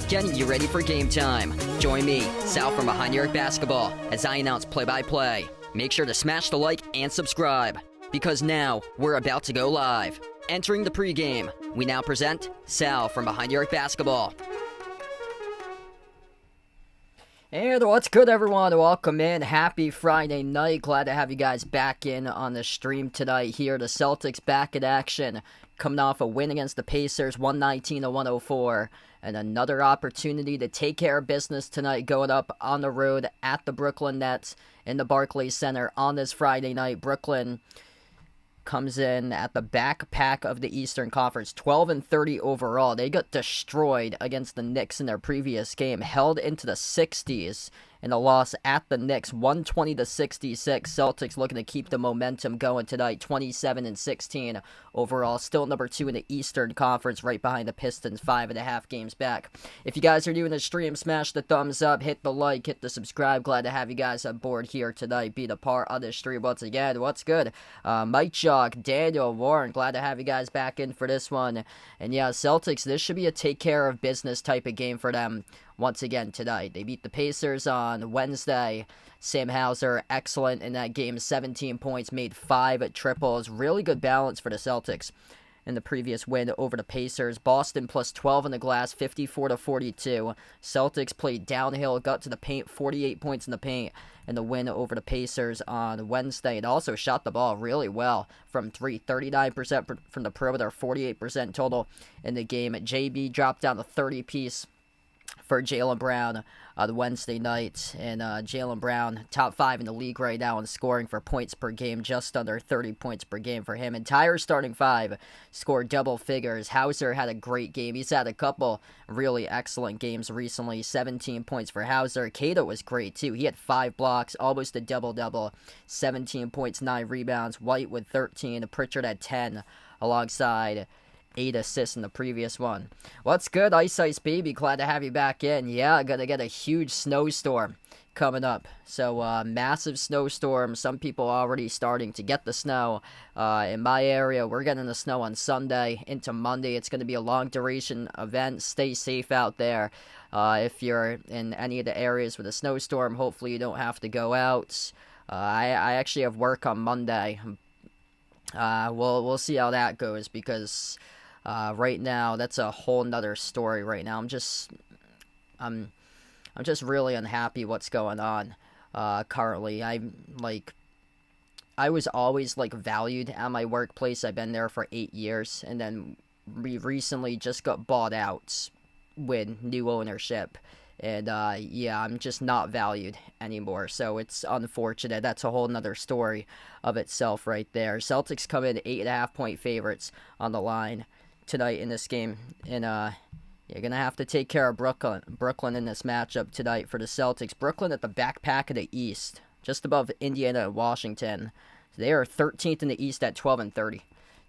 Getting you ready for game time. Join me, Sal from Behind the Arc Basketball, as I announce play-by-play. Make sure to smash the like and subscribe, because now we're about to go live. Entering the pregame, we now present Sal from Behind the Arc Basketball. And what's good, everyone? Welcome in. Happy Friday night. Glad to have you guys back in on the stream tonight here. The Celtics back in action, coming off a win against the Pacers, 119-104. And another opportunity to take care of business tonight, going up on the road at the Brooklyn Nets in the Barclays Center on this Friday night. Brooklyn comes in at the backpack of the Eastern Conference, 12-30 overall. They got destroyed against the Knicks in their previous game, held into the 60s in a loss at the Knicks, 120-66. Celtics looking to keep the momentum going tonight, 27-16 overall. Still number 2 in the Eastern Conference, right behind the Pistons, 5.5 games back. If you guys are new in the stream, smash the thumbs up, hit the like, hit the subscribe. Glad to have you guys on board here tonight, being a part of this stream once again. What's good? Mike Jock, Daniel, Warren, glad to have you guys back in for this one. And yeah, Celtics, this should be a take care of business type of game for them. Once again tonight, they beat the Pacers on Wednesday. Sam Hauser, excellent in that game, 17 points, made 5 triples. Really good balance for the Celtics in the previous win over the Pacers. Boston plus 12 in the glass, 54-42. Celtics played downhill, got to the paint, 48 points in the paint, and the win over the Pacers on Wednesday. It also shot the ball really well from 3, 39% from the perimeter, 48% total in the game. JB dropped down the 30-piece for Jaylen Brown the Wednesday night, and Jaylen Brown, top 5 in the league right now in scoring for points per game, just under 30 points per game for him. Entire starting 5 scored double figures. Hauser had a great game. He's had a couple really excellent games recently, 17 points for Hauser. Cato was great too. He had 5 blocks, almost a double-double, 17 points, 9 rebounds. White with 13, Pritchard at 10, alongside 8 assists in the previous one. What's good, Ice Ice Baby? Glad to have you back in. Yeah, gonna get a huge snowstorm coming up. So, massive snowstorm. Some people already starting to get the snow. In my area, we're getting the snow on Sunday into Monday. It's gonna be a long duration event. Stay safe out there. If you're in any of the areas with a snowstorm, hopefully you don't have to go out. I actually have work on Monday. We'll see how that goes, because right now, that's a whole nother story right now. I'm just really unhappy what's going on currently. I was always valued at my workplace. I've been there for 8 years, and then we recently just got bought out with new ownership. And yeah, I'm just not valued anymore, so it's unfortunate. That's a whole nother story of itself right there. Celtics come in 8.5-point favorites on the line tonight in this game, and you're gonna have to take care of Brooklyn in this matchup tonight for the Celtics. Brooklyn at the backpack of the East, just above Indiana and Washington. They are 13th in the East at 12-30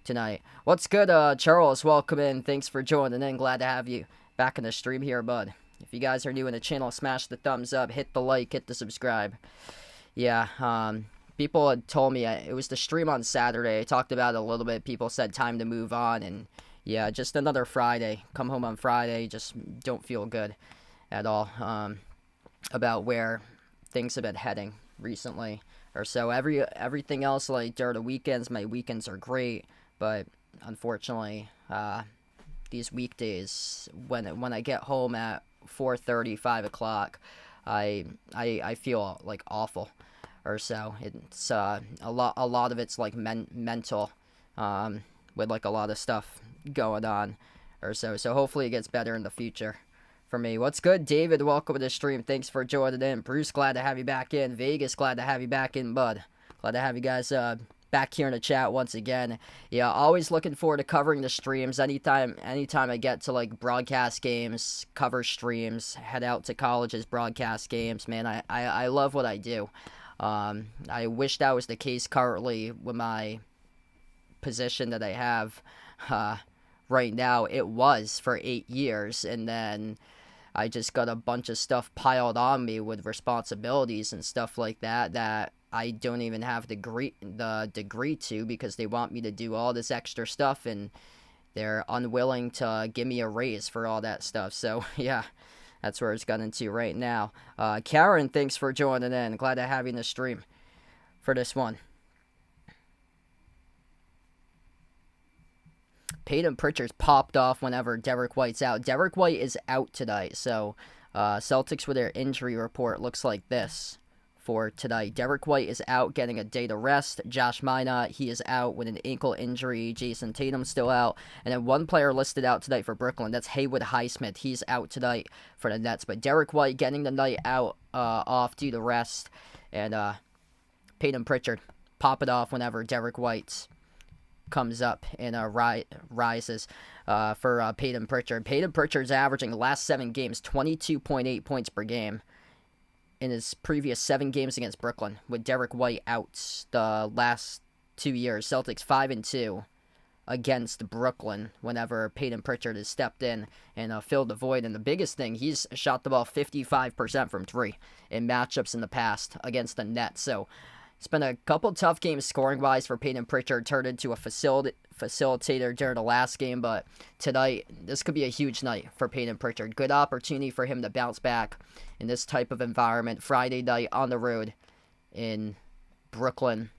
tonight. What's good, Charles? Welcome in. Thanks for joining in. Glad to have you back in the stream here, bud. If you guys are new in the channel, smash the thumbs up, hit the like, hit the subscribe. Yeah, people had told me, it was the stream on Saturday, I talked about it a little bit. People said time to move on, and yeah, just another Friday. Come home on Friday, just don't feel good at all about where things have been heading recently or so. Everything else, during the weekends, my weekends are great, but unfortunately, these weekdays, when I get home at 4:30, 5 o'clock, I feel awful or so. It's a lot of it's like mental, with like a lot of stuff going on or so. So hopefully it gets better in the future for me. What's good, David? Welcome to the stream. Thanks for joining in. Bruce, glad to have you back in. Vegas, glad to have you back in, bud. Glad to have you guys back here in the chat once again. Yeah, always looking forward to covering the streams. Anytime I get to like broadcast games, cover streams, head out to colleges, broadcast games, man, I love what I do. I wish that was the case currently with my position that I have right now. It was for 8 years, and then I just got a bunch of stuff piled on me with responsibilities and stuff like that I don't even have the degree to, because they want me to do all this extra stuff and they're unwilling to give me a raise for all that stuff. So yeah, that's where it's gotten to right now. Karen, thanks for joining in. Glad to have you in the stream for this one. Peyton Pritchard's popped off whenever Derek White's out. Derek White is out tonight, so Celtics with their injury report looks like this for tonight. Derek White is out, getting a day to rest. Josh Minot, he is out with an ankle injury. Jason Tatum's still out. And then one player listed out tonight for Brooklyn. That's Haywood Highsmith. He's out tonight for the Nets. But Derek White getting the night out off due to rest. And Peyton Pritchard pop it off whenever Derek White's comes up and rises for Peyton Pritchard. Peyton Pritchard's averaging the last 7 games 22.8 points per game in his previous 7 games against Brooklyn, with Derek White out the last 2 years. Celtics 5-2 against Brooklyn whenever Peyton Pritchard has stepped in and filled the void. And the biggest thing, he's shot the ball 55% from 3 in matchups in the past against the Nets. So it's been a couple tough games scoring-wise for Peyton Pritchard. Turned into a facilitator during the last game, but tonight, this could be a huge night for Peyton Pritchard. Good opportunity for him to bounce back in this type of environment. Friday night on the road in Brooklyn.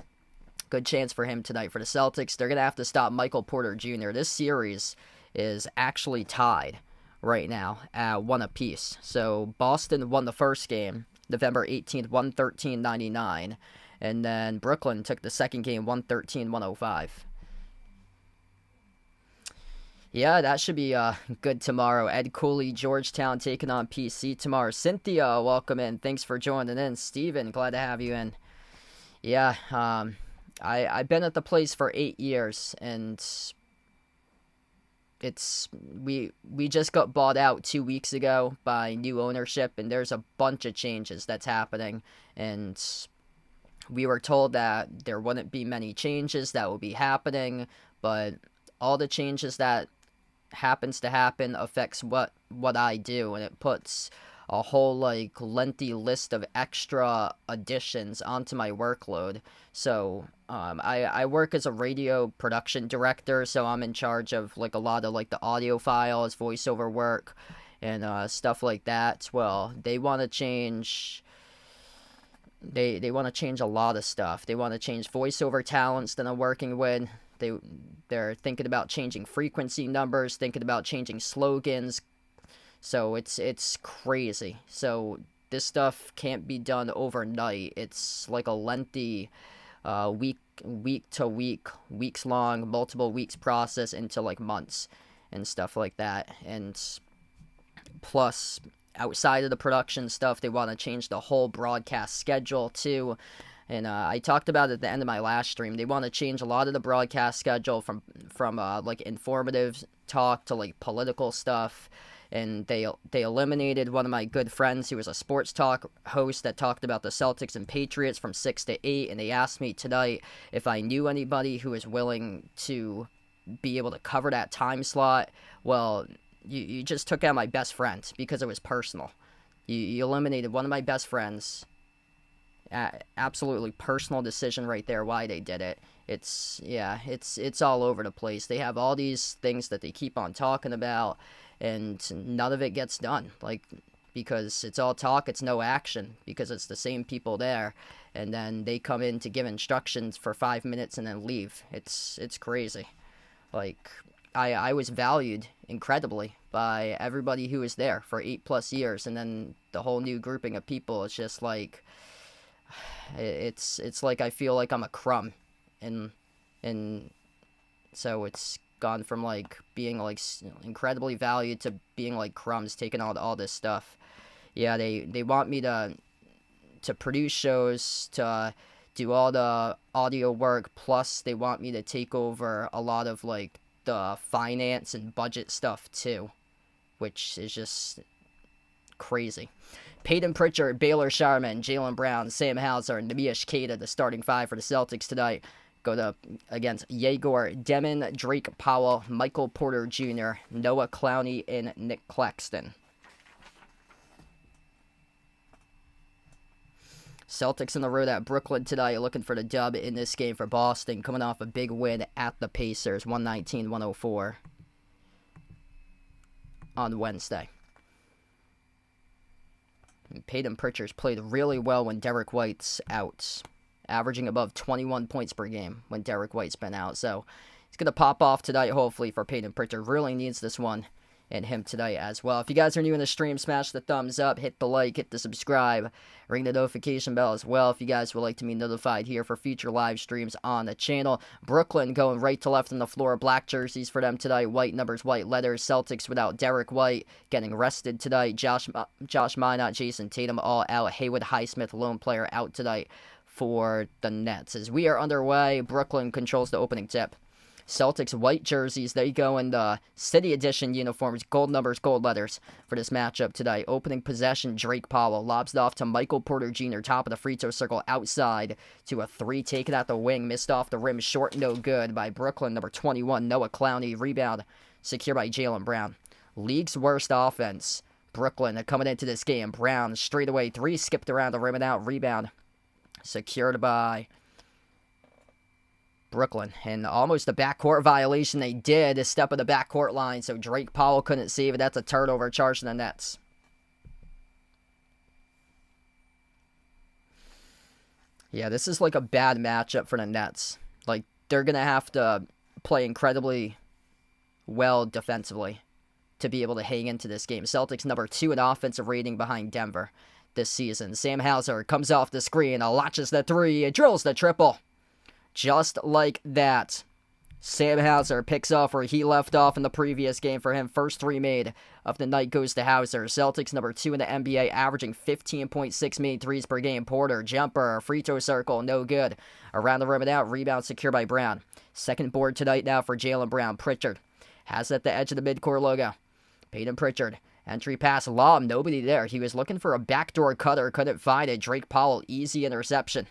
Good chance for him tonight. For the Celtics, they're going to have to stop Michael Porter Jr. This series is actually tied right now at 1 apiece. So Boston won the first game, November 18th, 113-99. And then Brooklyn took the second game, 113-105. Yeah, that should be good tomorrow. Ed Cooley, Georgetown taking on PC tomorrow. Cynthia, welcome in. Thanks for joining in. Steven, glad to have you in. Yeah, I've been at the place for 8 years, and we just got bought out 2 weeks ago by new ownership, and there's a bunch of changes that's happening, and we were told that there wouldn't be many changes that will be happening, but all the changes that happens to happen affects what I do, and it puts a whole like lengthy list of extra additions onto my workload. So I work as a radio production director, so I'm in charge of like a lot of like the audio files, voiceover work, and stuff like that. Well, they want to change. They want to change a lot of stuff. They want to change voiceover talents that I'm working with. They're thinking about changing frequency numbers, thinking about changing slogans. So it's crazy. So this stuff can't be done overnight. It's like a lengthy week to week, weeks long, multiple weeks process into like months and stuff like that. And plus, outside of the production stuff, they want to change the whole broadcast schedule too. And I talked about it at the end of my last stream. They want to change a lot of the broadcast schedule from like informative talk to like political stuff. And they eliminated one of my good friends who was a sports talk host that talked about the Celtics and Patriots from 6 to 8. And they asked me tonight if I knew anybody who was willing to be able to cover that time slot. Well, you just took out my best friend because it was personal. You eliminated one of my best friends. Absolutely personal decision right there why they did it. It's all over the place. They have all these things that they keep on talking about, and none of it gets done. Like, because it's all talk, it's no action, because it's the same people there, and then they come in to give instructions for 5 minutes and then leave. It's crazy. Like, I was valued incredibly by everybody who was there for 8+ years, and then the whole new grouping of people is just like, It's like I feel like I'm a crumb, and so it's gone from like being like incredibly valued to being like crumbs, taking all this stuff. Yeah, they want me to produce shows, to do all the audio work, plus they want me to take over a lot of like the finance and budget stuff too, which is just crazy. Peyton Pritchard, Baylor Sharman, Jaylen Brown, Sam Hauser, and Neemias Queta, the starting five for the Celtics tonight, go to against Yegor Demon, Drake Powell, Michael Porter Jr., Noah Clowney, and Nick Claxton. Celtics on the road at Brooklyn tonight, looking for the dub in this game for Boston, coming off a big win at the Pacers, 119-104 on Wednesday. And Peyton Pritchard's played really well when Derek White's out, averaging above 21 points per game when Derek White's been out. So he's going to pop off tonight, hopefully, for Peyton Pritchard. Really needs this one and him tonight as well. If you guys are new in the stream, smash the thumbs up, hit the like, hit the subscribe, ring the notification bell as well if you guys would like to be notified here for future live streams on the channel. Brooklyn going right to left on the floor. Black jerseys for them tonight. White numbers, white letters. Celtics without Derek White getting rested tonight. Josh Minott, Jason Tatum all out. Haywood Highsmith, lone player, out tonight for the Nets. As we are underway, Brooklyn controls the opening tip. Celtics white jerseys, they go in the City Edition uniforms, gold numbers, gold letters for this matchup today. Opening possession, Drake Powell lobs it off to Michael Porter Jr., top of the free throw circle, outside to a three, taken at the wing, missed off the rim, short, no good by Brooklyn, number 21, Noah Clowney. Rebound secured by Jaylen Brown. League's worst offense. Brooklyn coming into this game. Brown straight away, three, skipped around the rim and out, rebound secured by Brooklyn, and almost a backcourt violation. They did a step of the backcourt line, so Drake Powell couldn't save it. That's a turnover charge to the Nets. Yeah, this is like a bad matchup for the Nets. Like, they're going to have to play incredibly well defensively to be able to hang into this game. Celtics number 2 in offensive rating behind Denver this season. Sam Hauser comes off the screen, launches the three, drills the triple. Just like that, Sam Hauser picks off where he left off in the previous game for him. First three made of the night goes to Hauser. Celtics number 2 in the NBA, averaging 15.6 made threes per game. Porter, jumper, free throw circle, no good. Around the rim and out, rebound secured by Brown. Second board tonight now for Jaylen Brown. Pritchard has it at the edge of the midcourt logo. Peyton Pritchard, entry pass, lob, nobody there. He was looking for a backdoor cutter, couldn't find it. Drake Powell, easy interception.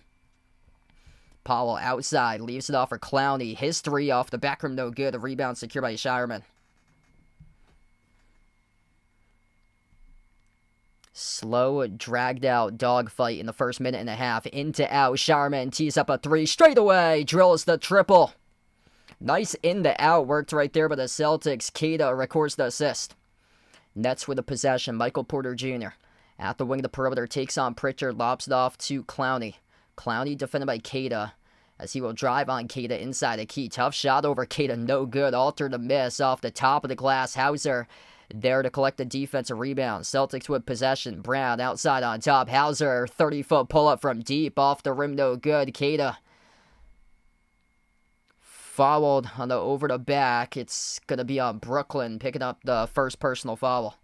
Powell outside, leaves it off for Clowney. His three off the back rim, no good. A rebound secured by Shireman. Slow, dragged out dogfight in the first minute and a half. Into out, Shireman tees up a three straight away. Drills the triple. Nice in the out, worked right there by the Celtics. Queta records the assist. Nets with the possession. Michael Porter Jr. at the wing of the perimeter, takes on Pritchard, lobs it off to Clowney. Clowney defended by Queta as he will drive on Queta inside the key. Tough shot over Queta, no good. Altered to miss off the top of the glass. Hauser there to collect the defensive rebound. Celtics with possession. Brown outside on top. Hauser, 30-foot pull-up from deep. Off the rim, no good. Queta fouled on the over the back. It's going to be on Brooklyn picking up the first personal foul.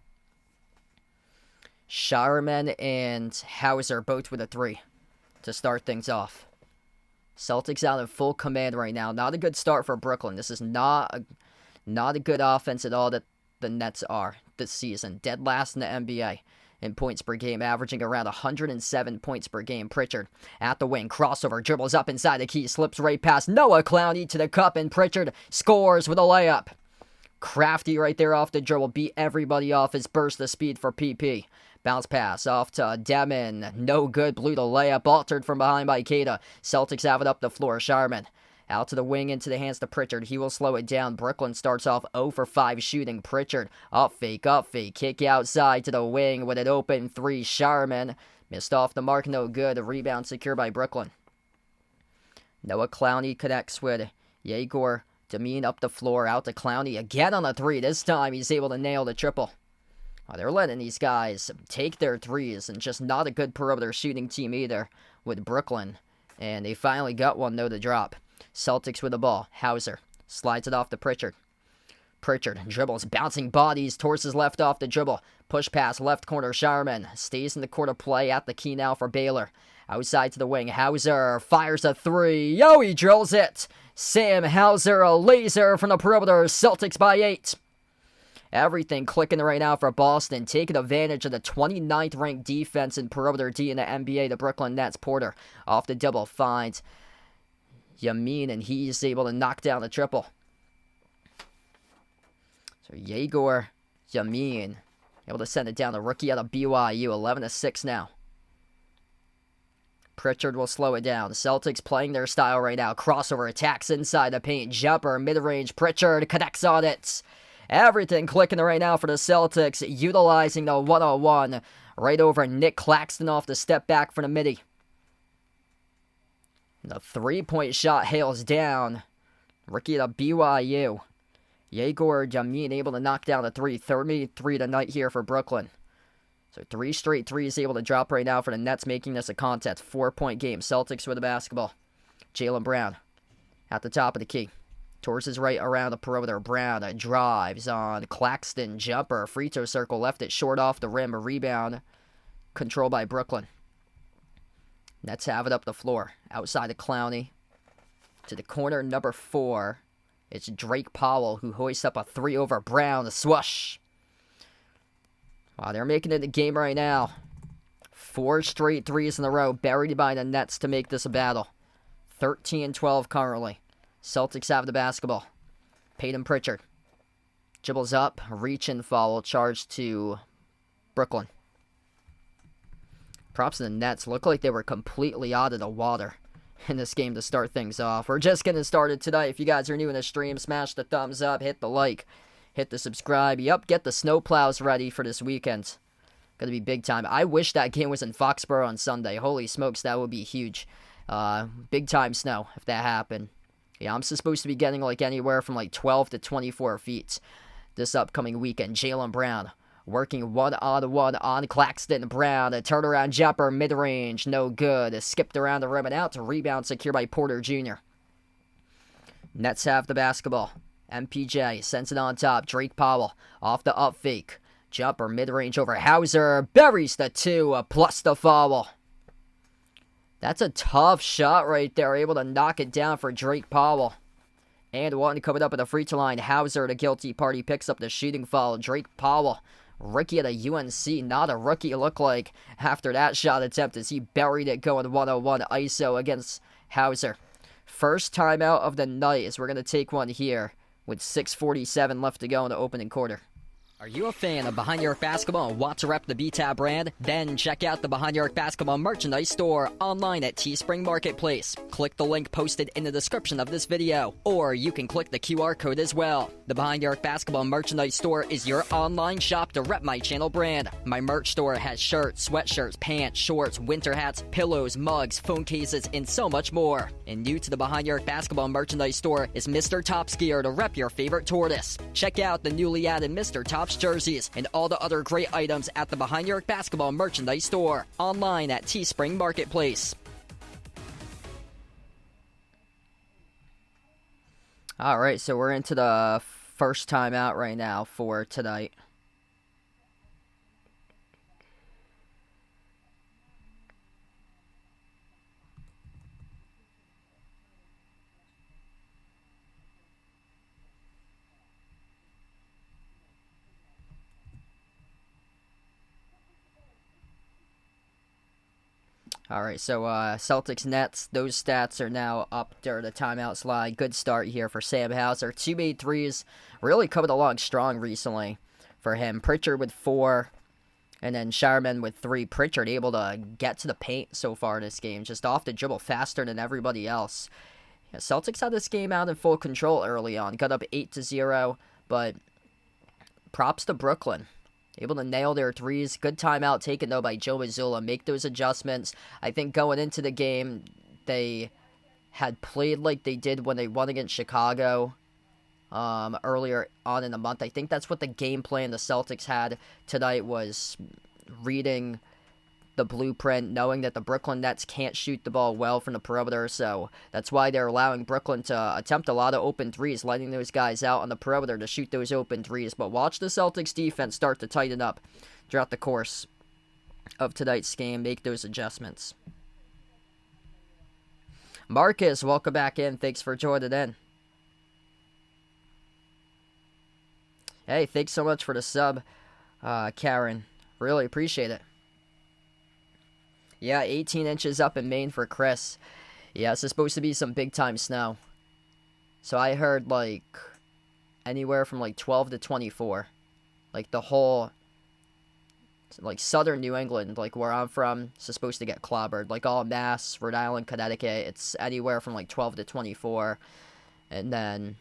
Shireman and Hauser both with a three to start things off. Celtics out in full command right now. Not a good start for Brooklyn. This is not a good offense at all that the Nets are this season. Dead last in the NBA in points per game, averaging around 107 points per game. Pritchard at the wing, crossover, dribbles up inside the key, slips right past Noah Clowney to the cup, and Pritchard scores with a layup. Crafty right there off the dribble, beat everybody off his burst of speed for PP. Bounce pass off to Demon. No good. Blew the layup. Altered from behind by Queta. Celtics have it up the floor. Sharman out to the wing into the hands to Pritchard. He will slow it down. Brooklyn starts off 0 for 5 shooting. Pritchard up fake. Kick outside to the wing with an open three. Sharman missed off the mark. No good. A rebound secured by Brooklyn. Noah Clowney connects with Yegor Demeen up the floor. Out to Clowney again on the three. This time he's able to nail the triple. They're letting these guys take their threes, and just not a good perimeter shooting team either with Brooklyn. And they finally got one, though, to drop. Celtics with the ball. Hauser slides it off to Pritchard. Pritchard dribbles, bouncing bodies towards his left off the dribble. Push pass, left corner, Sharman. Stays in the court of play at the key now for Baylor. Outside to the wing, Hauser fires a three. Yo, he drills it. Sam Hauser, a laser from the perimeter. Celtics by 8. Everything clicking right now for Boston, taking advantage of the 29th ranked defense in perimeter D in the NBA, the Brooklyn Nets. Porter off the double finds Yamin, and he's able to knock down the triple. So Yegor Yamin able to send it down. The rookie out of BYU, 11-6 now. Pritchard will slow it down. The Celtics playing their style right now. Crossover attacks inside the paint. Jumper, mid-range. Pritchard connects on it. Everything clicking right now for the Celtics, utilizing the one-on-one right over Nick Claxton off the step back for the midi. The three-point shot hails down. Rookie of BYU. Yegor Yamin able to knock down the three. 33 tonight here for Brooklyn. So 3 straight threes able to drop right now for the Nets, making this a contest. 4-point game. Celtics with the basketball. Jaylen Brown at the top of the key. Towards his right around the perimeter. Brown drives on Claxton. Jumper. Free throw circle. Left it short off the rim. A rebound. Controlled by Brooklyn. Nets have it up the floor. Outside of Clowney. To the corner, number 4. It's Drake Powell who hoists up a 3 over Brown. The swoosh. Wow, they're making it a game right now. 4 straight threes in a row. Buried by the Nets to make this a battle. 13-12 currently. Celtics have the basketball. Peyton Pritchard. Dribbles up. Reach and foul. Charge to Brooklyn. Props to the Nets. Look like they were completely out of the water in this game to start things off. We're just getting started tonight. If you guys are new in the stream, smash the thumbs up. Hit the like. Hit the subscribe. Yup, get the snowplows ready for this weekend. Gonna be big time. I wish that game was in Foxborough on Sunday. Holy smokes, that would be huge. Big time snow if that happened. Yeah, I'm supposed to be getting like anywhere from like 12 to 24 feet this upcoming weekend. Jaylen Brown working one-on-one on Claxton. Brown, a turnaround jumper, mid-range, no good. Skipped around the rim and out to rebound secured by Porter Jr. Nets have the basketball. MPJ sends it on top. Drake Powell off the up fake. Jumper, mid-range over Hauser. Buries the 2, plus the foul. That's a tough shot right there. Able to knock it down for Drake Powell. And one coming up at the free throw line. Hauser, the guilty party, picks up the shooting foul. Drake Powell, rookie at the UNC. Not a rookie look like after that shot attempt as he buried it going 1-on-1 ISO against Hauser. First timeout of the night as we're going to take one here with 6:47 left to go in the opening quarter. Are you a fan of Behind Your Arc Basketball and want to rep the BTAB brand? Then check out the Behind Your Arc Basketball merchandise store online at Teespring Marketplace. Click the link posted in the description of this video, or you can click the QR code as well. The Behind Your Arc Basketball merchandise store is your online shop to rep my channel brand. My merch store has shirts, sweatshirts, pants, shorts, winter hats, pillows, mugs, phone cases, and so much more. And new to the Behind Your Arc Basketball merchandise store is Mr. Topskier to rep your favorite tortoise. Check out the newly added Mr. Tops jerseys and all the other great items at the Behind Your Arc Basketball merchandise store online at Teespring Marketplace. All right, so we're into the first time out right now for tonight. All right, so Celtics Nets, those stats are now up during the timeout slide. Good start here for Sam Hauser. 2 made threes, really coming along strong recently for him. Pritchard with 4, and then Sharman with 3. Pritchard able to get to the paint so far in this game, just off the dribble faster than everybody else. Yeah, Celtics had this game out in full control early on, got up 8-0, but props to Brooklyn. Able to nail their threes. Good timeout taken, though, by Joe Mazzulla. Make those adjustments. I think going into the game, they had played like they did when they won against Chicago earlier on in the month. I think that's what the game plan the Celtics had tonight was reading the blueprint, knowing that the Brooklyn Nets can't shoot the ball well from the perimeter, so that's why they're allowing Brooklyn to attempt a lot of open threes, letting those guys out on the perimeter to shoot those open threes. But watch the Celtics defense start to tighten up throughout the course of tonight's game, make those adjustments. Marcus, welcome back in. Thanks for joining in. Hey, thanks so much for the sub, Karen. Really appreciate it. Yeah, 18 inches up in Maine for Chris. Yeah, it's supposed to be some big-time snow. So I heard, like, anywhere from, like, 12 to 24. Like, the whole, like, southern New England, like, where I'm from, is supposed to get clobbered. Like, all Mass, Rhode Island, Connecticut, it's anywhere from, like, 12 to 24. And then,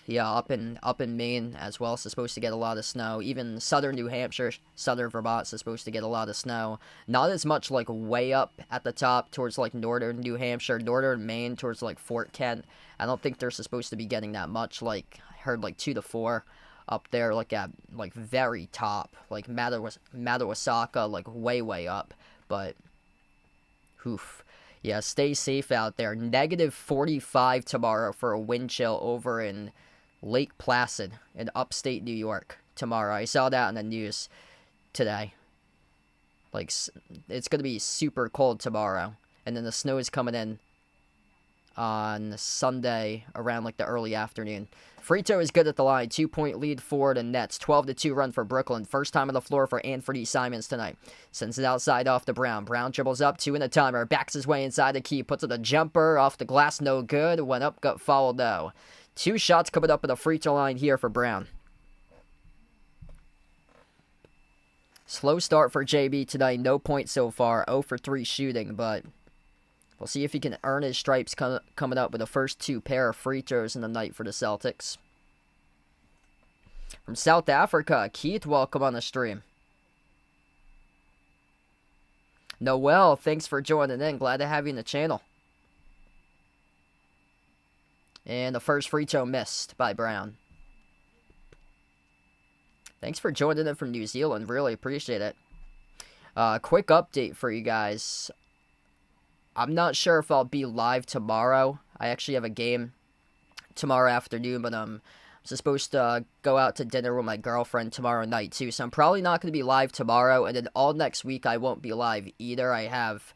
yeah, up in Maine as well, it's supposed to get a lot of snow. Even southern New Hampshire, southern Vermont is supposed to get a lot of snow. Not as much, like, way up at the top towards, like, northern New Hampshire, northern Maine towards, like, Fort Kent. I don't think they're supposed to be getting that much. Like, I heard, like, 2 to 4 up there, like, at, like, very top. Like, Madawaska, like, way up. But, oof. Yeah, stay safe out there. Negative 45 tomorrow for a wind chill over in Lake Placid in upstate New York tomorrow. I saw that on the news today. Like, it's going to be super cold tomorrow. And then the snow is coming in on Sunday around, like, the early afternoon. Frito is good at the line. 2-point lead for the Nets. 12-2 run for Brooklyn. First time on the floor for Anthony Simons tonight. Sends it outside off to Brown. Brown dribbles up, 2 in a timer. Backs his way inside the key. Puts it a jumper off the glass. No good. Went up, got fouled though. 2 shots coming up at the free throw line here for Brown. Slow start for JB tonight. No points so far. 0 for 3 shooting, but we'll see if he can earn his stripes coming up with the first 2 pair of free throws in the night for the Celtics. From South Africa, Keith, welcome on the stream. Noel, thanks for joining in. Glad to have you in the channel. And the first free throw missed by Brown. Thanks for joining in from New Zealand. Really appreciate it. Quick update for you guys. I'm not sure if I'll be live tomorrow. I actually have a game tomorrow afternoon, but I'm supposed to go out to dinner with my girlfriend tomorrow night too. So I'm probably not going to be live tomorrow, and then all next week I won't be live either. I have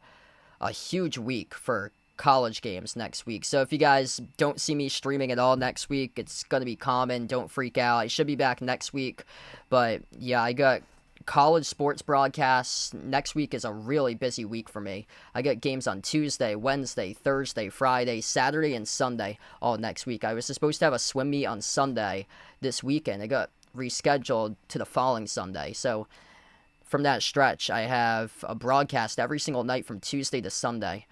a huge week for college games next week. So if you guys don't see me streaming at all next week, it's going to be common. Don't freak out. I should be back next week. But yeah, I got college sports broadcasts. Next week is a really busy week for me. I got games on Tuesday, Wednesday, Thursday, Friday, Saturday, and Sunday all next week. I was supposed to have a swim meet on Sunday this weekend. It got rescheduled to the following Sunday. So from that stretch, I have a broadcast every single night from Tuesday to Sunday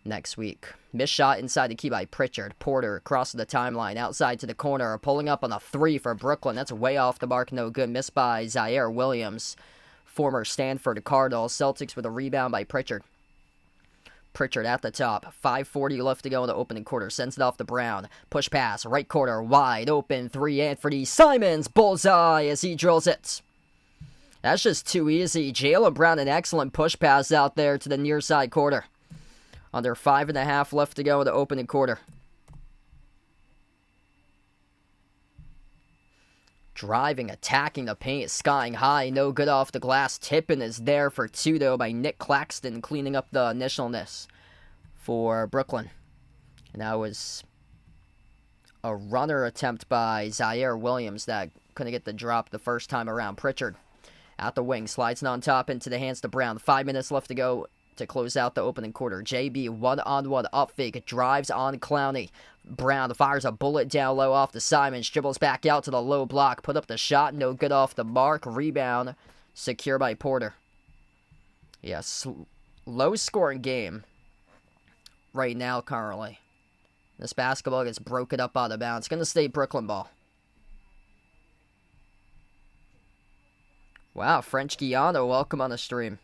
next week. Missed shot inside the key by Pritchard. Porter across the timeline, outside to the corner, pulling up on a 3 for Brooklyn. That's way off the mark, no good. Missed by Zaire Williams, former Stanford Cardinals. Celtics with a rebound by Pritchard. Pritchard at the top. 5:40 left to go in the opening quarter. Sends it off to Brown. Push pass, right corner, wide open 3. Anthony Simons, bullseye as he drills it. That's just too easy. Jaylen Brown, an excellent push pass out there to the near side corner. Under 5.5 left to go in the opening quarter. Driving, attacking the paint, skying high, no good off the glass. Tippin is there for 2 though by Nick Claxton, cleaning up the initialness for Brooklyn. And that was a runner attempt by Zaire Williams that couldn't get the drop the first time around. Pritchard at the wing, slides it on top into the hands to Brown. 5 minutes left to go to close out the opening quarter. JB one-on-one up fake, drives on Clowney. Brown fires a bullet down low off the Simons, dribbles back out to the low block, put up the shot, no good off the mark. Rebound secure by Porter. Yes, low scoring game right now currently. This basketball gets broken up out of bounds. It's going to stay Brooklyn ball. Wow, French Guiana, welcome on the stream.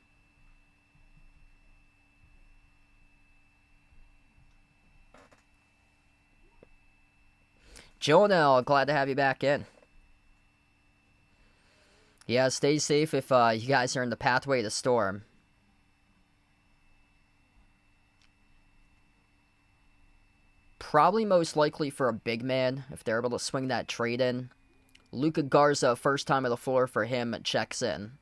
Jonel, glad to have you back in. Yeah, stay safe if you guys are in the pathway to storm. Probably most likely for a big man, if they're able to swing that trade in. Luka Garza, first time on the floor for him, checks in.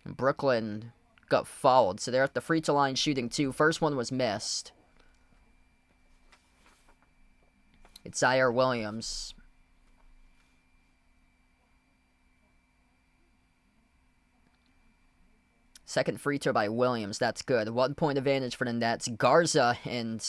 Brooklyn got fouled, so they're at the free throw line shooting 2. First one was missed. It's Zaire Williams. Second free throw by Williams. That's good. 1 point advantage for the Nets. Garza and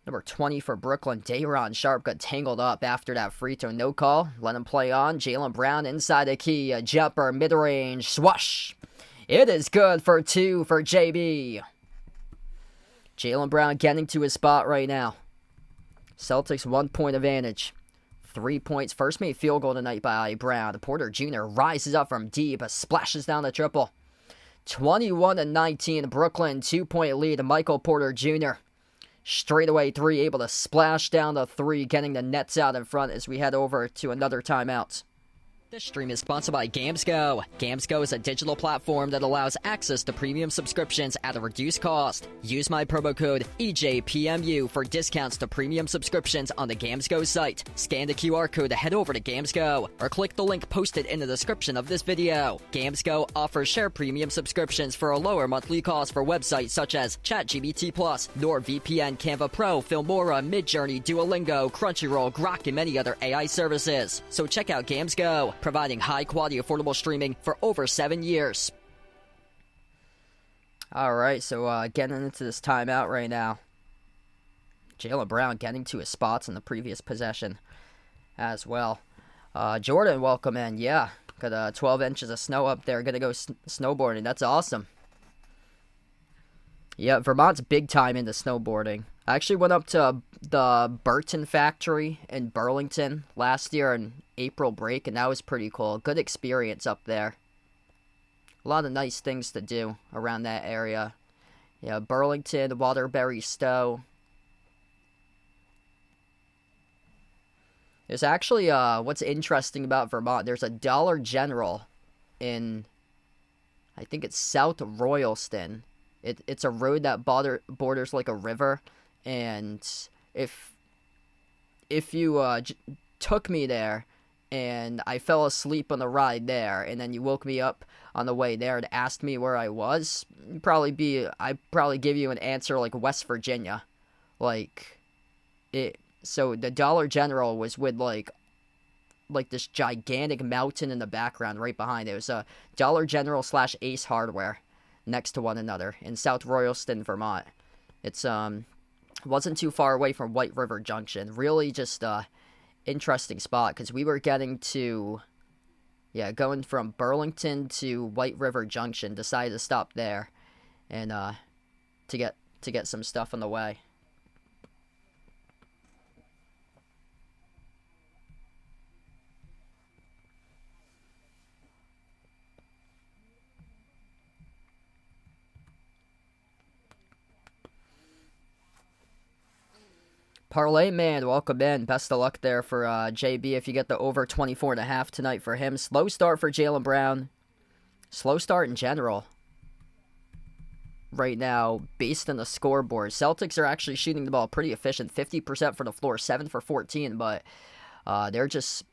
number 20 for Brooklyn, Day'Ron Sharpe, got tangled up after that free throw. No call. Let him play on. Jaylen Brown inside the key. A jumper, mid-range, swash. It is good for 2 for JB. Jaylen Brown getting to his spot right now. Celtics 1 point advantage. 3 points. First made field goal tonight by Brown. Porter Jr. rises up from deep, splashes down the triple. 21-19. Brooklyn 2-point lead. Michael Porter Jr. Straightaway 3, able to splash down the 3, getting the Nets out in front as we head over to another timeout. This stream is sponsored by GamesGo. GamesGo is a digital platform that allows access to premium subscriptions at a reduced cost. Use my promo code EJPMU for discounts to premium subscriptions on the GamesGo site. Scan the QR code to head over to GamesGo, or click the link posted in the description of this video. GamesGo offers share premium subscriptions for a lower monthly cost for websites such as ChatGPT+, NordVPN, Canva Pro, Filmora, Midjourney, Duolingo, Crunchyroll, Grok, and many other AI services. So check out GamesGo, providing high-quality, affordable streaming for over 7 years. Alright, so getting into this timeout right now. Jaylen Brown getting to his spots in the previous possession as well. Jordan, welcome in. Yeah, got 12 inches of snow up there. Gonna go snowboarding. That's awesome. Yeah, Vermont's big time into snowboarding. I actually went up to the Burton factory in Burlington last year on April break, and that was pretty cool. Good experience up there. A lot of nice things to do around that area. Yeah, Burlington, Waterbury, Stowe. There's actually, what's interesting about Vermont, there's a Dollar General in, I think it's South Royalston. It's a road that borders like a river, and if you took me there and I fell asleep on the ride there, and then you woke me up on the way there and asked me where I was, I'd probably give you an answer like West Virginia. So the Dollar General was with like this gigantic mountain in the background right behind it. It was a Dollar General / Ace Hardware next to one another in South Royalston, Vermont. It's wasn't too far away from White River Junction. Really just interesting spot, because we were getting to, going from Burlington to White River Junction. Decided to stop there and to get some stuff on the way. Parlay Man, welcome in. Best of luck there for JB if you get the over 24.5 tonight for him. Slow start for Jaylen Brown. Slow start in general right now based on the scoreboard. Celtics are actually shooting the ball pretty efficient. 50% for the floor, 7 for 14, but they're just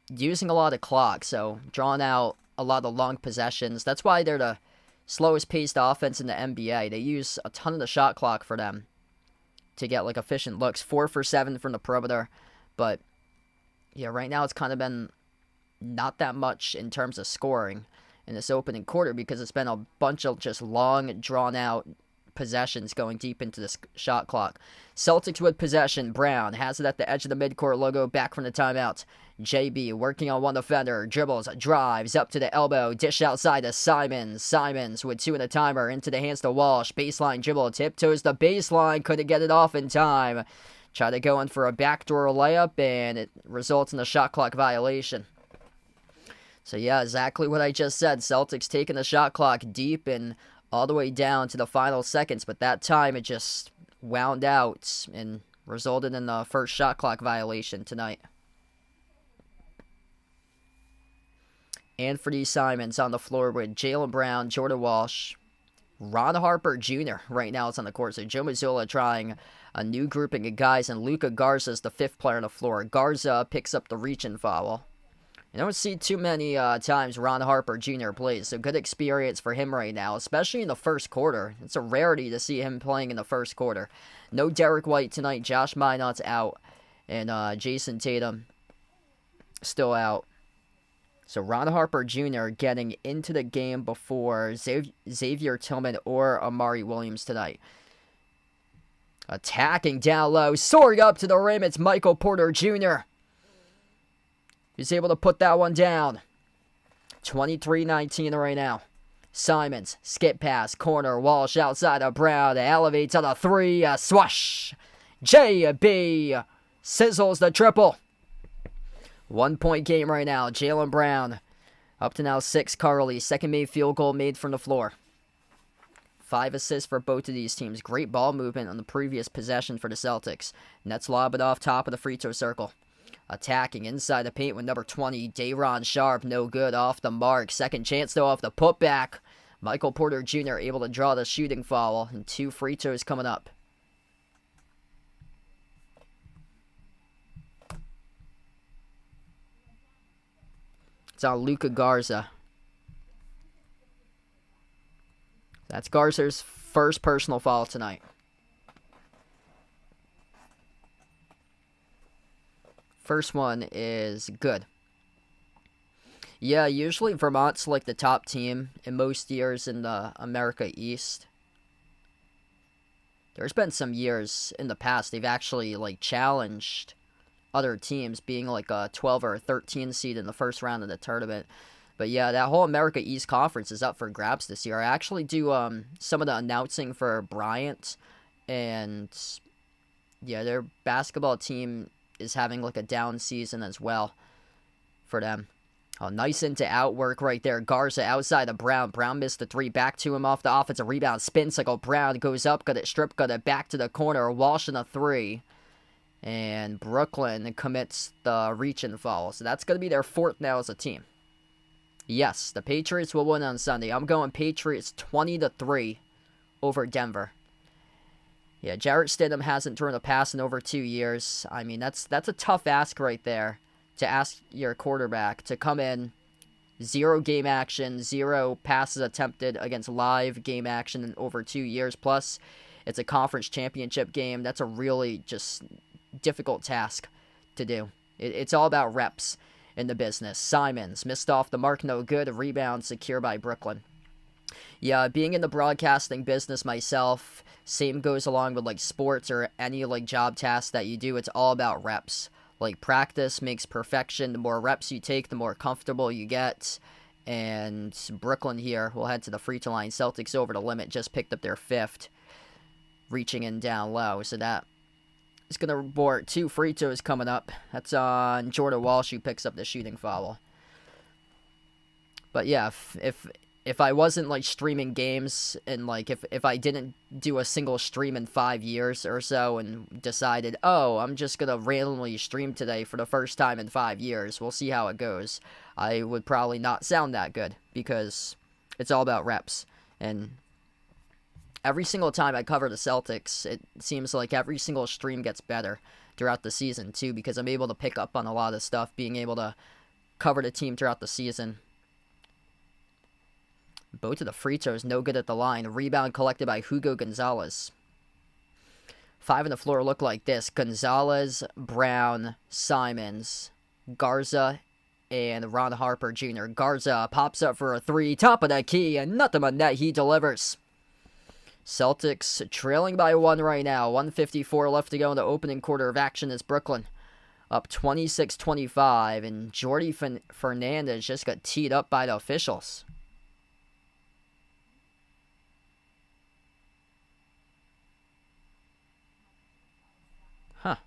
using a lot of clock, so drawing out a lot of long possessions. That's why they're the slowest paced offense in the NBA. They use a ton of the shot clock for them to get like efficient looks. 4 for 7 from the perimeter, but yeah, right now it's kind of been not that much in terms of scoring in this opening quarter, because it's been a bunch of just long drawn out possessions going deep into the shot clock. Celtics with possession. Brown has it at the edge of the midcourt logo, back from the timeout. JB working on one defender, dribbles, drives up to the elbow, dish outside to Simons. Simons with 2 in the timer, into the hands to Walsh. Baseline dribble, tiptoes the baseline, couldn't get it off in time. Try to go in for a backdoor layup, and it results in a shot clock violation. So yeah, exactly what I just said. Celtics taking the shot clock deep and all the way down to the final seconds, but that time it just wound out and resulted in the first shot clock violation tonight. Anthony Simons on the floor with Jaylen Brown, Jordan Walsh, Ron Harper Jr. right now is on the court. So Joe Mazzulla trying a new grouping of guys, and Luka Garza is the fifth player on the floor. Garza picks up the reach-in foul. You don't see too many times Ron Harper Jr. plays, so good experience for him right now, especially in the first quarter. It's a rarity to see him playing in the first quarter. No Derek White tonight. Josh Minot's out, and Jason Tatum still out. So Ron Harper Jr. getting into the game before Xavier Tillman or Amari Williams tonight. Attacking down low, soaring up to the rim, it's Michael Porter Jr. He's able to put that one down. 23-19 right now. Simons, skip pass, corner, Walsh outside of Brown, elevates on a three, swash. JB sizzles the triple. 1 point game right now. Jaylen Brown up to now 6 Carly. Second made field goal made from the floor. 5 assists for both of these teams. Great ball movement on the previous possession for the Celtics. Nets lob it off top of the free throw circle. Attacking inside the paint with number 20, Day'Ron Sharpe, no good, off the mark. Second chance, though, off the putback. Michael Porter Jr. able to draw the shooting foul, and 2 free throws coming up. It's on Luka Garza. That's Garza's first personal foul tonight. First one is good. Yeah, usually Vermont's like the top team in most years in the America East. There's been some years in the past they've actually like challenged other teams, being like a 12 or a 13 seed in the first round of the tournament. But yeah, that whole America East Conference is up for grabs this year. I actually do some of the announcing for Bryant, and yeah, their basketball team is having like a down season as well for them. Oh, nice into outwork right there. Garza outside of Brown. Brown missed the 3. Back to him off the offensive rebound. Spin cycle. Brown goes up. Got it stripped. Got it back to the corner. Walsh in a 3. And Brooklyn commits the reach-in foul. So that's going to be their 4th now as a team. Yes, the Patriots will win on Sunday. I'm going Patriots 20-3 over Denver. Yeah, Jarrett Stidham hasn't thrown a pass in over 2 years. I mean, that's a tough ask right there, to ask your quarterback to come in, 0 game action, 0 passes attempted against live game action in over 2 years. Plus, it's a conference championship game. That's a really just difficult task to do. It's all about reps in the business. Simons missed off the mark, no good. A rebound secure by Brooklyn. Yeah, being in the broadcasting business myself, same goes along with like sports or any like job task that you do. It's all about reps. Like practice makes perfection. The more reps you take, the more comfortable you get. And Brooklyn here will head to the free throw line. Celtics over the limit, just picked up their 5th, reaching in down low. So that is going to report 2 free throws coming up. That's on Jordan Walsh, who picks up the shooting foul. But yeah, if I wasn't like streaming games, and like if I didn't do a single stream in 5 years or so and decided, oh, I'm just going to randomly stream today for the first time in 5 years, we'll see how it goes, I would probably not sound that good, because it's all about reps. And every single time I cover the Celtics, it seems like every single stream gets better throughout the season too, because I'm able to pick up on a lot of stuff, being able to cover the team throughout the season. Both of the free throws, no good at the line. Rebound collected by Hugo Gonzalez. 5 on the floor look like this. Gonzalez, Brown, Simons, Garza, and Ron Harper Jr. Garza pops up for a 3. Top of the key, and nothing but net. He delivers. Celtics trailing by 1 right now. 1:54 left to go in the opening quarter of action as Brooklyn up 26-25. And Jordy Fernandez just got teed up by the officials. Huh.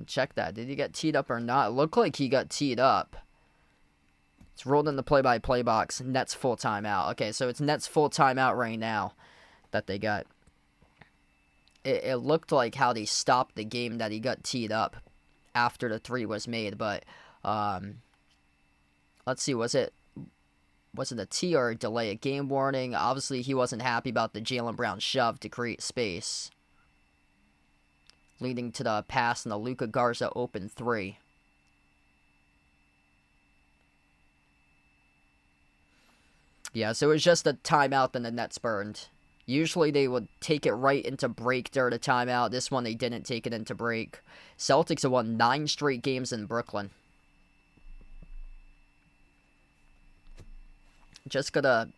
Check that. Did he get teed up or not? It looked like he got teed up. It's rolled in the play-by-play box. Nets full timeout. Okay, so it's Nets full timeout right now that they got. It looked like how they stopped the game that he got teed up after the 3 was made. But let's see. Was it was it a T or a delay a game warning? Obviously, he wasn't happy about the Jaylen Brown shove to create space, leading to the pass and the Luka Garza open three. Yeah, so it was just a timeout, then the Nets burned. Usually they would take it right into break during the timeout. This one they didn't take it into break. Celtics have won 9 straight games in Brooklyn. Just gonna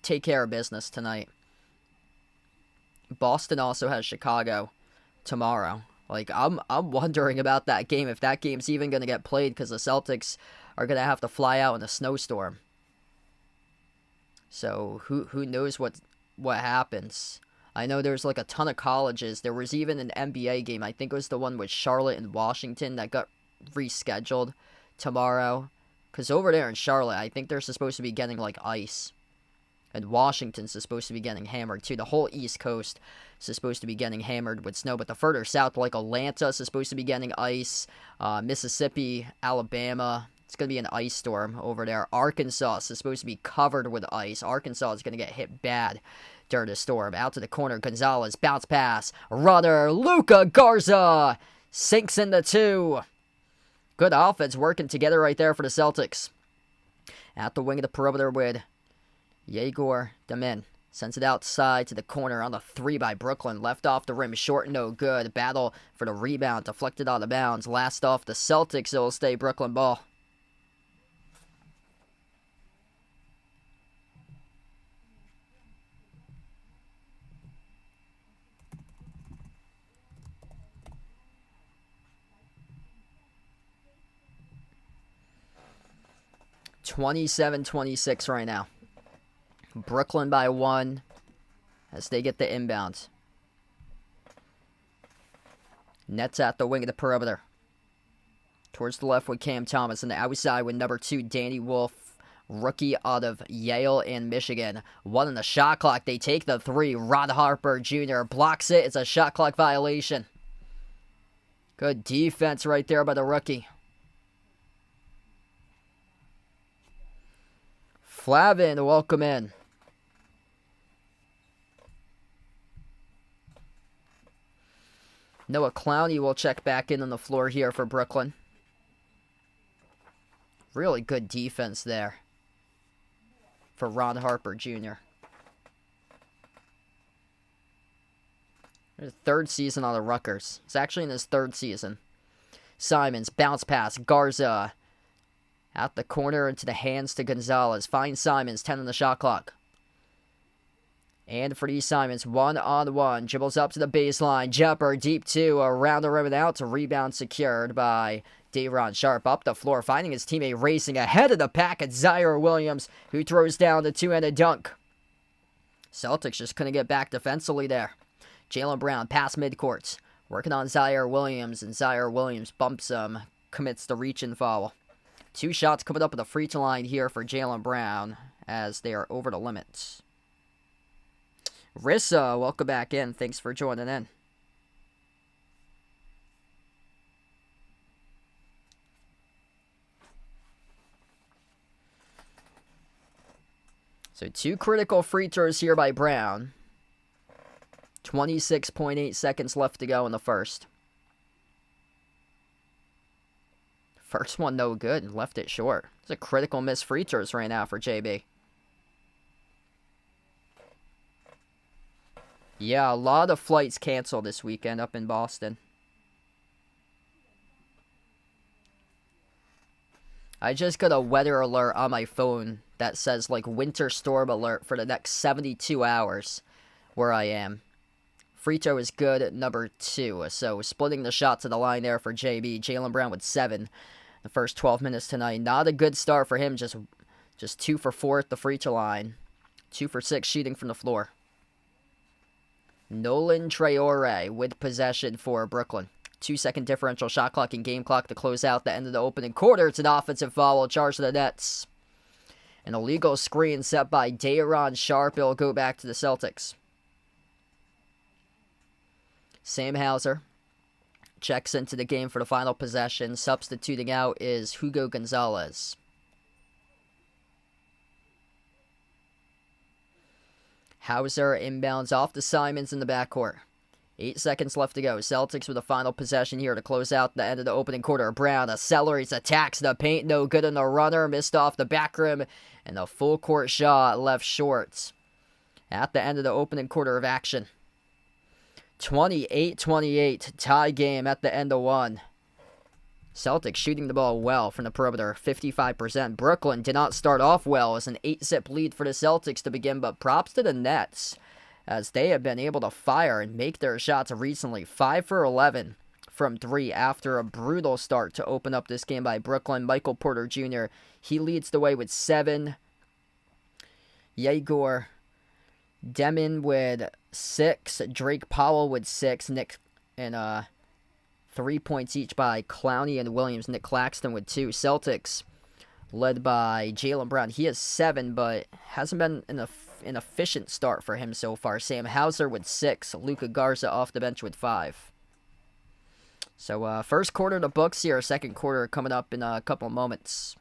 take care of business tonight. Boston also has Chicago tomorrow. Like, I'm wondering about that game, if that game's even gonna get played, because the Celtics are gonna have to fly out in a snowstorm. So who knows what happens. I know there's like a ton of colleges. There was even an NBA game. I think it was the one with Charlotte and Washington that got rescheduled tomorrow. Because over there in Charlotte, I think they're supposed to be getting like ice. And Washington's supposed to be getting hammered too. The whole East Coast is supposed to be getting hammered with snow. But the further south, like Atlanta, is supposed to be getting ice. Mississippi, Alabama, it's going to be an ice storm over there. Arkansas is supposed to be covered with ice. Arkansas is going to get hit bad during the storm. Out to the corner, Gonzalez, bounce pass. Runner, Luka Garza sinks into 2. Good offense working together right there for the Celtics. At the wing of the perimeter with Yegor Demin. Sends it outside to the corner on the 3 by Brooklyn. Left off the rim, short, no good. Battle for the rebound, deflected out of bounds. Last off the Celtics, it will stay Brooklyn ball. (27-26) right now. Brooklyn by 1 as they get the inbound. Nets at the wing of the perimeter. Towards the left with Cam Thomas, and the outside with number 2, Danny Wolf, rookie out of Yale and Michigan. 1 on the shot clock. They take the 3. Ron Harper Jr. blocks it. It's a shot clock violation. Good defense right there by the rookie. Flavin, welcome in. Noah Clowney will check back in on the floor here for Brooklyn. Really good defense there for Ron Harper Jr. His 3rd season on the Rutgers. He's actually in his 3rd season. Simons, bounce pass, Garza. At the corner into the hands to Gonzalez. Finds Simons, 10 on the shot clock. And for these Simons, 1-on-1. Dribbles up to the baseline. Jumper, deep 2. Around the rim and out. To rebound secured by Day'Ron Sharpe. Up the floor, finding his teammate racing ahead of the pack at Zaire Williams, who throws down the 2-handed dunk. Celtics just couldn't get back defensively there. Jaylen Brown, pass midcourt. Working on Zaire Williams, and Zaire Williams bumps him. Commits the reach-in foul. 2 shots coming up at the free throw line here for Jaylen Brown as they are over the limit. Rissa, welcome back in. Thanks for joining in. So 2 critical free throws here by Brown. 26.8 seconds left to go in the first. First one no good and left it short. It's a critical miss free throws right now for JB. Yeah, a lot of flights canceled this weekend up in Boston. I just got a weather alert on my phone that says like winter storm alert for the next 72 hours where I am. Free throw is good at number 2. So splitting the shots at the line there for JB. Jaylen Brown with 7 the first 12 minutes tonight. Not a good start for him. Just 2 for 4 at the free throw line. 2 for 6 shooting from the floor. Nolan Traore with possession for Brooklyn. 2-second differential shot clock and game clock to close out the end of the opening quarter. It's an offensive foul charge to the Nets. An illegal screen set by Day'Ron Sharpe. It'll go back to the Celtics. Sam Hauser checks into the game for the final possession. Substituting out is Hugo Gonzalez. Hauser inbounds off to Simons in the backcourt. 8 seconds left to go. Celtics with a final possession here to close out the end of the opening quarter. Brown accelerates, attacks the paint. No good on the runner. Missed off the back rim. And a full court shot left short. At the end of the opening quarter of action. 28-28. Tie game at the end of one. Celtics shooting the ball well from the perimeter. 55%. Brooklyn did not start off well as an 8-zip lead for the Celtics to begin. But props to the Nets, as they have been able to fire and make their shots recently. 5 for 11 from 3 after a brutal start to open up this game by Brooklyn. Michael Porter Jr., he leads the way with 7. Yegor Demin with 6. Drake Powell with 6. Nick and 3 points each by Clowney and Williams. Nick Claxton with 2. Celtics led by Jaylen Brown. He has 7, but hasn't been an efficient start for him so far. Sam Hauser with 6. Luka Garza off the bench with 5. So first quarter of the books here. Second quarter coming up in a couple moments.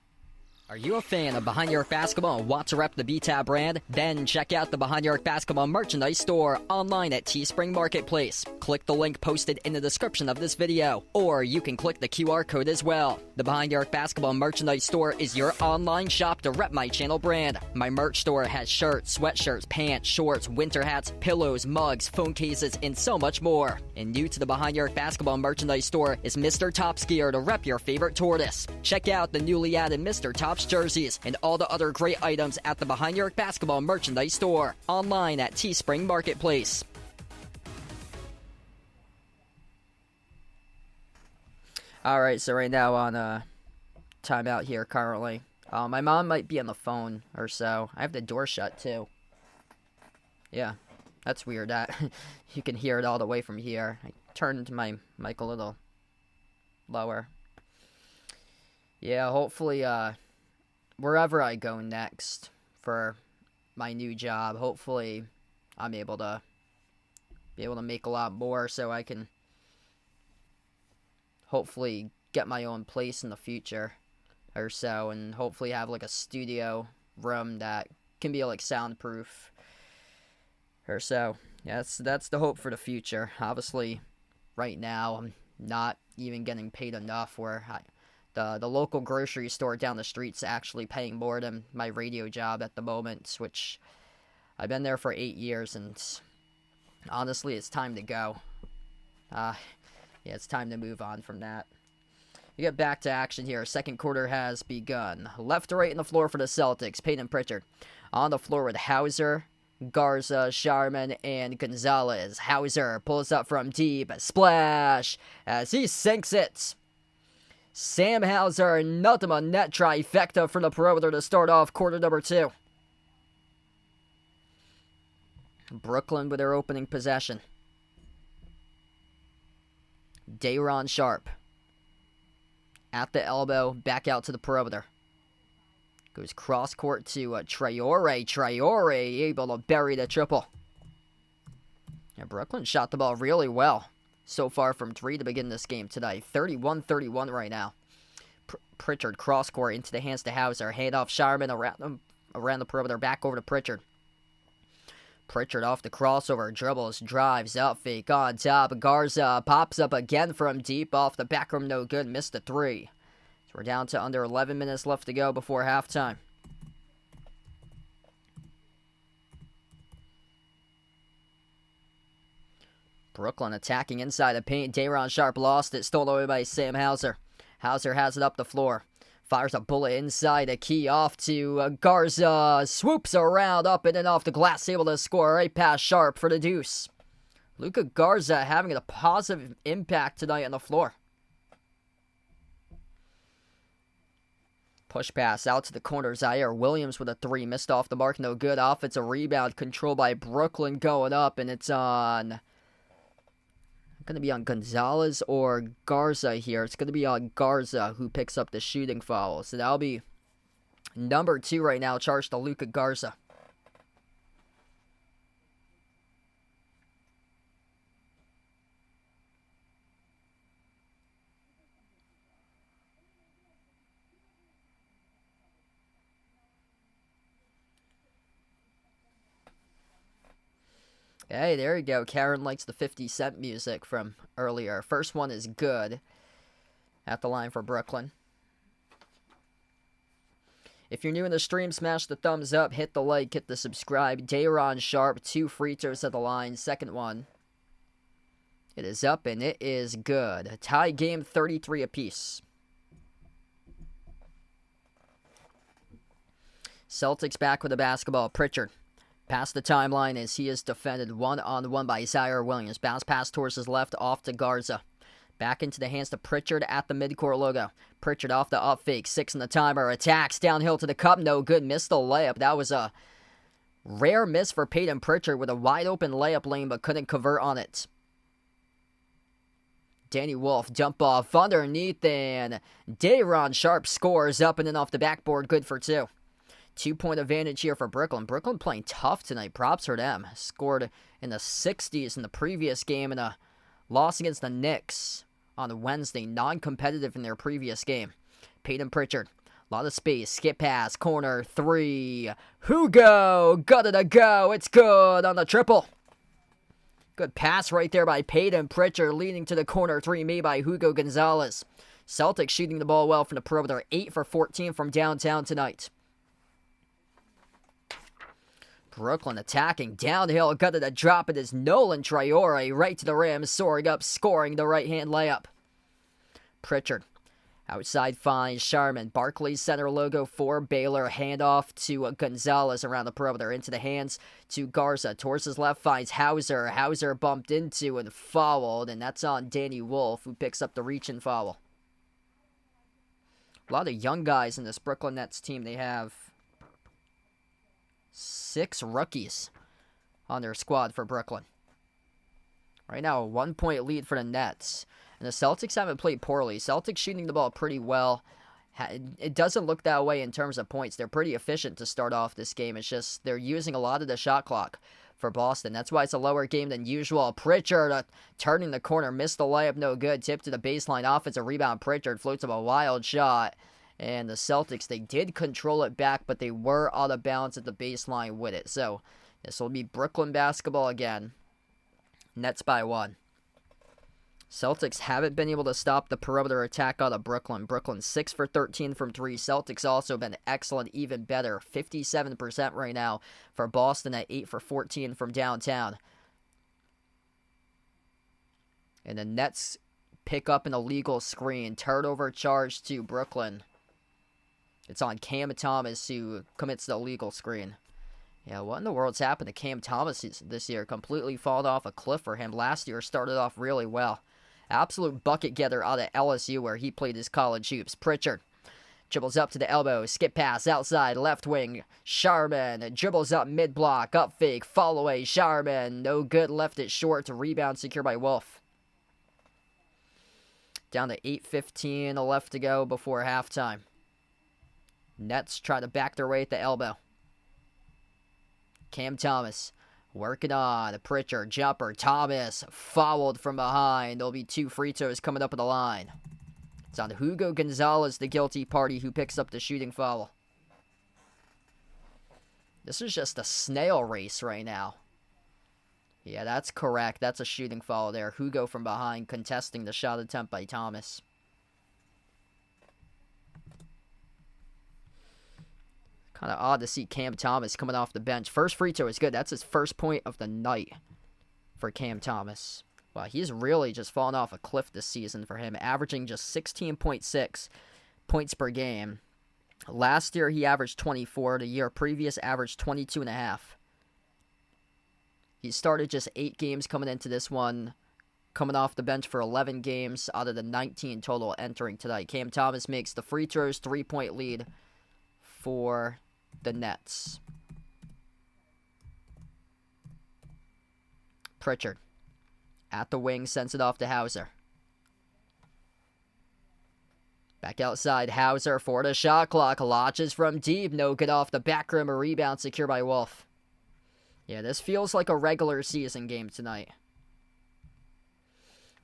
Are you a fan of Behind Your Arc Basketball and want to rep the B-Tab brand? Then check out the Behind Your Arc Basketball merchandise store online at Teespring Marketplace. Click the link posted in the description of this video, or you can click the QR code as well. The Behind Your Arc Basketball merchandise store is your online shop to rep my channel brand. My merch store has shirts, sweatshirts, pants, shorts, winter hats, pillows, mugs, phone cases, and so much more. And new to the Behind Your Arc Basketball merchandise store is Mr. Topskier to rep your favorite tortoise. Check out the newly added Mr. Tops jerseys and all the other great items at the Behind Your Arc Basketball merchandise store online at Teespring Marketplace. Alright, so right now on timeout here currently. My mom might be on the phone or so. I have the door shut too. Yeah, that's weird. That you can hear it all the way from here. I turned my mic a little lower. Yeah, hopefully wherever I go next for my new job, hopefully I'm able to make a lot more so I can hopefully get my own place in the future or so, and hopefully have like a studio room that can be like soundproof or so. Yeah, that's the hope for the future. Obviously right now I'm not even getting paid enough where the local grocery store down the street's actually paying more than my radio job at the moment, which I've been there for 8 years, and honestly, it's time to go. Yeah, it's time to move on from that. We get back to action here. Second quarter has begun. Left to right in the floor for the Celtics. Payton Pritchard on the floor with Hauser, Garza, Sharman, and Gonzalez. Hauser pulls up from deep. Splash as he sinks it. Sam Hauser, nothing but net trifecta from the perimeter to start off quarter number 2. Brooklyn with their opening possession. Day'Ron Sharpe at the elbow, back out to the perimeter. Goes cross court to Traore. Traore able to bury the triple. Yeah, Brooklyn shot the ball really well so far from 3 to begin this game tonight. 31-31 right now. Pritchard cross court into the hands to Hauser. Hand off Sharman around the perimeter. Back over to Pritchard. Pritchard off the crossover. Dribbles. Drives up. Fake on top. Garza pops up again from deep. Off the back rim. No good. Missed the 3. So we're down to under 11 minutes left to go before halftime. Brooklyn attacking inside the paint. Day'Ron Sharpe lost it. Stolen away by Sam Hauser. Hauser has it up the floor. Fires a bullet inside. A key off to Garza. Swoops around up and off the glass. Able to score right past Sharpe for the deuce. Luka Garza having a positive impact tonight on the floor. Push pass out to the corner. Zaire Williams with a 3. Missed off the mark. No good. Offensive rebound controlled by Brooklyn going up. And it's on... going to be on Gonzalez or Garza here. It's going to be on Garza who picks up the shooting foul. So that'll be number 2 right now, charged to Luka Garza. Hey, there you go. Karen likes the 50 Cent music from earlier. First one is good. At the line for Brooklyn. If you're new in the stream, smash the thumbs up, hit the like, hit the subscribe. Dayron Sharp, 2 free throws at the line. Second one. It is up and it is good. Tie game, 33 apiece. Celtics back with the basketball. Pritchard. Past the timeline as he is defended one-on-one by Zaire Williams. Bounce pass towards his left, off to Garza. Back into the hands to Pritchard at the midcourt logo. Pritchard off the up fake. 6 in the timer. Attacks downhill to the cup. No good. Missed the layup. That was a rare miss for Peyton Pritchard with a wide open layup lane but couldn't convert on it. Danny Wolf jump off underneath and Dayron Sharp scores up and in off the backboard. Good for 2. 2-point advantage here for Brooklyn. Brooklyn playing tough tonight. Props for them. Scored in the 60s in the previous game in a loss against the Knicks on Wednesday. Non-competitive in their previous game. Peyton Pritchard. A lot of space. Skip pass. Corner 3. Hugo. Got it to go. It's good on the triple. Good pass right there by Peyton Pritchard, leading to the corner 3 made by Hugo Gonzalez. Celtics shooting the ball well from the perimeter. 8 for 14 from downtown tonight. Brooklyn attacking downhill. Got it a drop. It is Nolan Traore right to the rim, soaring up, scoring the right-hand layup. Pritchard. Outside finds Sharman. Barclays center logo for Baylor. Handoff to Gonzalez around the perimeter. Into the hands to Garza. Towards his left finds Hauser. Hauser bumped into and fouled. And that's on Danny Wolf, who picks up the reach and foul. A lot of young guys in this Brooklyn Nets team. They have 6 rookies on their squad for Brooklyn. Right now, a 1-point lead for the Nets. And the Celtics haven't played poorly. Celtics shooting the ball pretty well. It doesn't look that way in terms of points. They're pretty efficient to start off this game. It's just they're using a lot of the shot clock for Boston. That's why it's a lower game than usual. Pritchard turning the corner. Missed the layup. No good. Tip to the baseline. Offensive rebound. Pritchard floats up a wild shot. And the Celtics, they did control it back, but they were out of bounds at the baseline with it. So this will be Brooklyn basketball again. Nets by 1. Celtics haven't been able to stop the perimeter attack out of Brooklyn. Brooklyn 6 for 13 from 3. Celtics also been excellent, even better. 57% right now for Boston at 8 for 14 from downtown. And the Nets pick up an illegal screen. Turnover charge to Brooklyn. It's on Cam Thomas who commits the illegal screen. Yeah, what in the world's happened to Cam Thomas this year? Completely fallen off a cliff for him. Last year started off really well. Absolute bucket getter out of LSU where he played his college hoops. Pritchard dribbles up to the elbow. Skip pass outside left wing. Sharman dribbles up mid-block. Up fake. Fall away. Sharman. No good. Left it short to rebound secure by Wolf. Down to 8:15 left to go before halftime. Nets try to back their way at the elbow. Cam Thomas working on Pritchard, jumper, Thomas fouled from behind. There'll be 2 free throws coming up at the line. It's on Hugo Gonzalez, the guilty party, who picks up the shooting foul. This is just a snail race right now. Yeah, that's correct. That's a shooting foul there. Hugo from behind contesting the shot attempt by Thomas. Kind of odd to see Cam Thomas coming off the bench. First free throw is good. That's his first point of the night for Cam Thomas. Wow, he's really just fallen off a cliff this season for him, averaging just 16.6 points per game. Last year, he averaged 24. The year previous, averaged 22.5. He started just 8 games coming into this one, coming off the bench for 11 games out of the 19 total entering tonight. Cam Thomas makes the free throws, 3-point lead for the Nets. Pritchard at the wing, sends it off to Hauser. Back outside, Hauser for the shot clock. Launches from deep. No good off the back rim. A rebound secure by Wolf. Yeah, this feels like a regular season game tonight.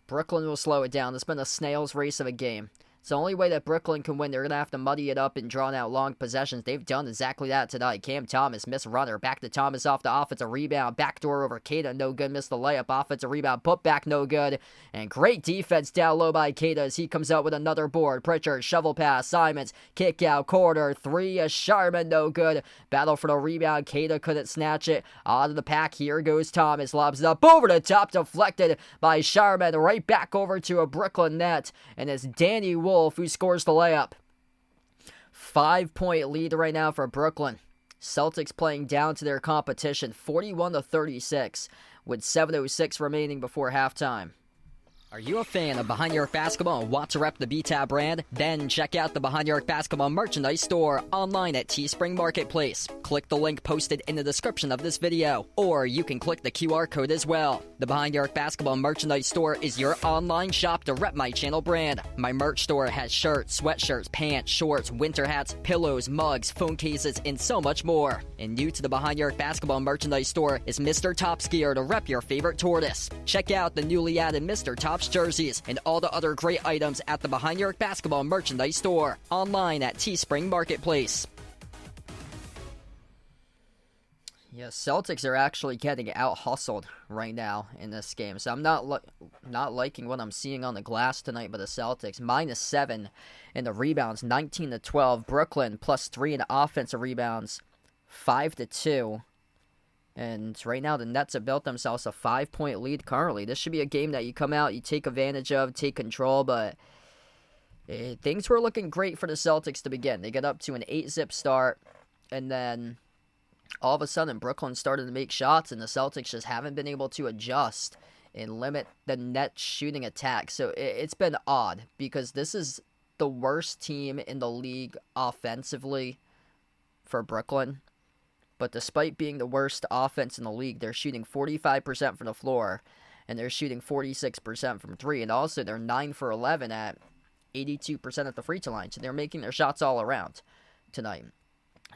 Brooklyn will slow it down. It's been a snail's race of a game. It's the only way that Brooklyn can win. They're going to have to muddy it up and drawn out long possessions. They've done exactly that tonight. Cam Thomas, missed runner. Back to Thomas off the offensive rebound. Backdoor over Keita, no good. Missed the layup. Offensive rebound, put back, no good. And great defense down low by Keita as he comes out with another board. Pritchard, shovel pass. Simons, kick out, corner. Three, Sharman, no good. Battle for the rebound. Keita couldn't snatch it. Out of the pack, here goes Thomas. Lobs it up over the top, deflected by Sharman. Right back over to a Brooklyn net. And it's Danny Wolf who scores the layup. 5-point lead right now for Brooklyn. Celtics playing down to their competition, 41-36, with 7:06 remaining before halftime. Are you a fan of Behind Your Arc Basketball and want to rep the BTAB brand? Then check out the Behind Your Arc Basketball merchandise store online at Teespring Marketplace. Click the link posted in the description of this video, or you can click the QR code as well. The Behind Your Arc Basketball merchandise store is your online shop to rep my channel brand. My merch store has shirts, sweatshirts, pants, shorts, winter hats, pillows, mugs, phone cases, and so much more. And new to the Behind Your Arc Basketball merchandise store is Mr. Top's gear to rep your favorite tortoise. Check out the newly added Mr. Top's jerseys and all the other great items at the Behind Your Arc Basketball merchandise store online at Teespring Marketplace. Yeah, Celtics are actually getting out-hustled right now in this game. So I'm not liking what I'm seeing on the glass tonight by the Celtics. -7 in the rebounds, 19-12. Brooklyn +3 in offensive rebounds, 5-2. And right now the Nets have built themselves a 5-point lead currently. This should be a game that you come out, you take advantage of, take control, but things were looking great for the Celtics to begin. They got up to an 8-zip start, and then all of a sudden Brooklyn started to make shots, and the Celtics just haven't been able to adjust and limit the net shooting attack. So it's been odd, because this is the worst team in the league offensively for Brooklyn. But despite being the worst offense in the league, they're shooting 45% from the floor, and they're shooting 46% from three. And also, they're 9 for 11 at 82% at the free throw line. So they're making their shots all around tonight.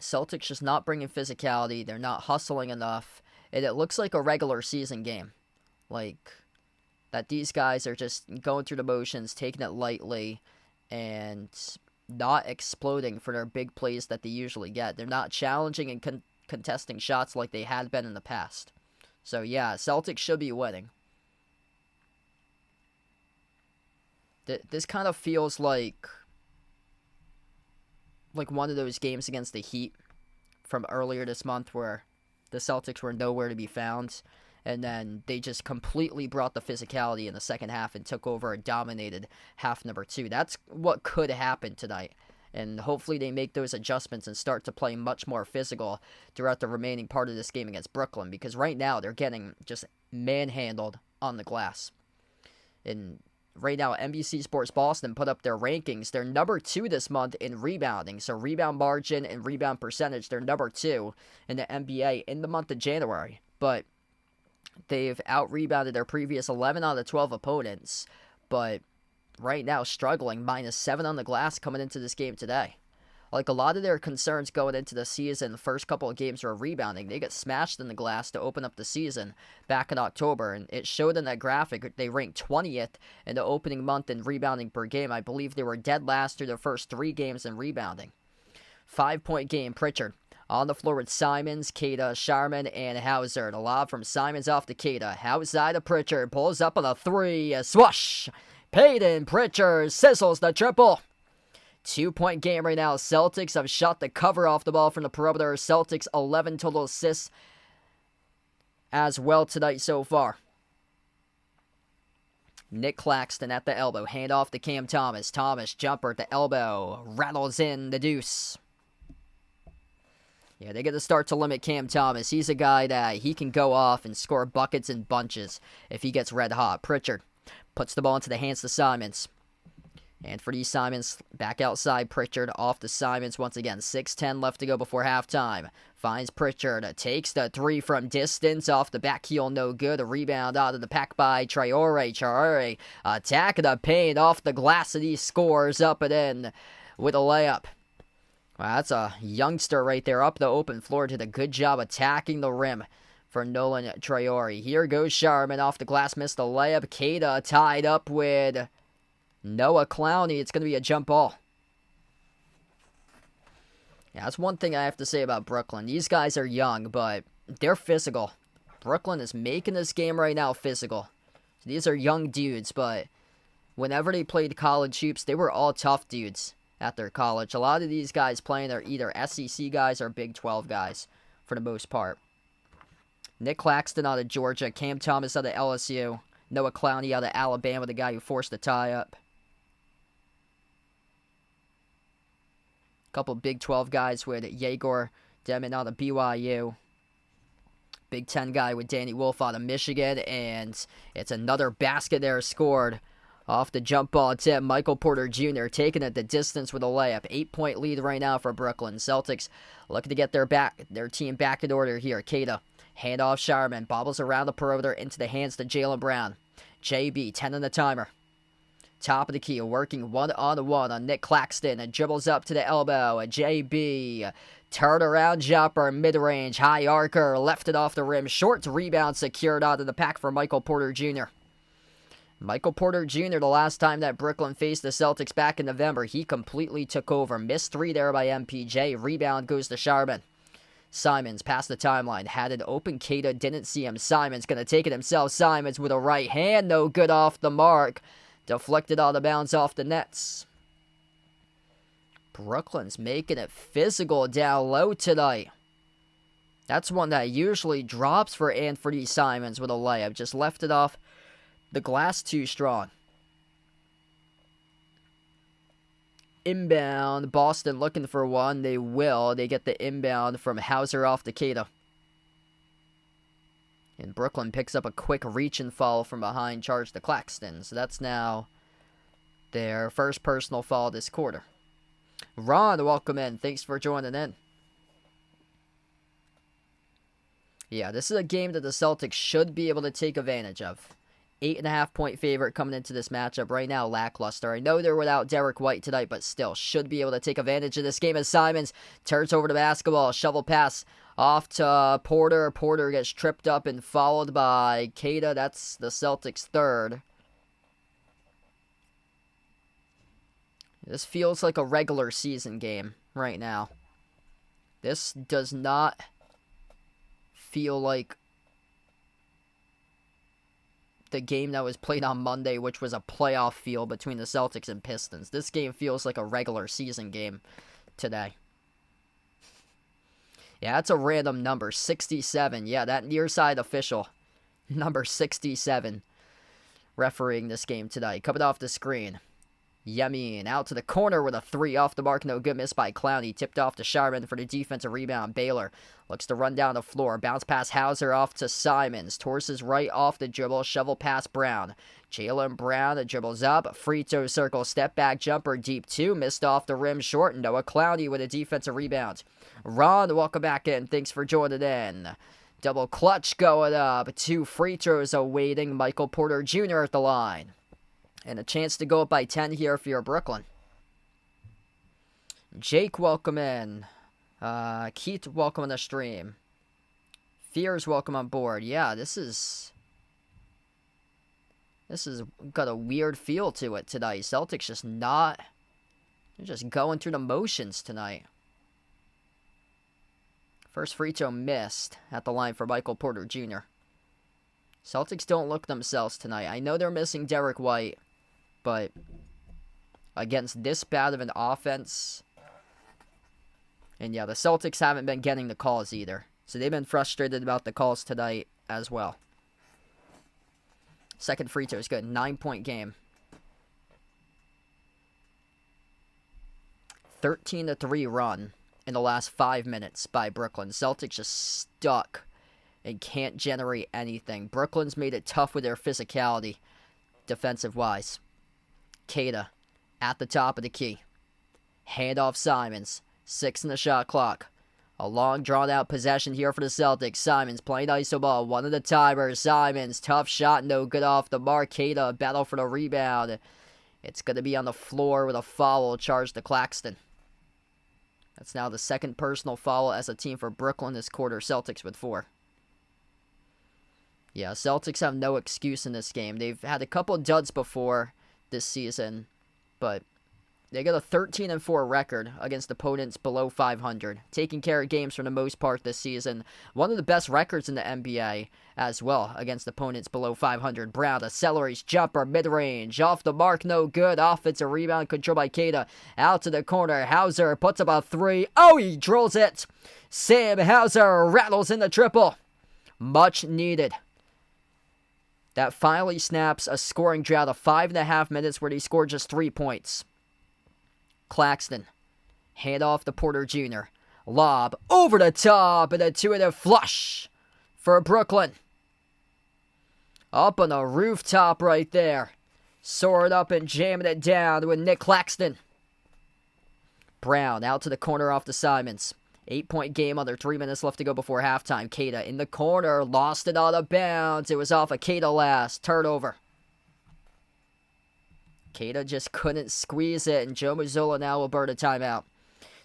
Celtics just not bringing physicality. They're not hustling enough. And it looks like a regular season game. Like, that these guys are just going through the motions, taking it lightly, and not exploding for their big plays that they usually get. They're not challenging and contesting shots like they had been in the past. So yeah, Celtics should be winning. This kind of feels like one of those games against the Heat from earlier this month where the Celtics were nowhere to be found, and then they just completely brought the physicality in the second half and took over and dominated half number 2. That's what could happen tonight. And hopefully they make those adjustments and start to play much more physical throughout the remaining part of this game against Brooklyn. Because right now they're getting just manhandled on the glass. And right now NBC Sports Boston put up their rankings. They're number 2 this month in rebounding. So rebound margin and rebound percentage, they're number 2 in the NBA in the month of January. But they've out-rebounded their previous 11 out of 12 opponents. But right now struggling, -7 on the glass coming into this game today. Like, a lot of their concerns going into the season, the first couple of games were rebounding. They got smashed in the glass to open up the season back in October, and it showed in that graphic. They ranked 20th in the opening month in rebounding per game. I believe they were dead last through their first 3 games in rebounding. 5-point game, Pritchard on the floor with Simons, Keita, Sharman, and Hauser. The lob from Simons off to Keita. Outside to Pritchard, pulls up on a 3, a swoosh. Payton Pritchard sizzles the triple. 2-point game right now. Celtics have shot the cover off the ball from the perimeter. Celtics 11 total assists as well tonight so far. Nick Claxton at the elbow. Hand off to Cam Thomas. Thomas jumper at the elbow. Rattles in the deuce. Yeah, they get to start to limit Cam Thomas. He's a guy that he can go off and score buckets in bunches if he gets red hot. Pritchard puts the ball into the hands to Simons. And for these Simons, back outside, Pritchard off to Simons once again. 6:10 left to go before halftime. Finds Pritchard, takes the 3 from distance, off the back heel, no good. A rebound out of the pack by Traore. Traore attack the paint off the glass, and he scores up and in with a layup. Wow, that's a youngster right there up the open floor. Did a good job attacking the rim for Nolan Traore. Here goes Sharman off the glass, missed the layup. Keita tied up with Noah Clowney. It's going to be a jump ball. Yeah, that's one thing I have to say about Brooklyn. These guys are young, but they're physical. Brooklyn is making this game right now physical. These are young dudes, but whenever they played college hoops, they were all tough dudes at their college. A lot of these guys playing are either SEC guys or Big 12 guys for the most part. Nick Claxton out of Georgia, Cam Thomas out of LSU, Noah Clowney out of Alabama, the guy who forced the tie-up. Couple Big 12 guys with Yegor Demon out of BYU. Big 10 guy with Danny Wolf out of Michigan. And it's another basket there scored off the jump ball tip. Michael Porter Jr. taking it the distance with a layup. 8-point lead right now for Brooklyn. Celtics looking to get their team back in order here. Keita, handoff Sharman. Bobbles around the perimeter into the hands to Jaylen Brown. JB, 10 on the timer. Top of the key, working one-on-one on Nick Claxton, and dribbles up to the elbow. A JB, turnaround jumper, mid-range, high arcer, left it off the rim. Short rebound secured out of the pack for Michael Porter Jr. Michael Porter Jr., the last time that Brooklyn faced the Celtics back in November, he completely took over. Missed three there by MPJ. Rebound goes to Sharman. Simons past the timeline, had an open. Keita didn't see him. Simons going to take it himself. Simons with a right hand, no good off the mark. Deflected out of bounds off the nets. Brooklyn's making it physical down low tonight. That's one that usually drops for Anthony Simons with a layup. Just left it off the glass too strong. Inbound, Boston looking for one. They will. They get the inbound from Hauser off to Keita. And Brooklyn picks up a quick reach and foul from behind, charge to Claxton. So that's now their first personal foul this quarter. Ron, welcome in. Thanks for joining in. Yeah, this is a game that the Celtics should be able to take advantage of. 8.5-point favorite coming into this matchup right now, lackluster. I know they're without Derek White tonight, but still should be able to take advantage of this game as Simons turns over the basketball. Shovel pass off to Porter. Porter gets tripped up and followed by Keita. That's the Celtics' third. This feels like a regular season game right now. This does not feel like the game that was played on Monday, which was a playoff feel between the Celtics and Pistons. This game feels like a regular season game today. Yeah, that's a random number. 67. Yeah, that near side official. Number 67. Refereeing this game today. Coming off the screen. Yamin out to the corner with a three off the mark. No good. Missed by Clowney. Tipped off to Sharman for the defensive rebound. Baylor looks to run down the floor. Bounce pass Hauser off to Simons. Torses right off the dribble. Shovel pass Brown. Jaylen Brown dribbles up. Free throw circle. Step back jumper. Deep two. Missed off the rim short. Noah Clowney with a defensive rebound. Ron, welcome back in. Thanks for joining in. Double clutch going up. Two free throws awaiting Michael Porter Jr. at the line. And a chance to go up by 10 here if you're Brooklyn. Jake, welcome in. Keith, welcome on the stream. Fears, welcome on board. Yeah, this is got a weird feel to it tonight. Celtics they're just going through the motions tonight. First free throw missed at the line for Michael Porter Jr. Celtics don't look themselves tonight. I know they're missing Derek White, but against this bad of an offense, and yeah, the Celtics haven't been getting the calls either. So they've been frustrated about the calls tonight as well. Second free throw is good. 9-point game. 13-3 run in the last 5 minutes by Brooklyn. Celtics just stuck and can't generate anything. Brooklyn's made it tough with their physicality, defensive-wise. Keita at the top of the key. Handoff Simons. 6 in the shot clock. A long drawn-out possession here for the Celtics. Simons playing iso ball. One of the timers. Simons, tough shot, no good off the mark. Keita, battle for the rebound. It's going to be on the floor with a foul charged to Claxton. That's now the second personal foul as a team for Brooklyn this quarter. Celtics with 4. Yeah, Celtics have no excuse in this game. They've had a couple duds before. this season, but they got a 13-4 record against opponents below 500, taking care of games for the most part this season. One of the best records in the NBA as well against opponents below 500. Brown accelerates jumper mid-range, off the mark, no good. Offensive rebound controlled by Keita. Out to the corner, Hauser puts up a three. Oh, he drills it. Sam Hauser rattles in the triple. Much needed. That finally snaps a scoring drought of 5.5 minutes where he scored just 3 points. Claxton, hand off to Porter Jr. Lob over the top and a two-handed flush for Brooklyn. Up on the rooftop right there. Soaring up and jamming it down with Nick Claxton. Brown out to the corner off to Simons. 8-point game under 3 minutes left to go before halftime. Keita in the corner, lost it out of bounds. It was off of Keita last. Turnover. Keita just couldn't squeeze it, and Joe Mazzola now will burn a timeout.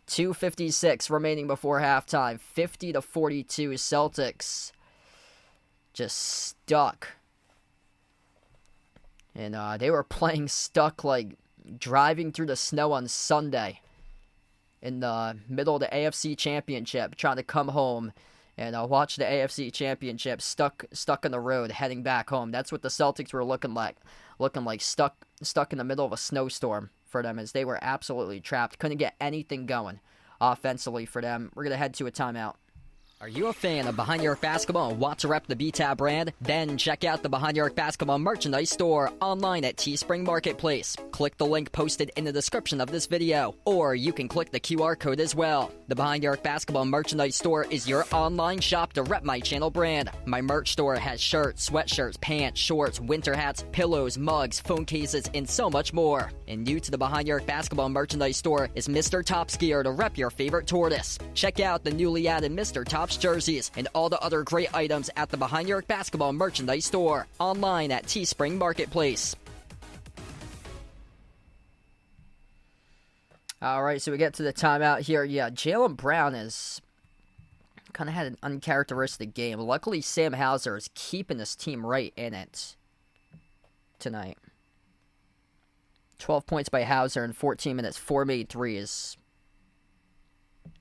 2:56 remaining before halftime. 50-42 Celtics. Just stuck. And they were playing stuck like driving through the snow on Sunday in the middle of the AFC Championship, trying to come home and watch the AFC Championship stuck on the road heading back home. That's what the Celtics were looking like stuck in the middle of a snowstorm for them, as they were absolutely trapped. Couldn't get anything going offensively for them. We're going to head to a timeout. Are you a fan of Behind Your Arc Basketball and want to rep the B-Tab brand? Then check out the Behind Your Arc Basketball merchandise store online at Teespring Marketplace. Click the link posted in the description of this video, or you can click the QR code as well. The Behind Your Arc Basketball merchandise store is your online shop to rep my channel brand. My merch store has shirts, sweatshirts, pants, shorts, winter hats, pillows, mugs, phone cases, and so much more. And new to the Behind Your Arc Basketball merchandise store is Mr. Top's gear to rep your favorite tortoise. Check out the newly added Mr. Top's jerseys and all the other great items at the Behind Your Arc Basketball merchandise store online at Teespring Marketplace. Alright, so we get to the timeout here. Yeah, Jaylen Brown has kind of had an uncharacteristic game. Luckily, Sam Hauser is keeping his team right in it tonight. 12 points by Hauser in 14 minutes, 4 made threes.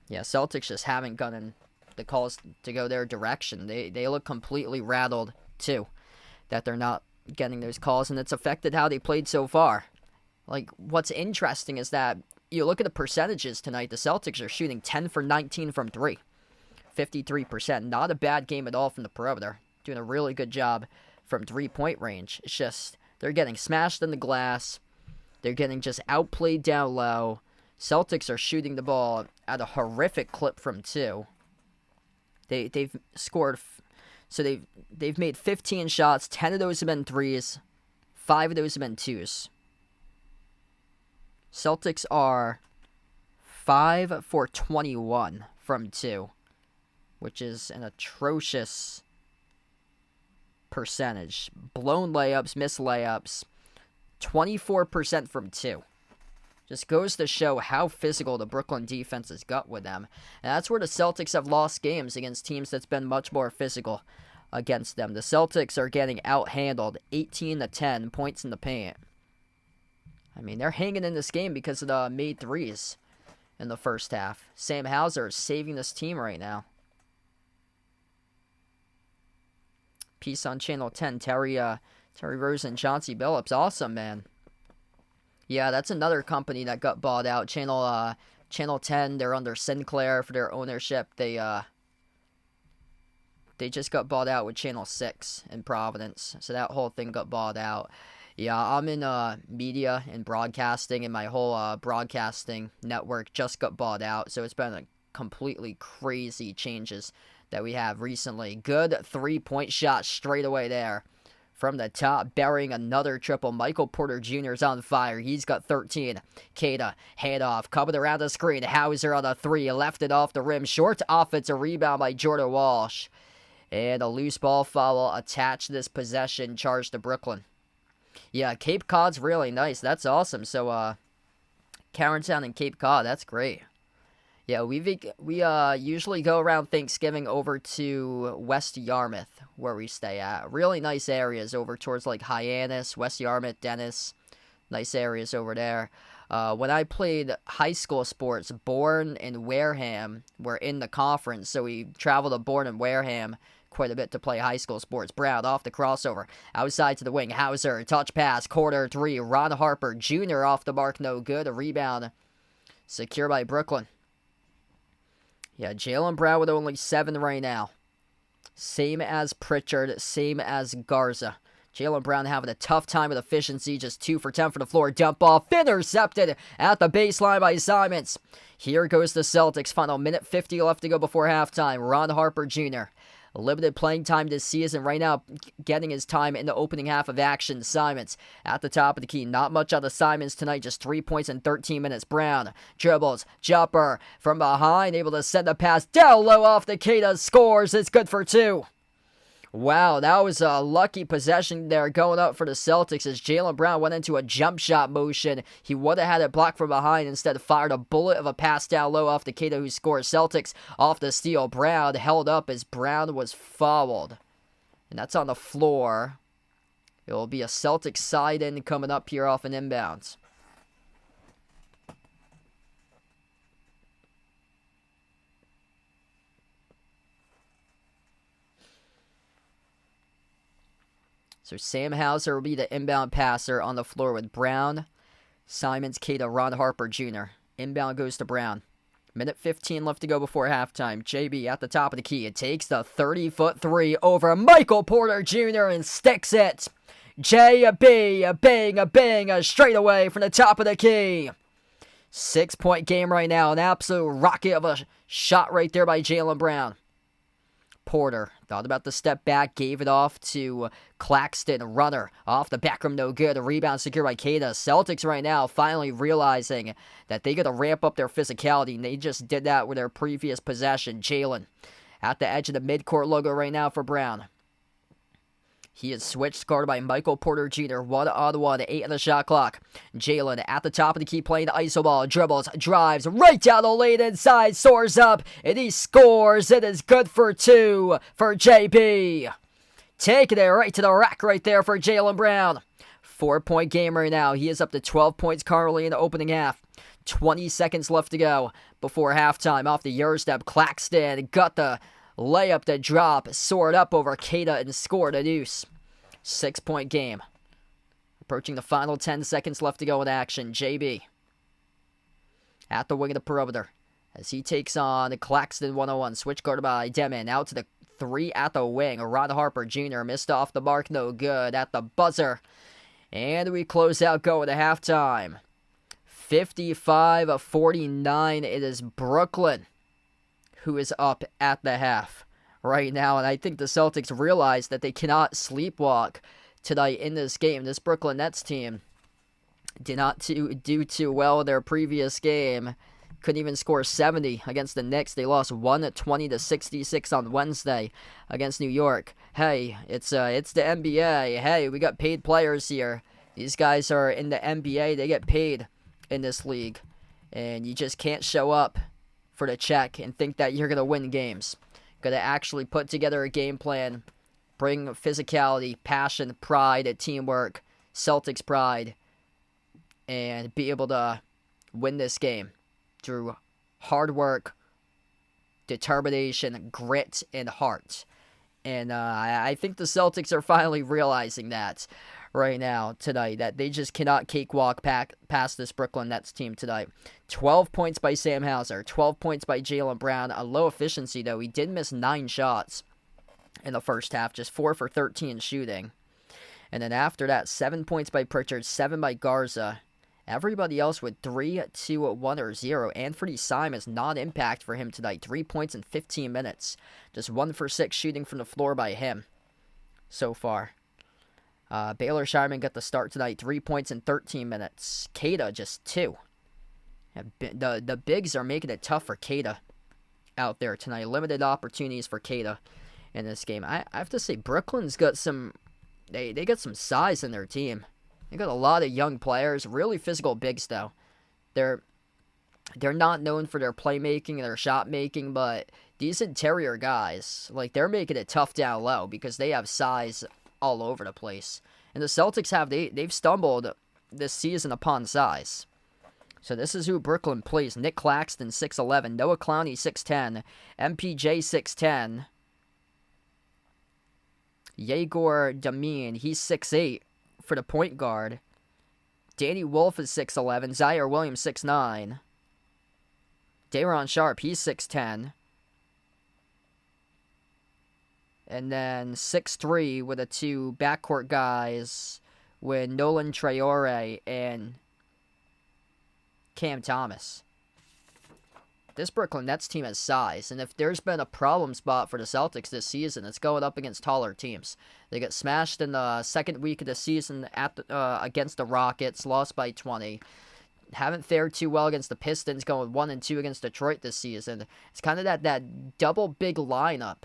Yeah, Celtics just haven't gotten the calls to go their direction. They look completely rattled, too, that they're not getting those calls, and it's affected how they played so far. Like, what's interesting is that you look at the percentages tonight, the Celtics are shooting 10 for 19 from 3. 53%. Not a bad game at all from the perimeter. Doing a really good job from 3-point range. It's just, they're getting smashed in the glass. They're getting just outplayed down low. Celtics are shooting the ball at a horrific clip from 2. They've scored, so they've made 15 shots. 10 of those have been threes. 5 of those have been twos. Celtics are 5 for 21 from 2, which is an atrocious percentage. Blown layups, missed layups, 24% from 2. Just goes to show how physical the Brooklyn defense has got with them. And that's where the Celtics have lost games against teams that's been much more physical against them. The Celtics are getting outhandled 18-10 points in the paint. I mean, they're hanging in this game because of the made threes in the first half. Sam Hauser is saving this team right now. Piece on Channel 10, Terry Rose and Chauncey Billups. Awesome, man. Yeah, that's another company that got bought out. Channel 10, they're under Sinclair for their ownership. They just got bought out with Channel 6 in Providence. So that whole thing got bought out. Yeah, I'm in media and broadcasting, and my whole broadcasting network just got bought out. So it's been a completely crazy changes that we have recently. Good 3-point shot straight away there from the top, burying another triple. Michael Porter Jr. is on fire. He's got 13. Keita, hand off, coming around the screen. Hauser on a 3, left it off the rim. Short offensive rebound by Jordan Walsh. And a loose ball foul attached to this possession, charged to Brooklyn. Yeah, Cape Cod's really nice. That's awesome. So, Carentown and Cape Cod, that's great. Yeah, we usually go around Thanksgiving over to West Yarmouth, where we stay at. Really nice areas over towards like Hyannis, West Yarmouth, Dennis. Nice areas over there. When I played high school sports, Bourne and Wareham were in the conference, so we traveled to Bourne and Wareham quite a bit to play high school sports. Brown off the crossover, outside to the wing. Hauser, touch pass, corner three. Ron Harper Jr. off the mark, no good. A rebound secure by Brooklyn. Yeah, Jaylen Brown with only 7 right now. Same as Pritchard, same as Garza. Jaylen Brown having a tough time with efficiency, just 2 for 10 for the floor. Dump off, intercepted at the baseline by Simons. Here goes the Celtics. Final minute 50 left to go before halftime. Ron Harper Jr. Limited playing time this season. Right now, getting his time in the opening half of action. Simons at the top of the key. Not much out of Simons tonight. Just 3 points in 13 minutes. Brown dribbles. Jumper from behind. Able to send the pass down low off the Keita. Scores. It's good for 2. Wow, that was a lucky possession there going up for the Celtics as Jaylen Brown went into a jump shot motion. He would have had it blocked from behind, instead fired a bullet of a pass down low off the Keita, who scores. Celtics off the steal. Brown held up as Brown was fouled. And that's on the floor. It will be a Celtics side in coming up here off an inbounds. So Sam Hauser will be the inbound passer on the floor with Brown, Simons, Keita, Ron Harper Jr. Inbound goes to Brown. Minute 15 left to go before halftime. JB at the top of the key. It takes the 30-foot three over Michael Porter Jr. and sticks it. JB, a bang, straight away from the top of the key. 6-point game right now. An absolute rocket of a shot right there by Jaylen Brown. Porter thought about the step back, gave it off to Claxton. Runner off the back rim, no good. A rebound secured by Keita. Celtics right now finally realizing that they got to ramp up their physicality, and they just did that with their previous possession. Jaylen at the edge of the midcourt logo right now for Brown. He is switched, guarded by Michael Porter Jr. 1-on-1, 8 on the shot clock. Jaylen at the top of the key playing the iso ball. Dribbles, drives, right down the lane inside, soars up, and he scores. It is good for 2 for JB. Taking it right to the rack right there for Jaylen Brown. 4-point game right now. He is up to 12 points currently in the opening half. 20 seconds left to go before halftime. Off the Euro step, Claxton got the layup, the drop, soared up over Keita and scored a deuce. 6-point game. Approaching the final 10 seconds left to go in action. JB at the wing of the perimeter as he takes on Claxton 101. Switch guarded by Demon. Out to the 3 at the wing. Ron Harper Jr. missed off the mark. No good at the buzzer. And we close out going to halftime. 55-49. It is Brooklyn who is up at the half right now. And I think the Celtics realize that they cannot sleepwalk tonight in this game. This Brooklyn Nets team did not do too well in their previous game. Couldn't even score 70 against the Knicks. They lost 120-66 on Wednesday against New York. Hey, it's the NBA. Hey, we got paid players here. These guys are in the NBA. They get paid in this league. And you just can't show up for the check and think that you're going to win games. Got to actually put together a game plan, bring physicality, passion, pride, teamwork, Celtics pride, and be able to win this game through hard work, determination, grit, and heart. And I think the Celtics are finally realizing that right now, tonight, that they just cannot cakewalk past this Brooklyn Nets team tonight. 12 points by Sam Hauser, 12 points by Jaylen Brown. A low efficiency, though. He did miss 9 shots in the first half, just 4 for 13 shooting. And then after that, 7 points by Pritchard, 7 by Garza. Everybody else with 3, 2, 1, or 0. Anthony Simons, non-impact for him tonight. 3 points in 15 minutes. Just 1 for 6 shooting from the floor by him so far. Baylor Shireman got the start tonight. 3 points in 13 minutes. Keita, just 2. The bigs are making it tough for Keita out there tonight. Limited opportunities for Keita in this game. I have to say, Brooklyn's got some... They got some size in their team. They got a lot of young players. Really physical bigs, though. They're not known for their playmaking and their shot making, but these interior guys, like, they're making it tough down low because they have size all over the place. And the Celtics they've stumbled this season upon size. So this is who Brooklyn plays. Nick Claxton, 6'11". Noah Clowney, 6'10". MPJ, 6'10". Yegor Damin, he's 6'8" for the point guard. Danny Wolf is 6'11". Zaire Williams, 6'9". Day'Ron Sharpe, he's 6'10". And then 6'3" with the two backcourt guys with Nolan Traore and Cam Thomas. This Brooklyn Nets team has size, and if there's been a problem spot for the Celtics this season, it's going up against taller teams. They got smashed in the second week of the season against the Rockets, lost by 20. Haven't fared too well against the Pistons, going 1-2 against Detroit this season. It's kind of that double big lineup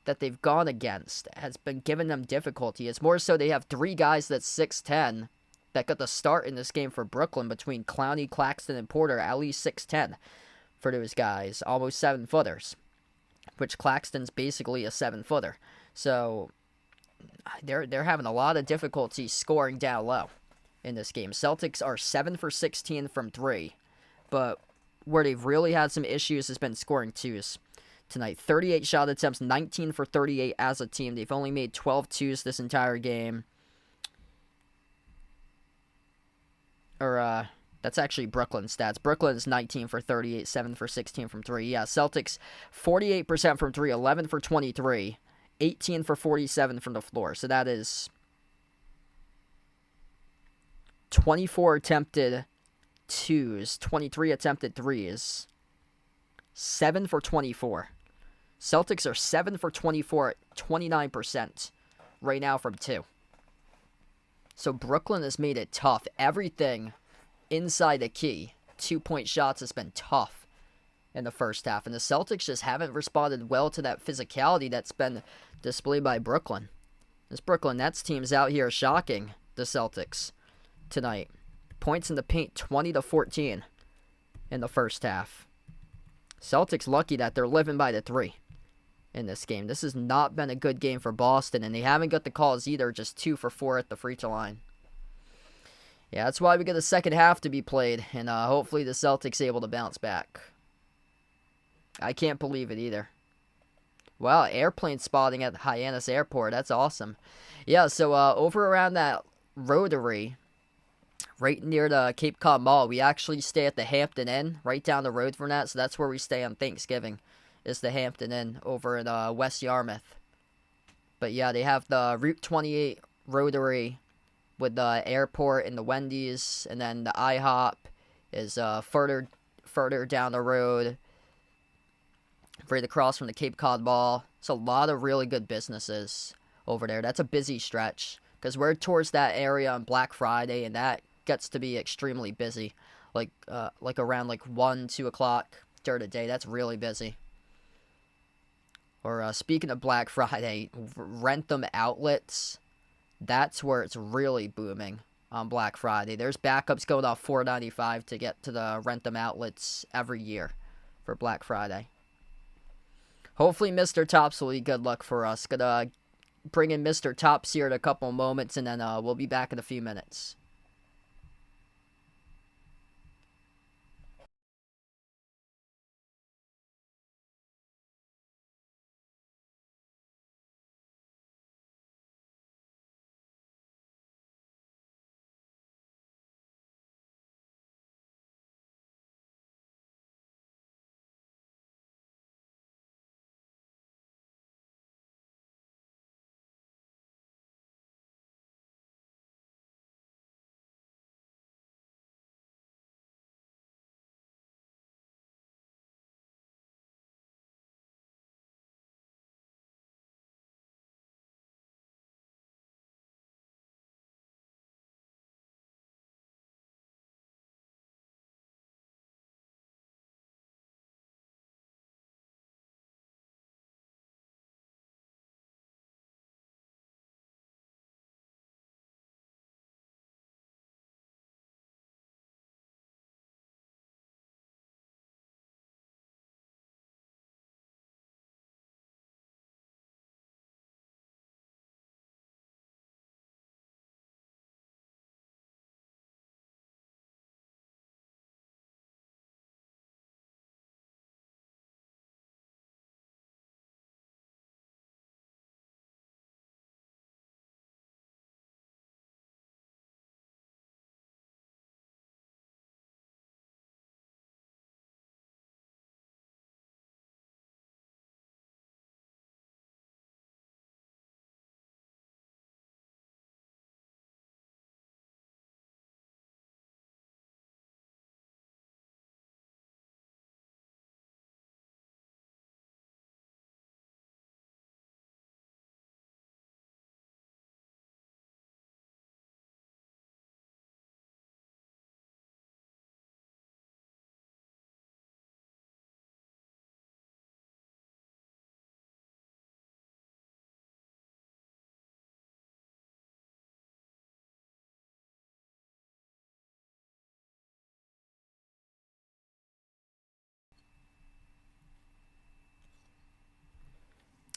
that they've gone against has been giving them difficulty. It's more so they have three guys that's 6'10", that got the start in this game for Brooklyn between Clowney, Claxton, and Porter, at least 6'10". For those guys, almost 7-footers, which Claxton's basically a 7-footer. So they're having a lot of difficulty scoring down low in this game. Celtics are 7 for 16 from 3, but where they've really had some issues has been scoring twos tonight. 38 shot attempts, 19 for 38 as a team. They've only made 12 twos this entire game. That's actually Brooklyn's stats. Brooklyn's 19 for 38, 7 for 16 from 3. Yeah, Celtics 48% from 3, 11 for 23, 18 for 47 from the floor. So that is 24 attempted twos, 23 attempted threes, 7 for 24. Celtics are 7 for 24 at 29% right now from 2. So Brooklyn has made it tough. Everything inside the key, 2-point shots, has been tough in the first half. And the Celtics just haven't responded well to that physicality that's been displayed by Brooklyn. This Brooklyn Nets team's out here shocking the Celtics tonight. Points in the paint, 20-14 in the first half. Celtics lucky that they're living by the 3 in this game. This has not been a good game for Boston, and they haven't got the calls either, just 2 for 4 at the free throw line. Yeah, that's why we get a second half to be played, and hopefully the Celtics able to bounce back. I can't believe it either. Wow, airplane spotting at Hyannis Airport. That's awesome. Yeah, so over around that rotary, right near the Cape Cod Mall, we actually stay at the Hampton Inn, right down the road from that, so that's where we stay on Thanksgiving, is the Hampton Inn over in West Yarmouth. But yeah, they have the Route 28 rotary with the airport and the Wendy's, and then the IHOP is further down the road, right across from the Cape Cod Mall. It's a lot of really good businesses over there. That's a busy stretch, because we're towards that area on Black Friday, and that gets to be extremely busy, like around 1-2 o'clock during the day. That's really busy. Or speaking of Black Friday, Rentham outlets, that's where it's really booming on Black Friday. There's backups going off $4.95 to get to the Rentham outlets every year for Black Friday. Hopefully Mr. Tops will be good luck for us. Gonna bring in Mr. Tops here in a couple moments, and then we'll be back in a few minutes.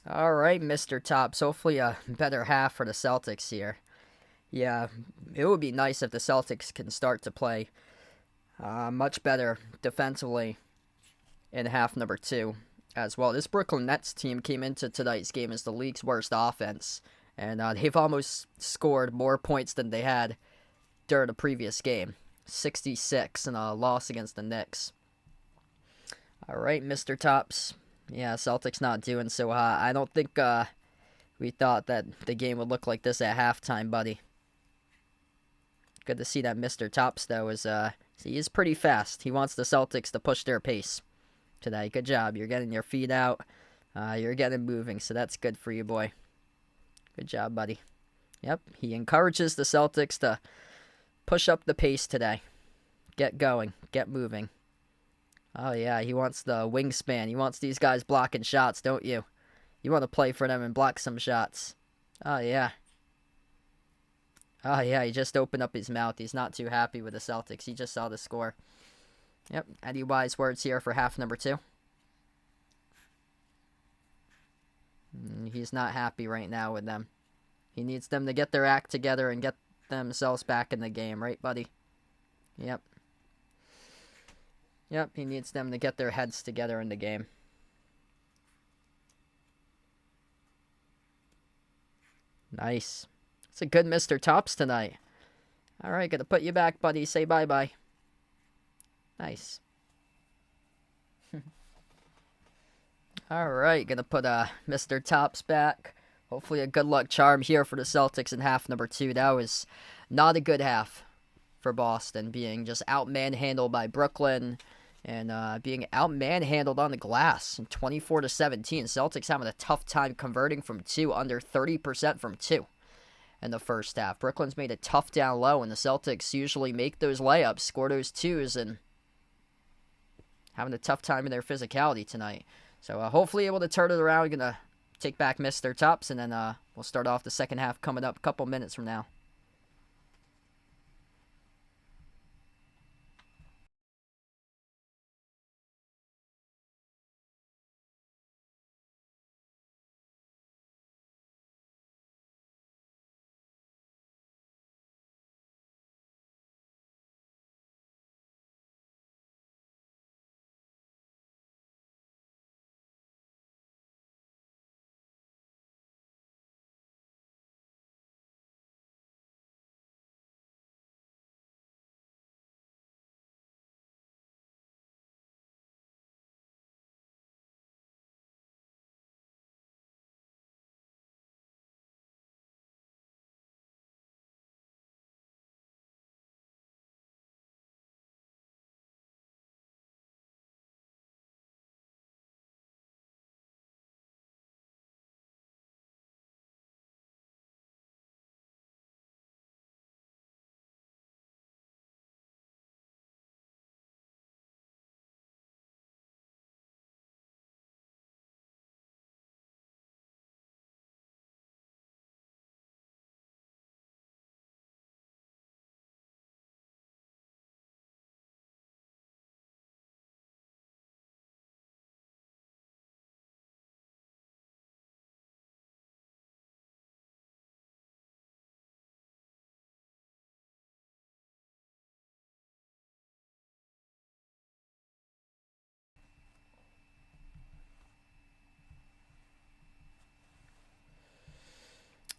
All right, Mr. Tops. Hopefully a better half for the Celtics here. Yeah, it would be nice if the Celtics can start to play much better defensively in half number 2 as well. This Brooklyn Nets team came into tonight's game as the league's worst offense, and they've almost scored more points than they had during the previous game. 66 in a loss against the Knicks. All right, Mr. Tops. Yeah, Celtics not doing so hot. I don't think we thought that the game would look like this at halftime, buddy. Good to see that Mr. Tops, though, he is pretty fast. He wants the Celtics to push their pace today. Good job. You're getting your feet out. You're getting moving, so that's good for you, boy. Good job, buddy. Yep, he encourages the Celtics to push up the pace today. Get going. Get moving. Oh, yeah, he wants the wingspan. He wants these guys blocking shots, don't you? You want to play for them and block some shots. Oh, yeah. Oh, yeah, he just opened up his mouth. He's not too happy with the Celtics. He just saw the score. Yep, any wise words here for half number 2? He's not happy right now with them. He needs them to get their act together and get themselves back in the game, right, buddy? Yep. Yep, he needs them to get their heads together in the game. Nice. It's a good Mr. Tops tonight. All right, gonna put you back, buddy. Say bye-bye. Nice. All right, gonna put Mr. Tops back. Hopefully a good luck charm here for the Celtics in half number 2. That was not a good half for Boston, being just out-manhandled by Brooklyn and being out-manhandled on the glass, 24-17. Celtics having a tough time converting from 2, under 30% from 2 in the first half. Brooklyn's made it tough down low, and the Celtics usually make those layups, score those 2s, and having a tough time in their physicality tonight. So hopefully able to turn it around. We're going to take back Mr. Tops, and then we'll start off the second half coming up a couple minutes from now.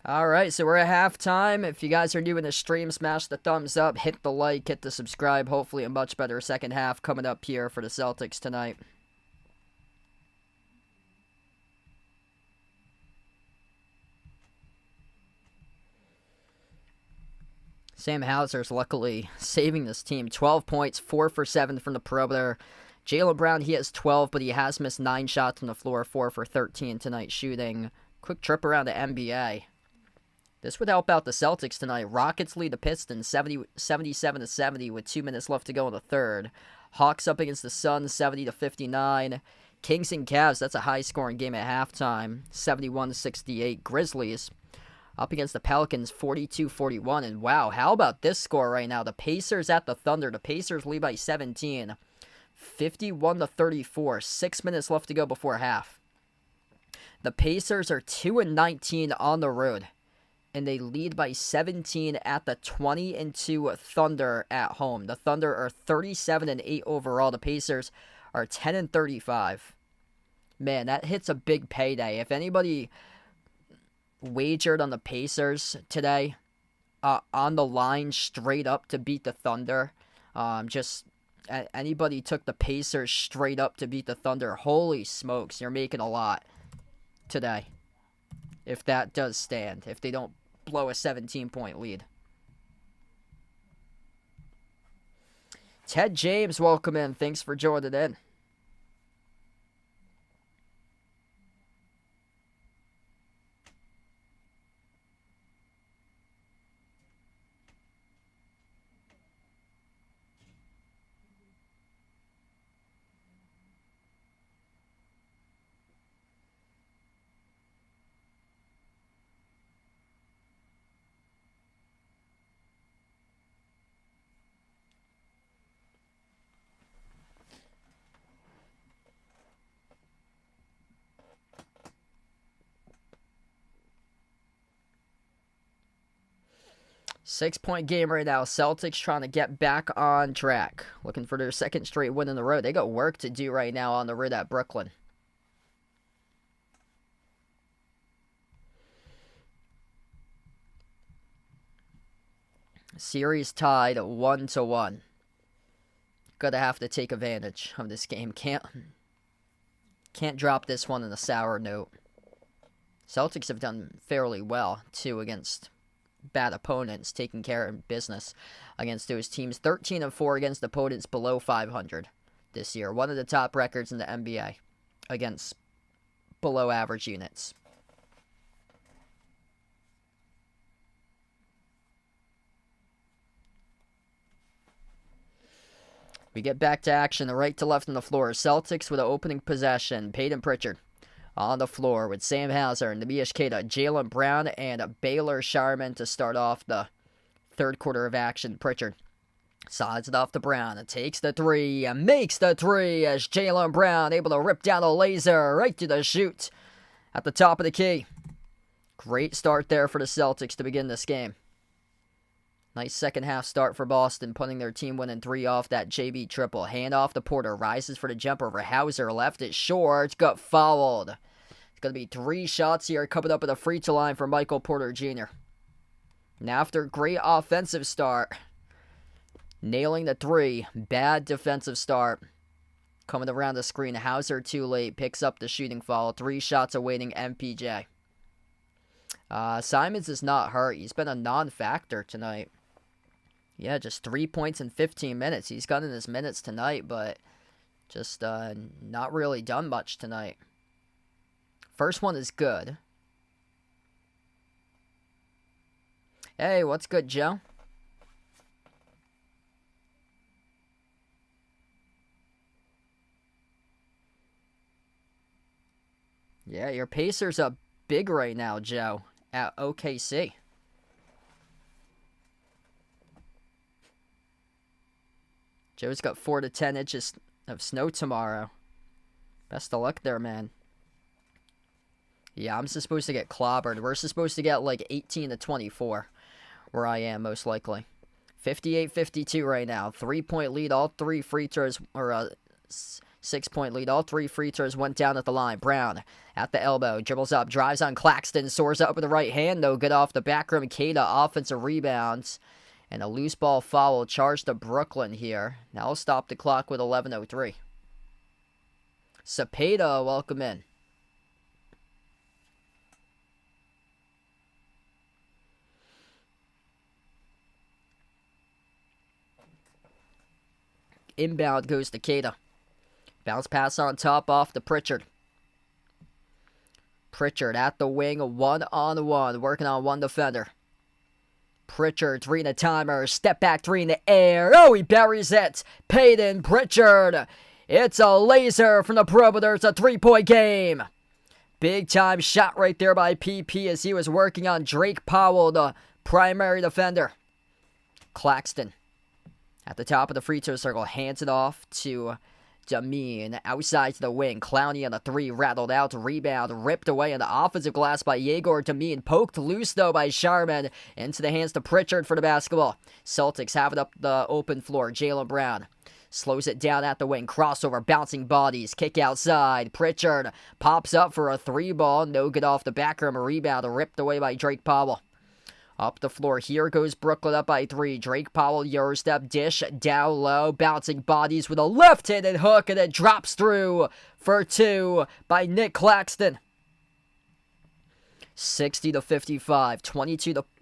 All right, so we're at halftime. If you guys are new in the stream, smash the thumbs up, hit the like, hit the subscribe. Hopefully a much better second half coming up here for the Celtics tonight. Sam Hauser's luckily saving this team. 12 points, 4 for 7 from the perimeter. Jaylen Brown, he has 12, but he has missed 9 shots from the floor, 4 for 13 tonight shooting. Quick trip around the NBA. This would help out the Celtics tonight. Rockets lead the Pistons 77-70 with 2 minutes left to go in the third. Hawks up against the Suns 70-59. Kings and Cavs, that's a high-scoring game at halftime, 71-68. Grizzlies up against the Pelicans 42-41. And wow, how about this score right now? The Pacers at the Thunder. The Pacers lead by 17. 51-34. 6 minutes left to go before half. The Pacers are 2-19 on the road, and they lead by 17 at the 20-2 Thunder at home. The Thunder are 37-8 overall. The Pacers are 10-35. Man, that hits a big payday. If anybody wagered on the Pacers today, on the line straight up to beat the Thunder, anybody took the Pacers straight up to beat the Thunder, holy smokes, you're making a lot today. If that does stand, if they don't blow a 17-point lead. Ted James, welcome in. Thanks for joining in. Six-point game right now. Celtics trying to get back on track. Looking for their second straight win in the road. They got work to do right now on the road at Brooklyn. Series tied 1-1. Gonna have to take advantage of this game. Can't drop this one in a sour note. Celtics have done fairly well, too, against bad opponents, taking care of business against those teams. 13-4 against opponents below 500 this year. One of the top records in the NBA against below average units. We get back to action, the right to left on the floor. Celtics with an opening possession. Peyton Pritchard on the floor with Sam Hauser, Neemias Queta, Jaylen Brown, and Baylor Sharman to start off the third quarter of action. Pritchard sides it off to Brown, takes the three, and makes the three as Jaylen Brown able to rip down a laser right to the shoot at the top of the key. Great start there for the Celtics to begin this game. Nice second half start for Boston, putting their team winning three off that JB triple. Hand off to Porter, rises for the jumper over Hauser, left it short, got fouled. It's going to be 3 shots here coming up at the free throw line for Michael Porter Jr. And after a great offensive start, nailing the 3, bad defensive start. Coming around the screen, Hauser too late, picks up the shooting foul. 3 shots awaiting MPJ. Simons is not hurt. He's been a non-factor tonight. Yeah, just 3 points in 15 minutes. He's gotten his minutes tonight, but just not really done much tonight. First one is good. Hey, what's good, Joe? Yeah, your Pacers up big right now, Joe, at OKC. Joe's got 4 to 10 inches of snow tomorrow. Best of luck there, man. Yeah, I'm supposed to get clobbered. We're supposed to get like 18 to 24, where I am most likely. 58-52 right now. 3-point lead. All 3 free throws, or 6-point lead. All 3 free throws went down at the line. Brown at the elbow. Dribbles up. Drives on Claxton. Soars up with the right hand, though. Good off the back rim. Queta, offensive rebounds. And a loose ball foul charged to Brooklyn here. Now we'll stop the clock with 11:03. Cepeda, welcome in. Inbound goes to Queta. Bounce pass on top off to Pritchard. Pritchard at the wing, 1-on-1, working on one defender. Pritchard, 3 in a timer, step back 3 in the air. Oh, he buries it. Peyton Pritchard. It's a laser from the perimeter. It's a 3-point game. Big time shot right there by PP as he was working on Drake Powell, the primary defender. Claxton at the top of the free throw circle, hands it off to Damien outside to the wing. Clowney on the 3, rattled out. Rebound ripped away on the offensive glass by Yegor Damien. Poked loose, though, by Sharman. Into the hands to Pritchard for the basketball. Celtics have it up the open floor. Jaylen Brown slows it down at the wing. Crossover, bouncing bodies. Kick outside. Pritchard pops up for a 3 ball. No good off the back rim. A rebound ripped away by Drake Powell. Up the floor, here goes Brooklyn up by 3. Drake Powell, Eurostep, dish, down low, bouncing bodies with a left-handed hook, and it drops through for 2 by Nick Claxton. 60-55,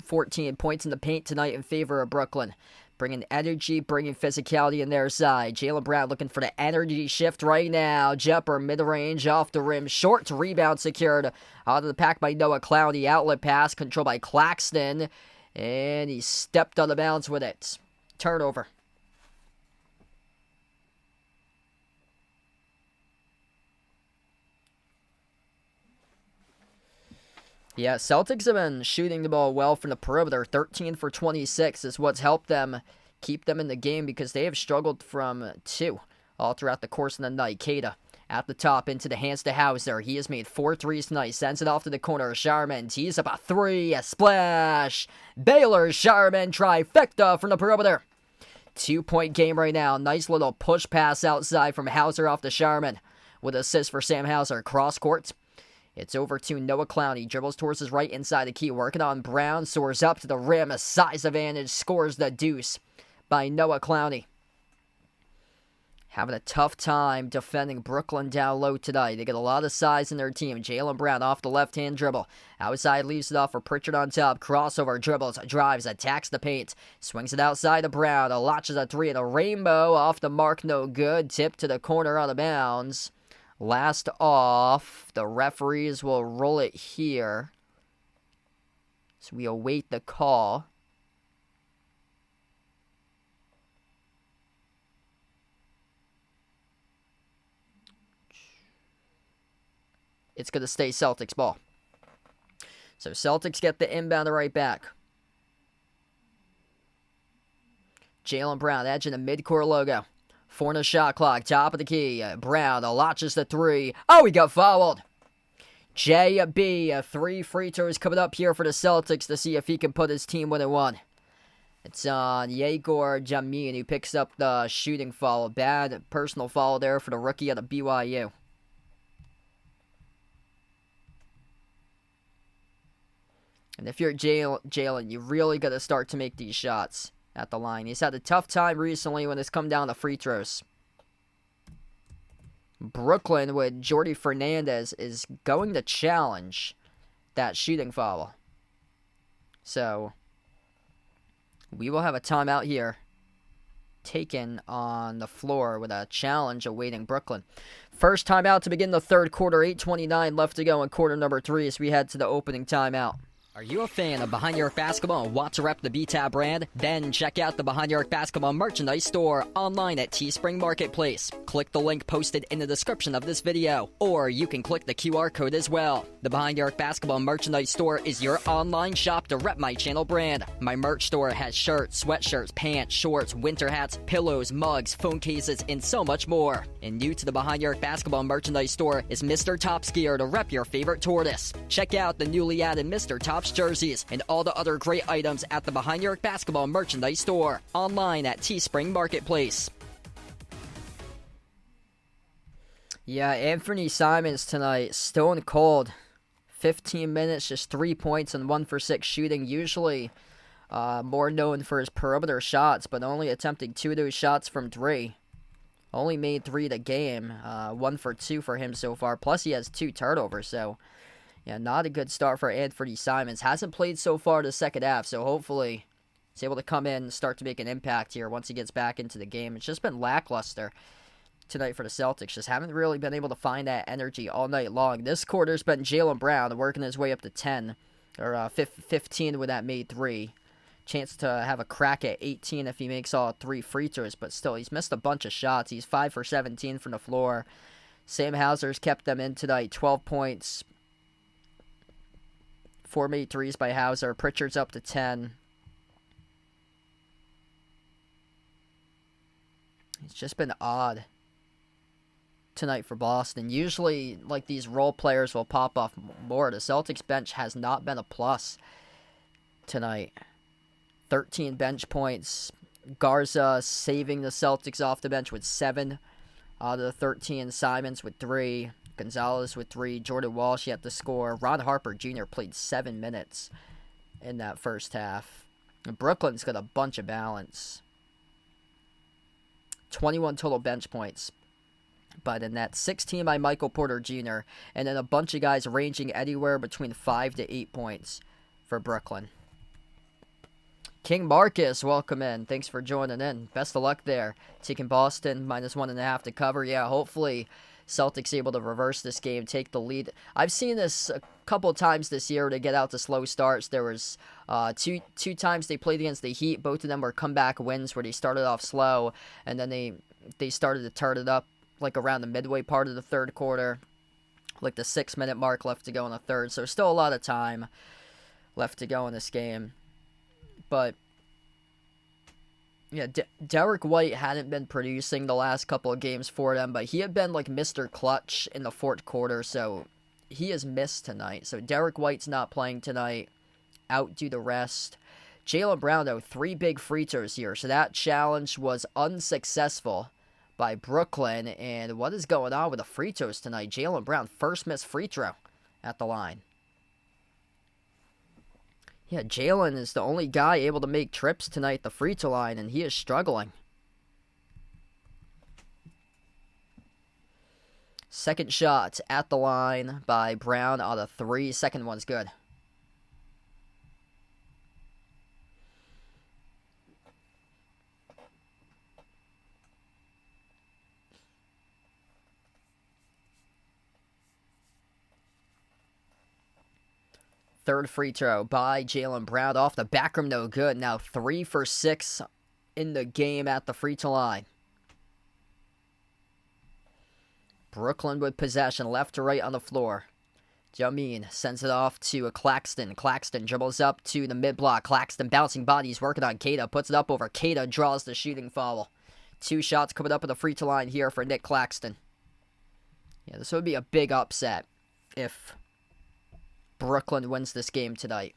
22-14 points in the paint tonight in favor of Brooklyn. Bringing energy, bringing physicality in their side. Jaylen Brown looking for the energy shift right now. Jumper, mid-range, off the rim. Short rebound secured. Out of the pack by Noah Clowney. Outlet pass controlled by Claxton. And he stepped on the bounce with it. Turnover. Yeah, Celtics have been shooting the ball well from the perimeter. 13 for 26 is what's helped them keep them in the game because they have struggled from 2 all throughout the course of the night. Kada at the top into the hands to Hauser. He has made 4 threes tonight. Sends it off to the corner. Sharman tees up a 3. A splash. Baylor Sharman trifecta from the perimeter. 2-point game right now. Nice little push pass outside from Hauser off to Sharman. With assist for Sam Hauser. Cross court. It's over to Noah Clowney. Dribbles towards his right inside the key. Working on Brown. Soars up to the rim. A size advantage. Scores the deuce by Noah Clowney. Having a tough time defending Brooklyn down low tonight. They get a lot of size in their team. Jaylen Brown off the left-hand dribble. Outside leaves it off for Pritchard on top. Crossover, dribbles, drives, attacks the paint. Swings it outside to Brown. Launches a 3 and a rainbow. Off the mark, no good. Tip to the corner out of bounds. Last off, the referees will roll it here. So we await the call. It's going to stay Celtics ball. So Celtics get the inbound right back. Jaylen Brown edging the midcourt logo. 4 in the shot clock, top of the key. Brown launches the 3. Oh, he got fouled. JB, 3 free throws coming up here for the Celtics to see if he can put his team within 1. It's on Yegor Damien who picks up the shooting foul. Bad personal foul there for the rookie out of BYU. And if you're Jaylen, you really got to start to make these shots at the line. He's had a tough time recently when it's come down to free throws. Brooklyn with Jordi Fernandez is going to challenge that shooting foul. So we will have a timeout here taken on the floor with a challenge awaiting Brooklyn. First timeout to begin the third quarter. 8:29 left to go in quarter number 3 as we head to the opening timeout. Are you a fan of Behind Your Arc Basketball and want to rep the BTAB brand? Then check out the Behind Your Arc Basketball merchandise store online at Teespring Marketplace. Click the link posted in the description of this video, or you can click the QR code as well. The Behind Your Arc Basketball merchandise store is your online shop to rep my channel brand. My merch store has shirts, sweatshirts, pants, shorts, winter hats, pillows, mugs, phone cases, and so much more. And new to the Behind Your Arc Basketball merchandise store is Mr. Topskier to rep your favorite tortoise. Check out the newly added Mr. Tops jerseys and all the other great items at the Behind Your Arc Basketball merchandise store online at Teespring Marketplace. Yeah, Anthony Simons tonight, stone cold. 15 minutes, just 3 points and 1 for 6 shooting. Usually more known for his perimeter shots, but only attempting 2 of those shots from 3. Only made 3 the game. 1 for 2 for him so far. Plus he has 2 turnovers, so yeah, not a good start for Anthony Simons. Hasn't played so far the second half, so hopefully he's able to come in and start to make an impact here once he gets back into the game. It's just been lackluster tonight for the Celtics. Just haven't really been able to find that energy all night long. This quarter's been Jaylen Brown working his way up to 10, or 15 with that made 3. Chance to have a crack at 18 if he makes all 3 free throws, but still, he's missed a bunch of shots. He's 5 for 17 from the floor. Sam Hauser's kept them in tonight, 12 points. 4 made 3s by Hauser. Pritchard's up to 10. It's just been odd tonight for Boston. Usually, like, these role players will pop off more. The Celtics bench has not been a plus tonight. 13 bench points. Garza saving the Celtics off the bench with 7 out of the 13. Simons with 3. Gonzalez with 3. Jordan Walsh yet to score. Ron Harper Jr. played 7 minutes in that first half. And Brooklyn's got a bunch of balance. 21 total bench points. But in that 16 by Michael Porter Jr. And then a bunch of guys ranging anywhere between 5 to 8 points for Brooklyn. King Marcus, welcome in. Thanks for joining in. Best of luck there. Taking Boston, -1.5 to cover. Yeah, hopefully Celtics able to reverse this game, take the lead. I've seen this a couple of times this year to get out to slow starts. There was two times they played against the Heat. Both of them were comeback wins where they started off slow, and then they started to turn it up like around the midway part of the third quarter, like the 6-minute mark left to go in the third. So still a lot of time left to go in this game. But, yeah, Derek White hadn't been producing the last couple of games for them, but he had been like Mr. Clutch in the fourth quarter, so he has missed tonight. So Derek White's not playing tonight, out due to rest. Jaylen Brown, though, 3 big free throws here, so that challenge was unsuccessful by Brooklyn. And what is going on with the free throws tonight? Jaylen Brown, first missed free throw at the line. Yeah, Jaylen is the only guy able to make trips tonight at the free throw line, and he is struggling. Second shot at the line by Brown out of 3. Second one's good. Third free throw by Jaylen Brown off the back rim, no good. Now 3 for 6 in the game at the free throw line. Brooklyn with possession, left to right on the floor. Jamin sends it off to Claxton. Claxton dribbles up to the mid-block. Claxton bouncing bodies, working on Queta. Puts it up over Queta, draws the shooting foul. 2 shots coming up at the free throw line here for Nick Claxton. Yeah, this would be a big upset if Brooklyn wins this game tonight.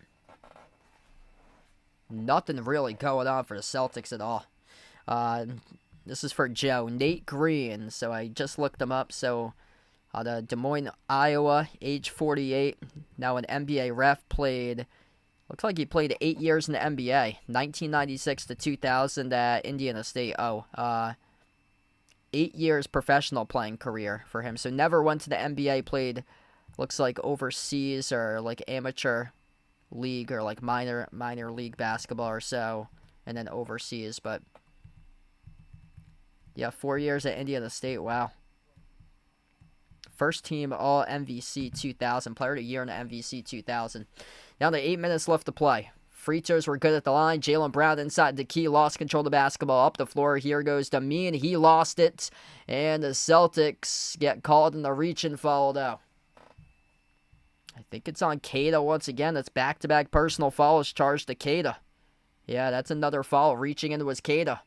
Nothing really going on for the Celtics at all. This is for Joe. Nate Green. So I just looked him up. So out of Des Moines, Iowa, age 48. Now an NBA ref. Looks like he played 8 years in the NBA. 1996 to 2000 at Indiana State. 8 years professional playing career for him. So never went to the NBA, played, looks like overseas or like amateur league or like minor league basketball or so, and then overseas. But yeah, 4 years at Indiana State. Wow. First team all MVC 2000, player of the year in the MVC 2000. Now the 8 minutes left to play. Free throws were good at the line. Jaylen Brown inside the key, lost control of the basketball up the floor. Here goes Damin. He lost it, and the Celtics get called in the reach and foul though. I think it's on Queta once again. That's back-to-back personal fouls charged to Queta. Yeah, that's another foul. Reaching in was Queta.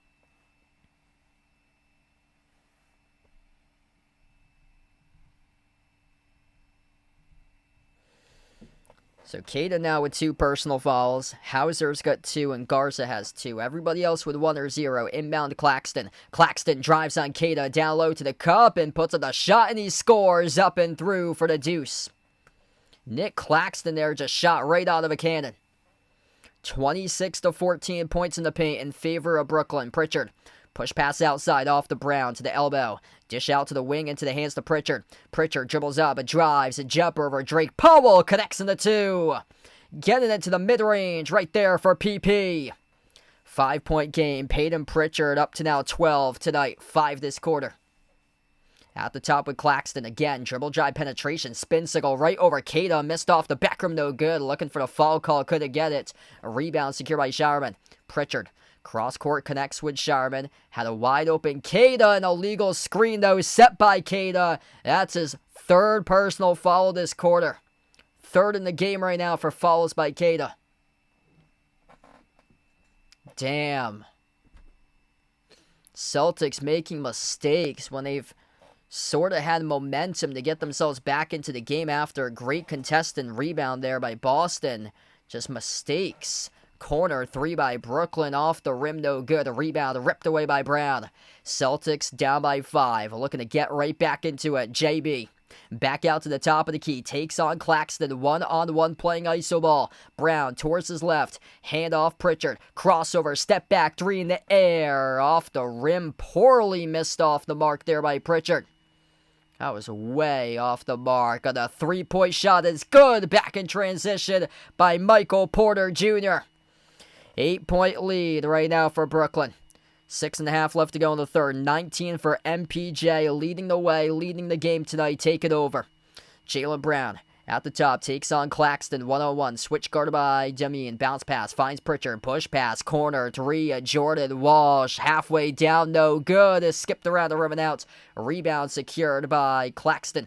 So Queta now with 2 personal fouls. Hauser's got 2 and Garza has 2. Everybody else with 1 or 0. Inbound Claxton. Claxton drives on Queta down low to the cup and puts up a shot, and he scores up and through for the deuce. Nick Claxton there just shot right out of a cannon. 26 to 14 points in the paint in favor of Brooklyn. Pritchard. Push pass outside off the Brown to the elbow. Dish out to the wing into the hands to Pritchard. Pritchard dribbles up and drives. A jumper over Drake Powell connects in the 2. Getting it to the mid-range right there for PP. 5-point game. Peyton Pritchard up to now 12 tonight. 5 this quarter. At the top with Claxton again. Dribble drive penetration. Spin sickle right over Queta. Missed off the back rim, no good. Looking for the foul call. Couldn't get it. A rebound secured by Showerman. Pritchard. Cross-court connects with Showerman. Had a wide-open Queta. An illegal screen, though, set by Queta. That's his 3rd personal foul this quarter. 3rd in the game right now for fouls by Queta. Damn. Celtics making mistakes when they've sort of had momentum to get themselves back into the game after a great contested rebound there by Boston. Just mistakes. Corner 3 by Brooklyn, off the rim, no good. A rebound ripped away by Brown. Celtics down by 5, looking to get right back into it. JB back out to the top of the key, takes on Claxton, one-on-one playing iso ball. Brown towards his left, hand off Pritchard, crossover, step back, 3 in the air, off the rim, poorly missed off the mark there by Pritchard. That was way off the mark. And a 3-point shot is good, back in transition by Michael Porter Jr. 8-point lead right now for Brooklyn. 6.5 left to go in the third. 19 for MPJ, leading the way, leading the game tonight. Take it over. Jaylen Brown at the top, takes on Claxton, one-on-one. Switch guarded by Demeen. Bounce pass, finds Pritchard. Push pass, corner 3. Jordan Walsh halfway down, no good. It skipped around the rim and out. Rebound secured by Claxton.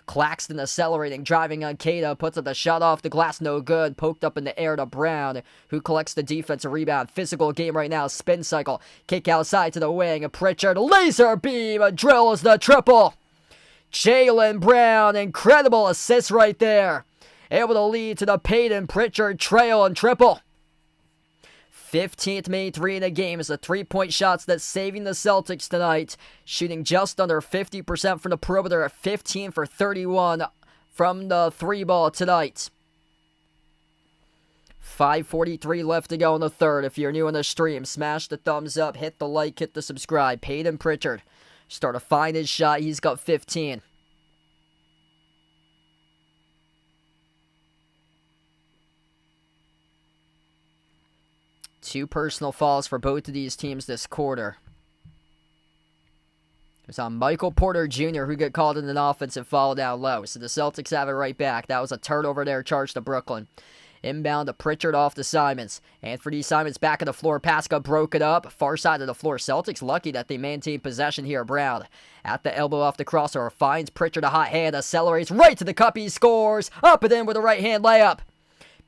Claxton accelerating, driving on Cada, puts up the shot off the glass, no good. Poked up in the air to Brown, who collects the defensive rebound. Physical game right now, spin cycle. Kick outside to the wing, Pritchard, laser beam, drills the triple. Jaylen Brown, incredible assist right there. Able to lead to the Peyton Pritchard trail and triple. 15th made 3 in the game is the 3-point shots that's saving the Celtics tonight. Shooting just under 50% from the perimeter at 15 for 31 from the 3 ball tonight. 5:43 left to go in the third. If you're new on the stream, smash the thumbs up, hit the like, hit the subscribe. Peyton Pritchard start to find his shot. He's got 15. Two personal fouls for both of these teams this quarter. It was on Michael Porter Jr. who got called in an offensive foul down low. So the Celtics have it right back. That was a turnover there charged to Brooklyn. Inbound to Pritchard off to Simons. Anthony Simons back of the floor. Pass got broken up. Far side of the floor. Celtics lucky that they maintained possession here. Brown at the elbow off the crossover. Finds Pritchard a hot hand. Accelerates right to the cup. He scores. Up and in with a right hand layup.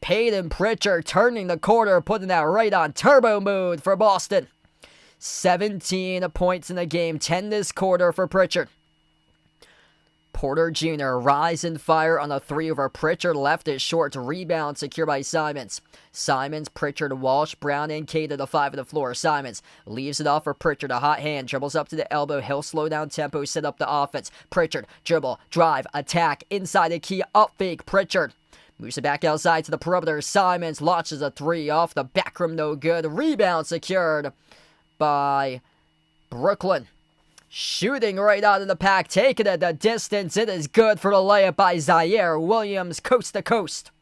Peyton Pritchard turning the corner, putting that right on turbo mode for Boston. 17 points in the game, 10 this quarter for Pritchard. Porter Jr. rise and fire on a 3 over Pritchard. Left it short to rebound, secure by Simons. Simons, Pritchard, Walsh, Brown, and K to the 5 of the floor. Simons leaves it off for Pritchard. A hot hand, dribbles up to the elbow. He'll slow down tempo, set up the offense. Pritchard, dribble, drive, attack, inside the key, up fake. Pritchard moves it back outside to the perimeter. Simons launches a 3 off the back rim, no good. Rebound secured by Brooklyn. Shooting right out of the pack, taking it the distance. It is good for the layup by Zaire Williams, coast to coast.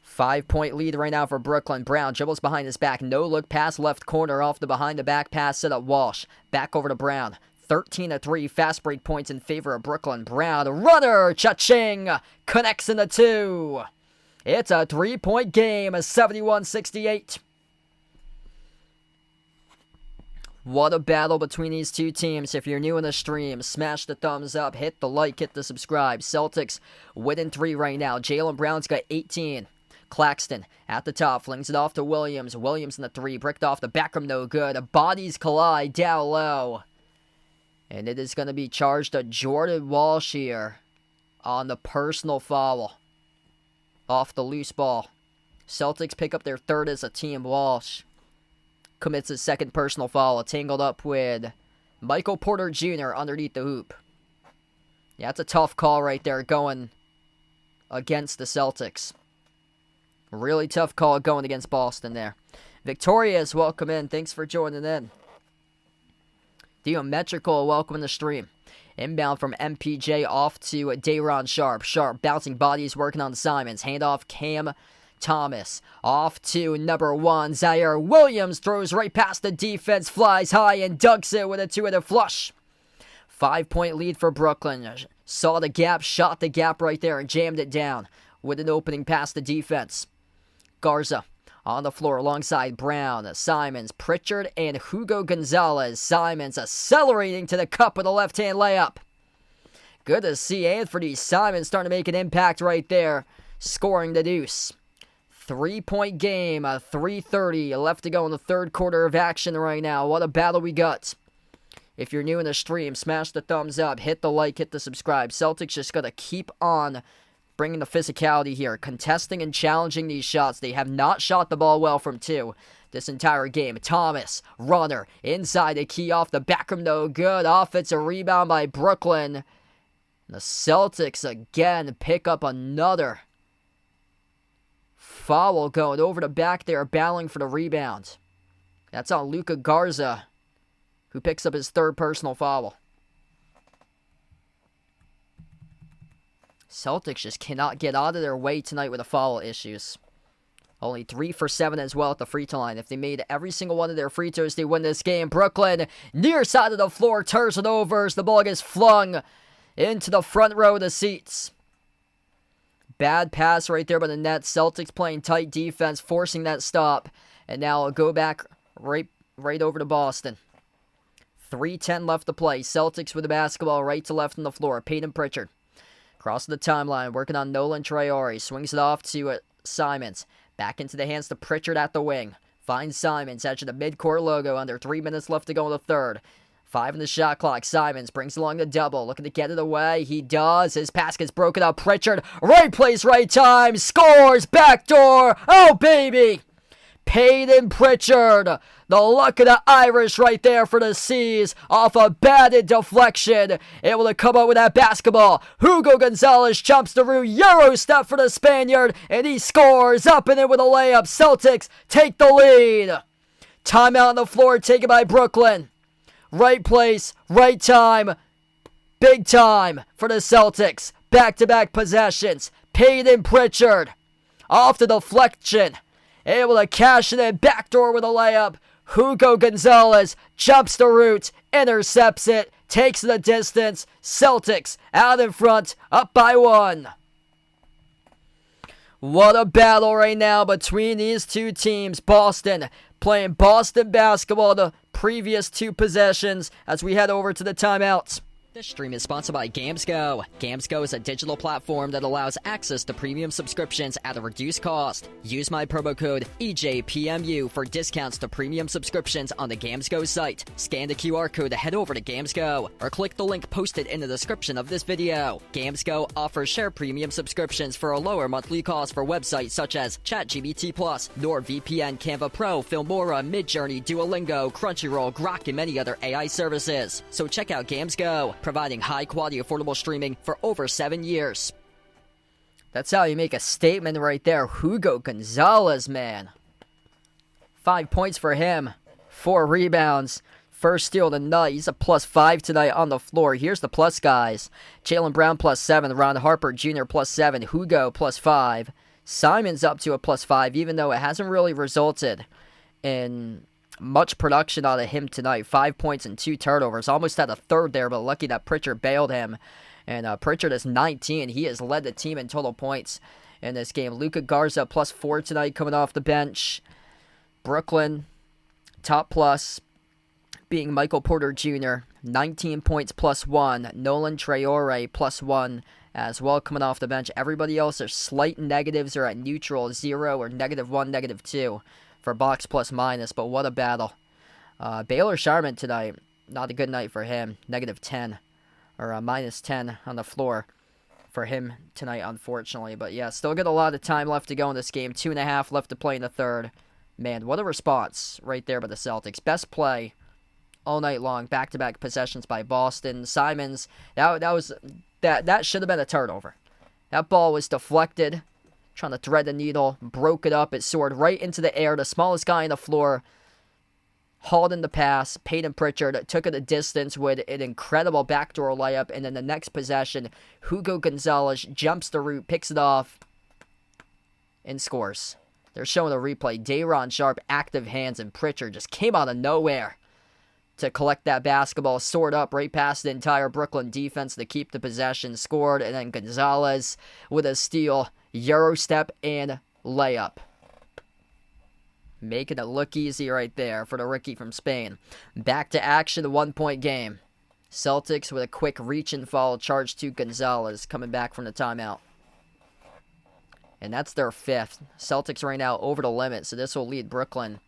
5-point lead right now for Brooklyn. Brown dribbles behind his back. No look pass left corner off the behind the back pass set up Walsh. Back over to Brown. 13-3 fast break points in favor of Brooklyn. Brown, runner, cha-ching, connects in the 2. It's a 3-point game, a 71-68. What a battle between these two teams. If you're new in the stream, smash the thumbs up, hit the like, hit the subscribe. Celtics winning 3 right now. Jaylen Brown's got 18. Claxton at the top, flings it off to Williams. Williams in the 3, bricked off the back rim, no good. Bodies collide down low. And it is going to be charged to Jordan Walsh here on the personal foul off the loose ball. Celtics pick up their 3rd as a team. Walsh commits his 2nd personal foul, tangled up with Michael Porter Jr. underneath the hoop. Yeah, it's a tough call right there going against the Celtics. Really tough call going against Boston there. Victorious, welcome in. Thanks for joining in. Geometrical, welcome in the stream. Inbound from MPJ off to Day'Ron Sharp. Sharp bouncing bodies, working on Simons. Handoff Cam Thomas. Off to number 1. Zaire Williams throws right past the defense, flies high and dunks it with a 2-handed flush. 5-point lead for Brooklyn. Saw the gap, shot the gap right there and jammed it down with an opening past the defense. Garza on the floor alongside Brown, Simons, Pritchard, and Hugo Gonzalez. Simons accelerating to the cup with a left-hand layup. Good to see Anthony Simons starting to make an impact right there, scoring the deuce. 3-point game, 3:30 left to go in the 3rd quarter of action right now. What a battle we got. If you're new in the stream, smash the thumbs up, hit the like, hit the subscribe. Celtics just got to keep on bringing the physicality here, contesting and challenging these shots. They have not shot the ball well from 2 this entire game. Thomas, runner, inside the key off the back rim, no good. Offensive rebound by Brooklyn. The Celtics again pick up another foul going over the back there, battling for the rebound. That's on Luka Garza, who picks up his 3rd personal foul. Celtics just cannot get out of their way tonight with the foul issues. Only 3 for 7 as well at the free throw line. If they made every single one of their free throws, they win this game. Brooklyn, near side of the floor, turns it over as the ball gets flung into the front row of the seats. Bad pass right there by the net. Celtics playing tight defense, forcing that stop. And now it'll go back right over to Boston. 3:10 left to play. Celtics with the basketball right to left on the floor. Peyton Pritchard across the timeline, working on Nolan Traore. Swings it off to Simons. Back into the hands to Pritchard at the wing. Finds Simons, edge of the midcourt logo. Under 3 minutes left to go in the third. 5 in the shot clock. Simons brings along the double. Looking to get it away. He does. His pass gets broken up. Pritchard, right place, right time. Scores. Backdoor. Oh, baby. Peyton Pritchard, the luck of the Irish right there for the C's, off a batted deflection, able to come up with that basketball. Hugo Gonzalez jumps through, Euro step for the Spaniard, and he scores up and in with a layup. Celtics take the lead. Timeout on the floor taken by Brooklyn. Right place, right time, big time for the Celtics. Back-to-back possessions. Peyton Pritchard, off the deflection, able to cash it in, backdoor with a layup. Hugo Gonzalez jumps the route, intercepts it, takes the distance. Celtics out in front, up by 1. What a battle right now between these two teams. Boston playing Boston basketball the previous 2 possessions as we head over to the timeouts. This stream is sponsored by GamesGo. GamesGo is a digital platform that allows access to premium subscriptions at a reduced cost. Use my promo code EJPMU for discounts to premium subscriptions on the GamesGo site. Scan the QR code to head over to GamesGo, or click the link posted in the description of this video. GamesGo offers share premium subscriptions for a lower monthly cost for websites such as ChatGPT+, NordVPN, Canva Pro, Filmora, Midjourney, Duolingo, Crunchyroll, Grok, and many other AI services. So check out GamesGo, providing high-quality, affordable streaming for over 7 years. That's how you make a statement right there. Hugo Gonzalez, man. 5 points for him. 4 rebounds. First steal of the night. He's a +5 tonight on the floor. Here's the plus guys. Jaylen Brown +7. Ron Harper Jr. +7. Hugo +5. Simons up to a +5, even though it hasn't really resulted in much production out of him tonight. 5 points and 2 turnovers. Almost had a third there, but lucky that Pritchard bailed him. And Pritchard is 19. He has led the team in total points in this game. Luka Garza +4 tonight coming off the bench. Brooklyn, top plus, being Michael Porter Jr. 19 points +1. Nolan Traore +1 as well coming off the bench. Everybody else are slight negatives or at neutral, 0 or -1, -2. For box plus/minus, but what a battle. Baylor Sharman tonight, not a good night for him. -10 or -10 on the floor for him tonight, unfortunately. But yeah, still got a lot of time left to go in this game. 2.5 left to play in the third. Man, what a response right there by the Celtics. Best play all night long. Back-to-back possessions by Boston. Simons, that should have been a turnover. That ball was deflected. Trying to thread the needle, broke it up, it soared right into the air. The smallest guy on the floor hauled in the pass. Peyton Pritchard took it a distance with an incredible backdoor layup, and then the next possession, Hugo Gonzalez jumps the route, picks it off, and scores. They're showing a replay. Day'Ron Sharpe, active hands, and Pritchard just came out of nowhere to collect that basketball, soared up right past the entire Brooklyn defense to keep the possession, scored, and then Gonzalez with a steal. Euro step and layup. Making it look easy right there for the rookie from Spain. Back to action, a 1-point game. Celtics with a quick reach and fall charge to Gonzalez coming back from the timeout. And that's their 5th. Celtics right now over the limit, so this will lead Brooklyn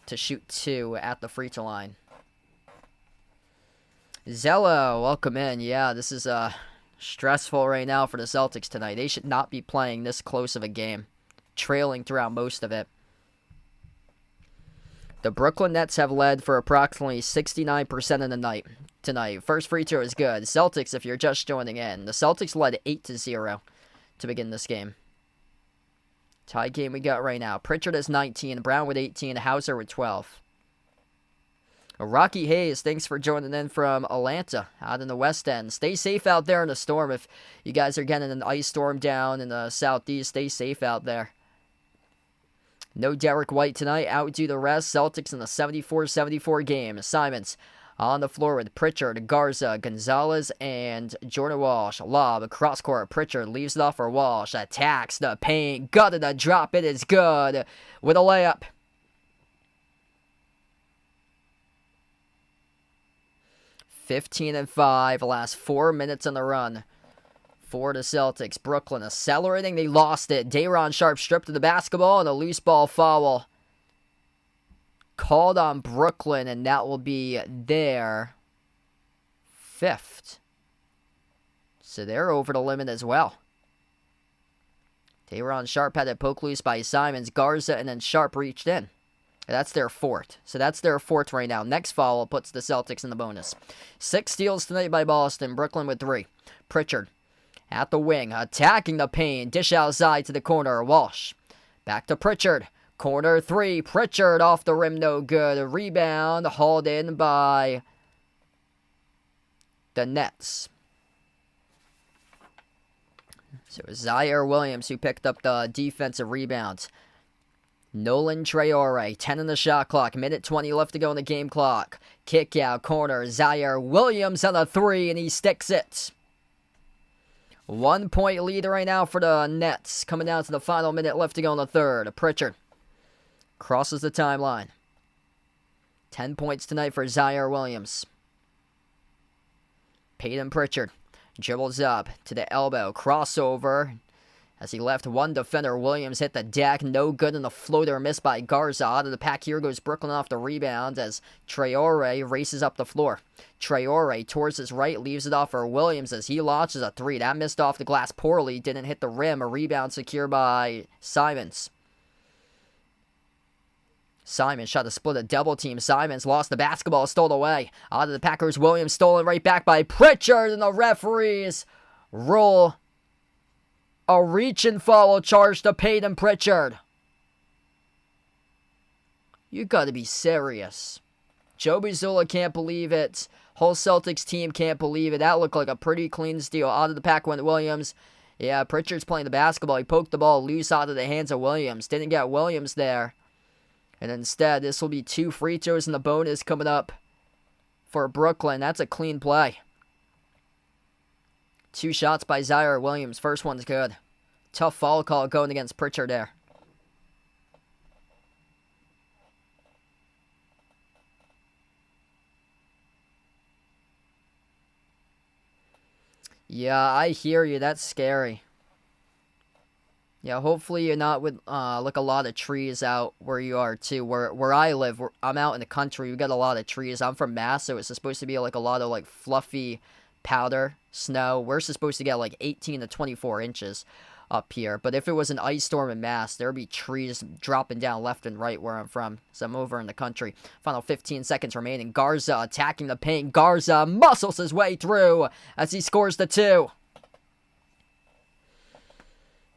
to shoot 2 at the free throw line. Zello, welcome in. Yeah, this is stressful right now for the Celtics tonight. They should not be playing this close of a game, trailing throughout most of it. The Brooklyn Nets have led for approximately 69% of the night tonight. First free throw is good. Celtics, if you're just joining in, the Celtics led 8-0 to begin this game. Tie game we got right now. Pritchard has 19, Brown with 18, Hauser with 12. Rocky Hayes, thanks for joining in from Atlanta, out in the West End. Stay safe out there in the storm. If you guys are getting an ice storm down in the southeast, stay safe out there. No Derek White tonight, out due to rest. Celtics in the 74-74 game. Simons on the floor with Pritchard, Garza, Gonzalez, and Jordan Walsh. Lob, cross court. Pritchard leaves it off for Walsh. Attacks the paint. Gutted a drop. It is good with a layup. 15-5, last 4 minutes on the run for the Celtics. Brooklyn accelerating, they lost it. Day'Ron Sharpe stripped of the basketball and a loose ball foul called on Brooklyn, and that will be their 5th. So they're over the limit as well. Day'Ron Sharpe had it poked loose by Simons, Garza, and then Sharpe reached in. That's their 4th. So that's their 4th right now. Next foul puts the Celtics in the bonus. 6 steals tonight by Boston. Brooklyn with 3. Pritchard at the wing, attacking the paint. Dish outside to the corner. Walsh. Back to Pritchard. Corner 3. Pritchard off the rim. No good. A rebound hauled in by the Nets. So it was Zaire Williams who picked up the defensive rebounds. Nolan Traore, 10 in the shot clock, minute 20 left to go in the game clock. Kick out, corner, Zaire Williams on a 3, and he sticks it. 1 point lead right now for the Nets, coming down to the final minute left to go in the third. Pritchard crosses the timeline. 10 points tonight for Zaire Williams. Peyton Pritchard dribbles up to the elbow, crossover. As he left one defender, Williams hit the deck. No good, and the floater missed by Garza. Out of the pack here goes Brooklyn off the rebound as Traore races up the floor. Traore towards his right, leaves it off for Williams as he launches a 3. That missed off the glass poorly, didn't hit the rim. A rebound secured by Simons. Simons shot to split a double team. Simons lost the basketball, stole it away. Out of the Packers, Williams stolen right back by Pritchard, and the referees roll a reach and foul charge to Peyton Pritchard. You gotta be serious. Joe Mazzulla can't believe it. Whole Celtics team can't believe it. That looked like a pretty clean steal. Out of the pack went Williams. Yeah, Pritchard's playing the basketball. He poked the ball loose out of the hands of Williams. Didn't get Williams there. And instead, this will be 2 free throws in the bonus coming up for Brooklyn. That's a clean play. 2 shots by Zaire Williams. First one's good. Tough foul call going against Pritchard there. Yeah, I hear you. That's scary. Yeah, hopefully you're not with like a lot of trees out where you are too. Where I live, I'm out in the country. We got a lot of trees. I'm from Mass, so it's supposed to be like a lot of like fluffy powder snow. We're supposed to get like 18 to 24 inches up here. But if it was an ice storm in Mass, there'd be trees dropping down left and right where I'm from. So I'm over in the country. Final 15 seconds remaining. Garza attacking the paint. Garza muscles his way through as he scores the 2.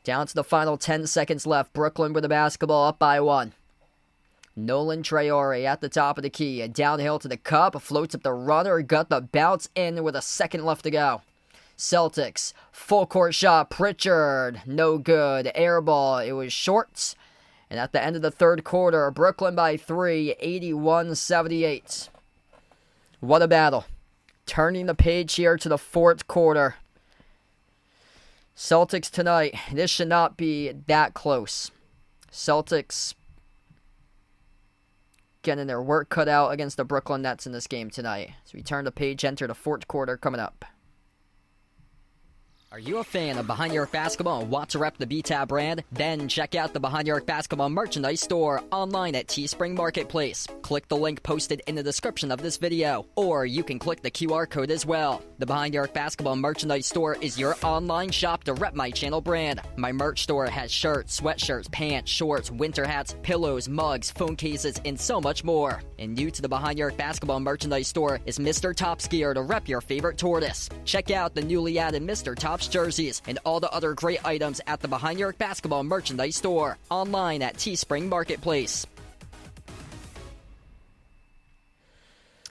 Down to the final 10 seconds left. Brooklyn with the basketball up by 1. Nolan Traore at the top of the key. Downhill to the cup. Floats up the runner. Got the bounce in with a second left to go. Celtics. Full court shot. Pritchard. No good. Air ball. It was short. And at the end of the third quarter, Brooklyn by 3. 81-78. What a battle. Turning the page here to the fourth quarter. Celtics tonight, this should not be that close. Celtics getting their work cut out against the Brooklyn Nets in this game tonight. So we turn the page, enter the fourth quarter coming up. Are you a fan of Behind Your Arc Basketball and want to rep the B-Tab brand? Then check out the Behind Your Arc Basketball merchandise store online at Teespring Marketplace. Click the link posted in the description of this video, or you can click the QR code as well. The Behind Your Arc Basketball merchandise store is your online shop to rep my channel brand. My merch store has shirts, sweatshirts, pants, shorts, winter hats, pillows, mugs, phone cases, and so much more. And new to the Behind Your Arc Basketball merchandise store is Mr. Top's gear to rep your favorite tortoise. Check out the newly added Mr. Top's jerseys and all the other great items at the Behind Your Arc Basketball merchandise store online at Teespring Marketplace.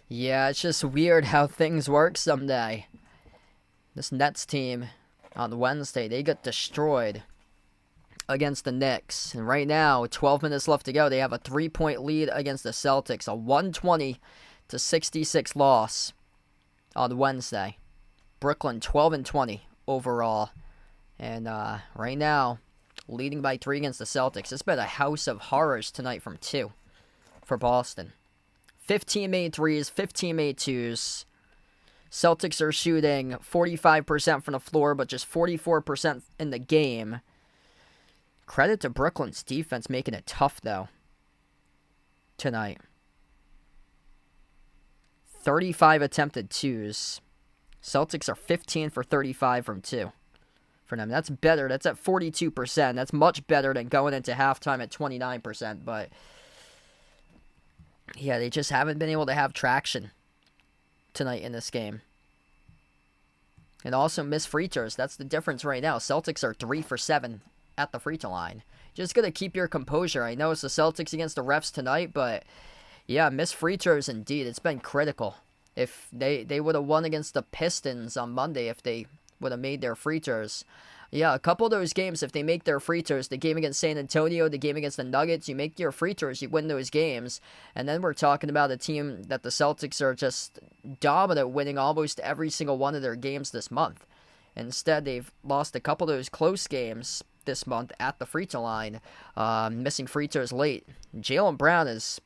Yeah, it's just weird how things work someday. This Nets team on Wednesday, they got destroyed against the Knicks. And right now, 12 minutes left to go, they have a 3-point lead against the Celtics, a 120-66 loss on Wednesday. Brooklyn 12-20 overall. And right now, leading by 3 against the Celtics. It's been a house of horrors tonight from 2 for Boston. 15 made threes, 15 made twos. Celtics are shooting 45% from the floor, but just 44% in the game. Credit to Brooklyn's defense making it tough, though, tonight. 35 attempted twos. Celtics are 15 for 35 from 2 for them. That's better. That's at 42%. That's much better than going into halftime at 29%. But, yeah, they just haven't been able to have traction tonight in this game. And also missed free throws. That's the difference right now. Celtics are 3 for 7 at the free throw line. Just got to keep your composure. I know it's the Celtics against the refs tonight, but, yeah, missed free throws indeed. It's been critical. If they would have won against the Pistons on Monday if they would have made their free throws. Yeah, a couple of those games, if they make their free throws, the game against San Antonio, the game against the Nuggets, you make your free throws, you win those games. And then we're talking about a team that the Celtics are just dominant, winning almost every single one of their games this month. Instead, they've lost a couple of those close games this month at the free throw line, missing free throws late. Jaylen Brown has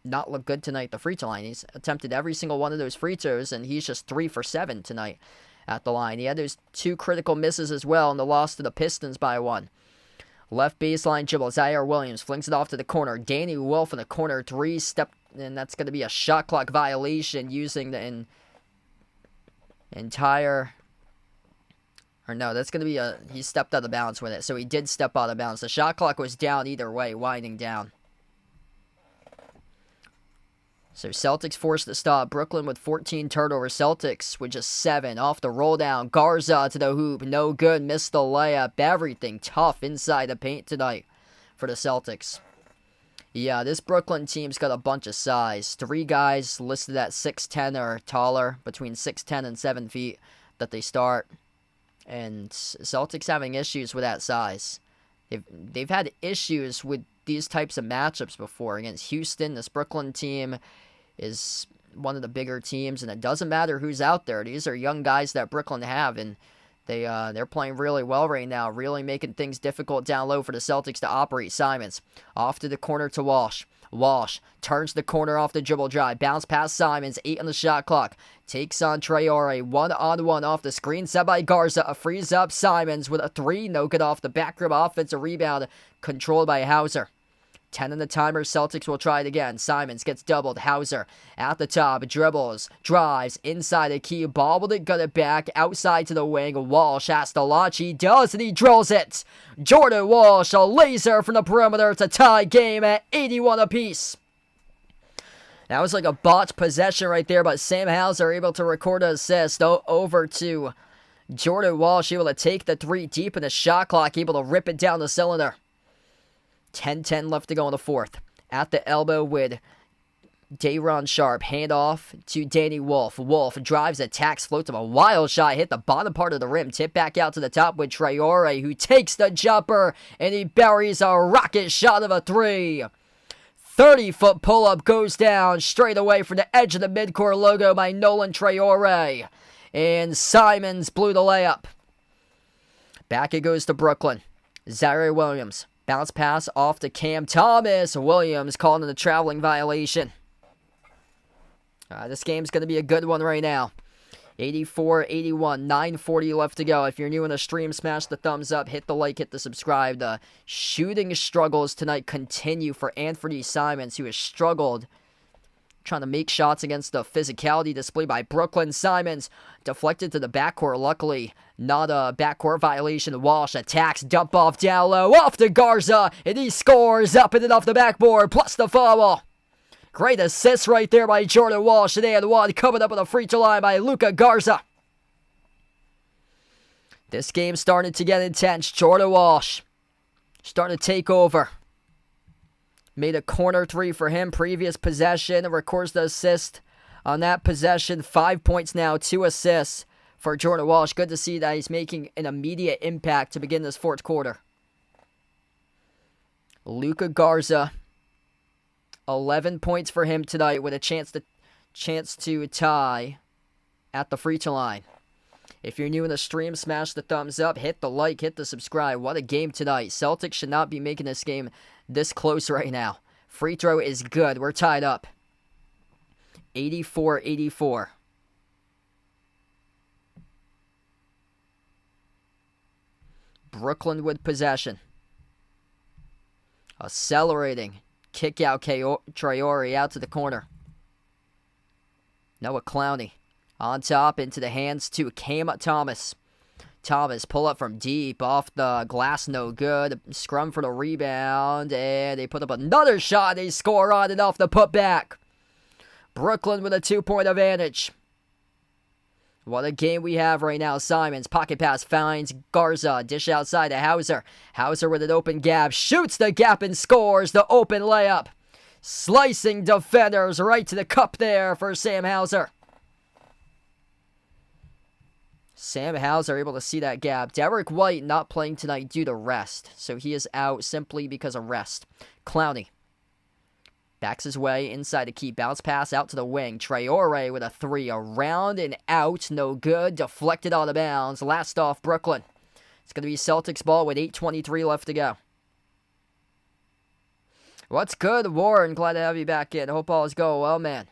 not looked good tonight at the free throw line. He's attempted every single one of those free throws, and he's just 3 for 7 tonight at the line. He had those 2 critical misses as well in the loss to the Pistons by 1. Left baseline dribble, Zaire Williams flings it off to the corner. Danny Wolf in the corner, 3-step, and that's going to be a shot clock violation using the entire... Or no, that's going to be he stepped out of bounds with it, so he did step out of bounds. The shot clock was down either way, winding down. So Celtics forced to stop. Brooklyn with 14 turnovers. Celtics with just 7. Off the roll down. Garza to the hoop. No good. Missed the layup. Everything tough inside the paint tonight for the Celtics. Yeah, this Brooklyn team's got a bunch of size. 3 guys listed at 6'10 or taller. Between 6'10 and 7 feet that they start. And Celtics having issues with that size. They've had issues with these types of matchups before against Houston. This Brooklyn team is one of the bigger teams, and it doesn't matter who's out there. These are young guys that Brooklyn have, and they're playing really well right now, really making things difficult down low for the Celtics to operate. Simons off to the corner to Walsh. Walsh turns the corner off the dribble drive. Bounce past Simons. 8 on the shot clock. Takes on Traore. 1-on-1 off the screen. Set by Garza. Frees up Simons with a 3. No good off the back rim. Offensive rebound controlled by Hauser. 10 on the timer. Celtics will try it again. Simons gets doubled. Hauser at the top. Dribbles. Drives. Inside the key. Bobbled it. Got it back. Outside to the wing. Walsh has to launch. He does, and he drills it. Jordan Walsh, a laser from the perimeter to tie game at 81 apiece. That was like a botched possession right there, but Sam Hauser able to record an assist over to Jordan Walsh, able to take the 3 deep in the shot clock, able to rip it down the cylinder. 10-10 left to go in the fourth. At the elbow with Day'Ron Sharp. Handoff to Danny Wolf. Wolf drives, attacks, floats him a wild shot. Hit the bottom part of the rim. Tip back out to the top with Traore, who takes the jumper, and he buries a rocket shot of a 3. 30-foot pull-up goes down straight away from the edge of the midcourt logo by Nolan Traore. And Simons blew the layup. Back it goes to Brooklyn. Zaire Williams. Bounce pass off to Cam Thomas. Williams calling the traveling violation. This game's going to be a good one right now. 84-81, 9:40 left to go. If you're new in the stream, smash the thumbs up, hit the like, hit the subscribe. The shooting struggles tonight continue for Anthony Simons, who has struggled trying to make shots against the physicality displayed by Brooklyn. Simons deflected to the backcourt. Luckily, not a backcourt violation. Walsh attacks, dump off down low, off to Garza, and he scores up and off the backboard, plus the foul. Great assist right there by Jordan Walsh. And they had one coming up on the free throw line by Luka Garza. This game started to get intense. Jordan Walsh starting to take over. Made a corner three for him. Previous possession. Records the assist on that possession. 5 points now, 2 assists for Jordan Walsh. Good to see that he's making an immediate impact to begin this fourth quarter. Luka Garza, 11 points for him tonight with a chance to tie at the free throw line. If you're new in the stream, smash the thumbs up, hit the like, hit the subscribe. What a game tonight. Celtics should not be making this game this close right now. Free throw is good. We're tied up. 84-84. Brooklyn with possession. Accelerating. Kick out Traore out to the corner. Noah Clowney on top into the hands to Cam Thomas. Thomas pull up from deep off the glass, no good. Scrum for the rebound, and they put up another shot. They score on and off the putback. Brooklyn with a 2-point advantage. What a game we have right now. Simons, pocket pass, finds Garza. Dish outside to Hauser. Hauser with an open gap. Shoots the gap and scores the open layup. Slicing defenders right to the cup there for Sam Hauser. Sam Hauser able to see that gap. Derek White not playing tonight due to rest. So he is out simply because of rest. Clowney backs his way inside the key. Bounce pass out to the wing. Traore with a three. Around and out. No good. Deflected out of bounds. Last off, Brooklyn. It's going to be Celtics ball with 8:23 left to go. What's good, Warren? Glad to have you back in. Hope all is going well, man.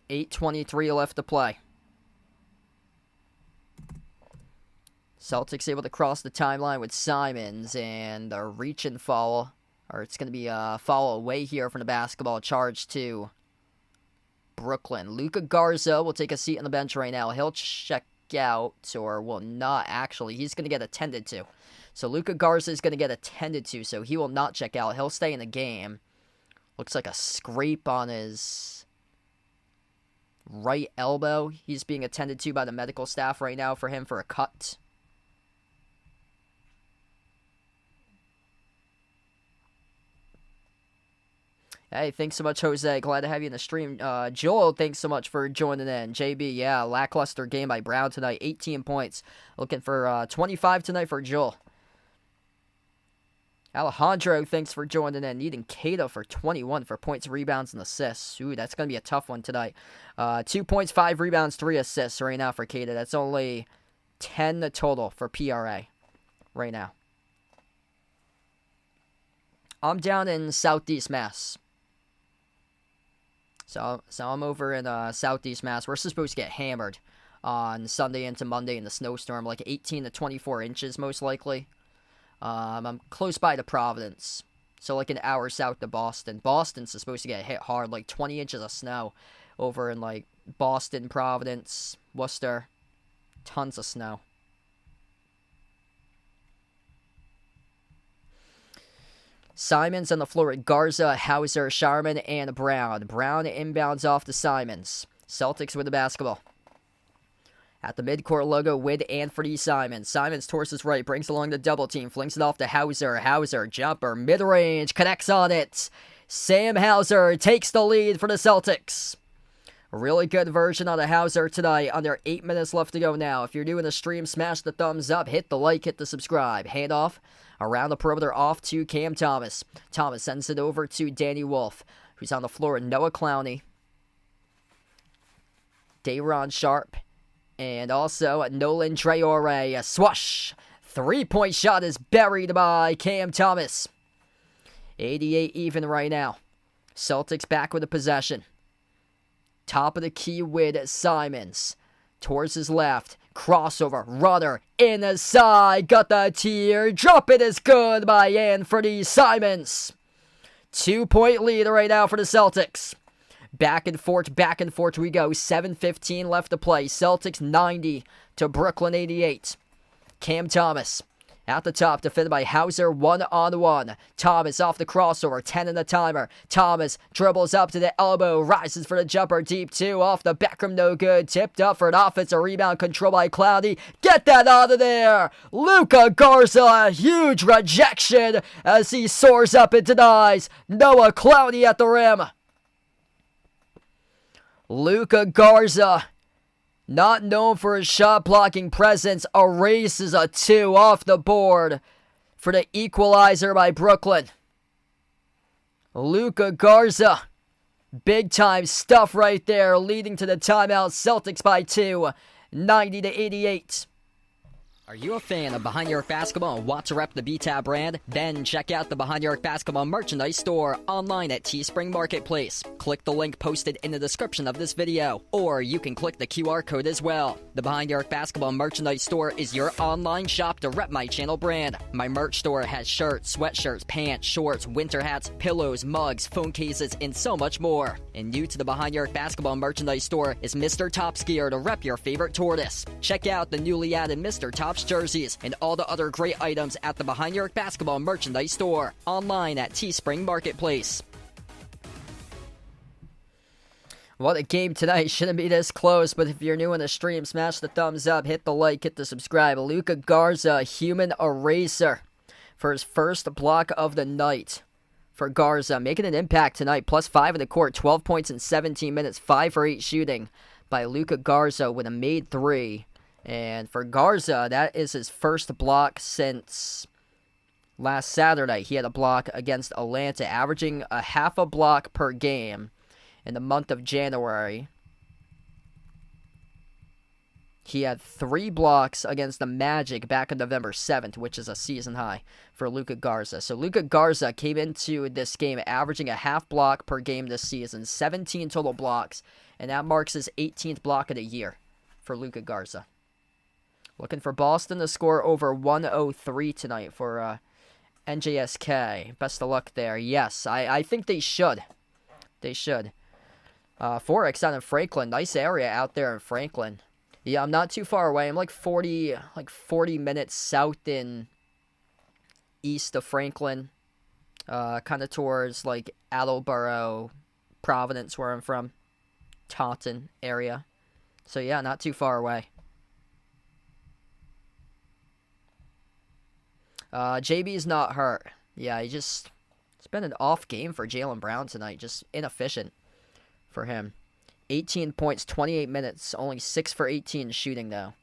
.23 left to play. Celtics able to cross the timeline with Simons, and a reach and foul, or it's going to be a foul away here from the basketball, charge to Brooklyn. Luka Garza will take a seat on the bench right now. He'll check out, or will not actually. He's going to get attended to. So Luka Garza is going to get attended to, so he will not check out. He'll stay in the game. Looks like a scrape on his right elbow. He's being attended to by the medical staff right now for him for a cut. Hey, thanks so much, Jose. Glad to have you in the stream. Joel, thanks so much for joining in. JB, yeah, lackluster game by Brown tonight. 18 points. Looking for 25 tonight for Joel. Alejandro, thanks for joining in. Needing Keita for 21 for points, rebounds, and assists. Ooh, that's going to be a tough one tonight. 2 points, 5 rebounds, 3 assists right now for Keita. That's only 10 total for PRA right now. I'm down in Southeast Mass. So I'm over in Southeast Mass. We're supposed to get hammered on Sunday into Monday in the snowstorm, like 18 to 24 inches most likely. I'm close by to Providence, so like an hour south to Boston. Boston's supposed to get hit hard, like 20 inches of snow over in like Boston, Providence, Worcester. Tons of snow. Simons on the floor with Garza, Hauser, Sharman, and Brown. Brown inbounds off to Simons. Celtics with the basketball. At the midcourt logo with Anthony Simons. Simons towards his right, brings along the double team, flings it off to Hauser. Hauser, jumper, mid-range, connects on it. Sam Hauser takes the lead for the Celtics. A really good version of the Hauser tonight. Under 8 minutes left to go now. If you're new in the stream, smash the thumbs up, hit the like, hit the subscribe. Handoff around the perimeter off to Cam Thomas. Thomas sends it over to Danny Wolf, who's on the floor. Noah Clowney. Day'Ron Sharp And also Nolan Traore, a swash. 3-point shot is buried by Cam Thomas. 88 even right now. Celtics back with the possession. Top of the key with Simons. Towards his left. Crossover. Runner. Inside. Got the teardrop. It is good by Anthony Simons. 2-point lead right now for the Celtics. Back and forth we go. 7:15 left to play. Celtics 90 to Brooklyn 88. Cam Thomas at the top, defended by Hauser, 1-on-1. Thomas off the crossover, 10 in the timer. Thomas dribbles up to the elbow, rises for the jumper, deep 2, off the back rim, no good. Tipped up for an offensive rebound, control by Cloudy. Get that out of there! Luka Garza, a huge rejection as he soars up and denies. Noah Cloudy at the rim. Luka Garza, not known for his shot-blocking presence, erases a 2 off the board for the equalizer by Brooklyn. Luka Garza, big-time stuff right there, leading to the timeout. Celtics by 2, 90-88. Are you a fan of Behind Your Arc Basketball and want to rep the BTAB brand? Then check out the Behind Your Arc Basketball merchandise store online at Teespring Marketplace. Click the link posted in the description of this video, or you can click the QR code as well. The Behind Your Arc Basketball merchandise store is your online shop to rep my channel brand. My merch store has shirts, sweatshirts, pants, shorts, winter hats, pillows, mugs, phone cases, and so much more. And new to the Behind Your Arc Basketball merchandise store is Mr. Top's gear to rep your favorite tortoise. Check out the newly added Mr. Top's jerseys and all the other great items at the Behind Your Arc Basketball merchandise store online at Teespring Marketplace. What a game tonight. Shouldn't be this close, but if you're new in the stream, smash the thumbs up, hit the like, hit the subscribe. Luka Garza, a human eraser for his first block of the night for Garza, making an impact tonight. +5 in the court, 12 points in 17 minutes, 5 for 8 shooting by Luka Garza with a made 3. And for Garza, that is his first block since last Saturday. He had a block against Atlanta, averaging a half a block per game in the month of January. He had 3 blocks against the Magic back on November 7th, which is a season high for Luka Garza. So Luka Garza came into this game averaging a half block per game this season, 17 total blocks, and that marks his 18th block of the year for Luka Garza. Looking for Boston to score over 103 tonight for NJSK. Best of luck there. Yes, I think they should. They should. Forex out in Franklin. Nice area out there in Franklin. Yeah, I'm not too far away. I'm like 40 minutes south in east of Franklin. Kind of towards like Attleboro, Providence, where I'm from. Taunton area. So yeah, not too far away. JB's not hurt. Yeah, it's been an off game for Jaylen Brown tonight. Just inefficient for him. 18 points, 28 minutes. Only 6 for 18 shooting, though.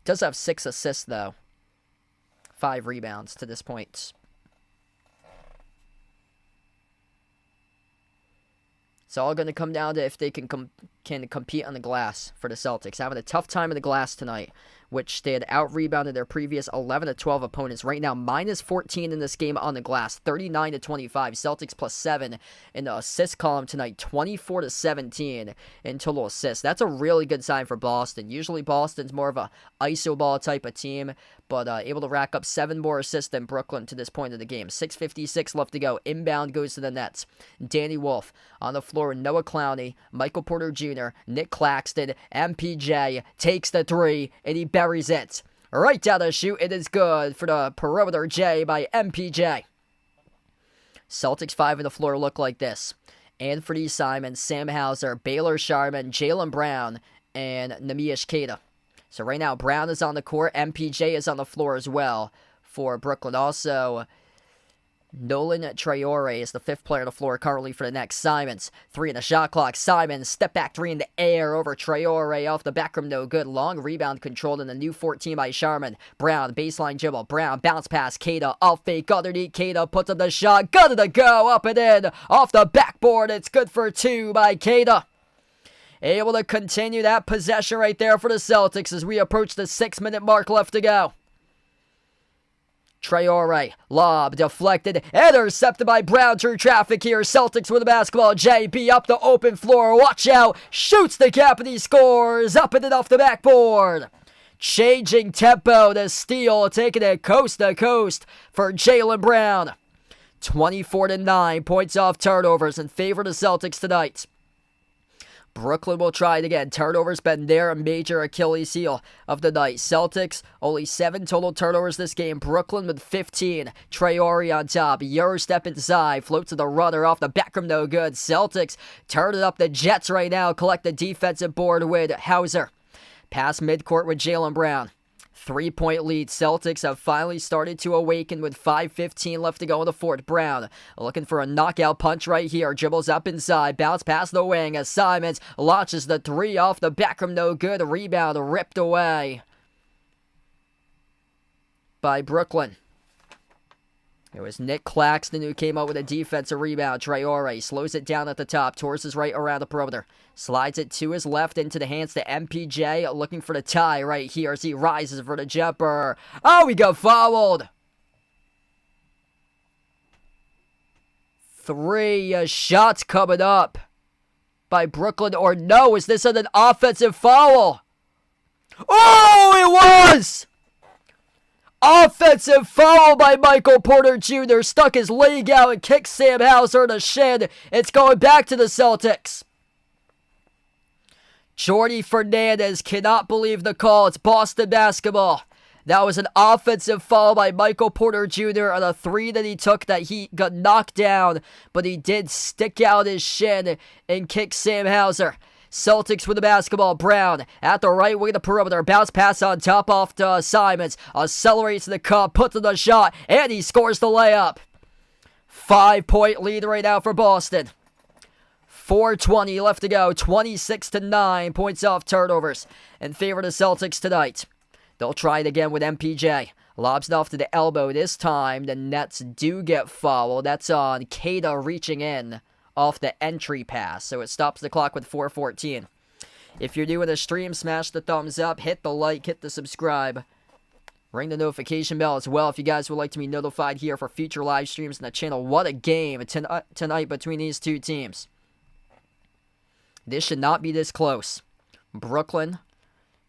Does have 6 assists, though. 5 rebounds to this point. It's all going to come down to if they can compete on the glass for the Celtics. Having a tough time on the glass tonight, which they had out-rebounded their previous 11-12 opponents. Right now, -14 in this game on the glass, 39-25. Celtics +7 in the assist column tonight, 24-17 in total assists. That's a really good sign for Boston. Usually Boston's more of a iso ball type of team, but able to rack up 7 more assists than Brooklyn to this point of the game. 6:56 left to go. Inbound goes to the Nets. Danny Wolf on the floor with Noah Clowney, Michael Porter Jr., Nick Claxton, MPJ takes the 3, and he buries it. Right down the chute, it is good for the perimeter J by MPJ. Celtics 5 on the floor look like this. Anthony Simons, Sam Hauser, Baylor Sharman, Jaylen Brown, and Neemias Queta. So right now, Brown is on the court. MPJ is on the floor as well for Brooklyn. Also, Nolan Traore is the 5th player on the floor currently for the Nets. Simons, 3 in the shot clock. Simons, step back 3 in the air over Traore off the back rim, no good. Long rebound controlled in the new 14 by Sharman. Brown, baseline dribble. Brown, bounce pass. Queta, off fake underneath. Queta puts up the shot. Got it to go, up and in. Off the backboard, it's good for 2 by Queta. able to continue that possession right there for the Celtics as we approach the 6-minute mark left to go. Traore, lob, deflected, intercepted by Brown through traffic here. Celtics with the basketball. JB up the open floor. Watch out. Shoots the cap and he scores. Up and off the backboard. Changing tempo to steal. Taking it coast to coast for Jaylen Brown. 24-9. Points off turnovers in favor of the Celtics tonight. Brooklyn will try it again. Turnovers been their major Achilles heel of the night. Celtics, only 7 total turnovers this game. Brooklyn with 15. Traore on top. Euro step inside. Float to the runner off the back rim, no good. Celtics turning up the Jets right now. Collect the defensive board with Hauser. Pass midcourt with Jaylen Brown. 3-point lead. Celtics have finally started to awaken with 5:15 left to go in the fourth. Brown looking for a knockout punch right here. Dribbles up inside. Bounce past the wing as Simons launches the 3 off the back rim. No good. Rebound ripped away by Brooklyn. It was Nick Claxton who came up with a defensive rebound. Traore slows it down at the top, towards his right around the perimeter. Slides it to his left into the hands to MPJ, looking for the tie right here as he rises for the jumper. Oh, he got fouled. 3 shots coming up by Brooklyn, or no, is this an offensive foul? Oh, it was! Offensive foul by Michael Porter Jr. Stuck his leg out and kicked Sam Hauser in the shin. It's going back to the Celtics. Jordy Fernandez cannot believe the call. It's Boston basketball. That was an offensive foul by Michael Porter Jr. on a 3 that he took that he got knocked down, but he did stick out his shin and kick Sam Hauser. Celtics with the basketball. Brown at the right wing of the perimeter. Bounce pass on top off to Simons. Accelerates the cup, puts in the shot, and he scores the layup. 5-point lead right now for Boston. 4:20 left to go. 26-9. Points off turnovers in favor of the Celtics tonight. They'll try it again with MPJ. Lobs it off to the elbow. This time the Nets do get fouled. That's on Keita reaching in off the entry pass, so it stops the clock with 4:14. If you're new in the stream, smash the thumbs up, hit the like, hit the subscribe, ring the notification bell as well if you guys would like to be notified here for future live streams on the channel. What a game tonight between these two teams. This should not be this close. Brooklyn,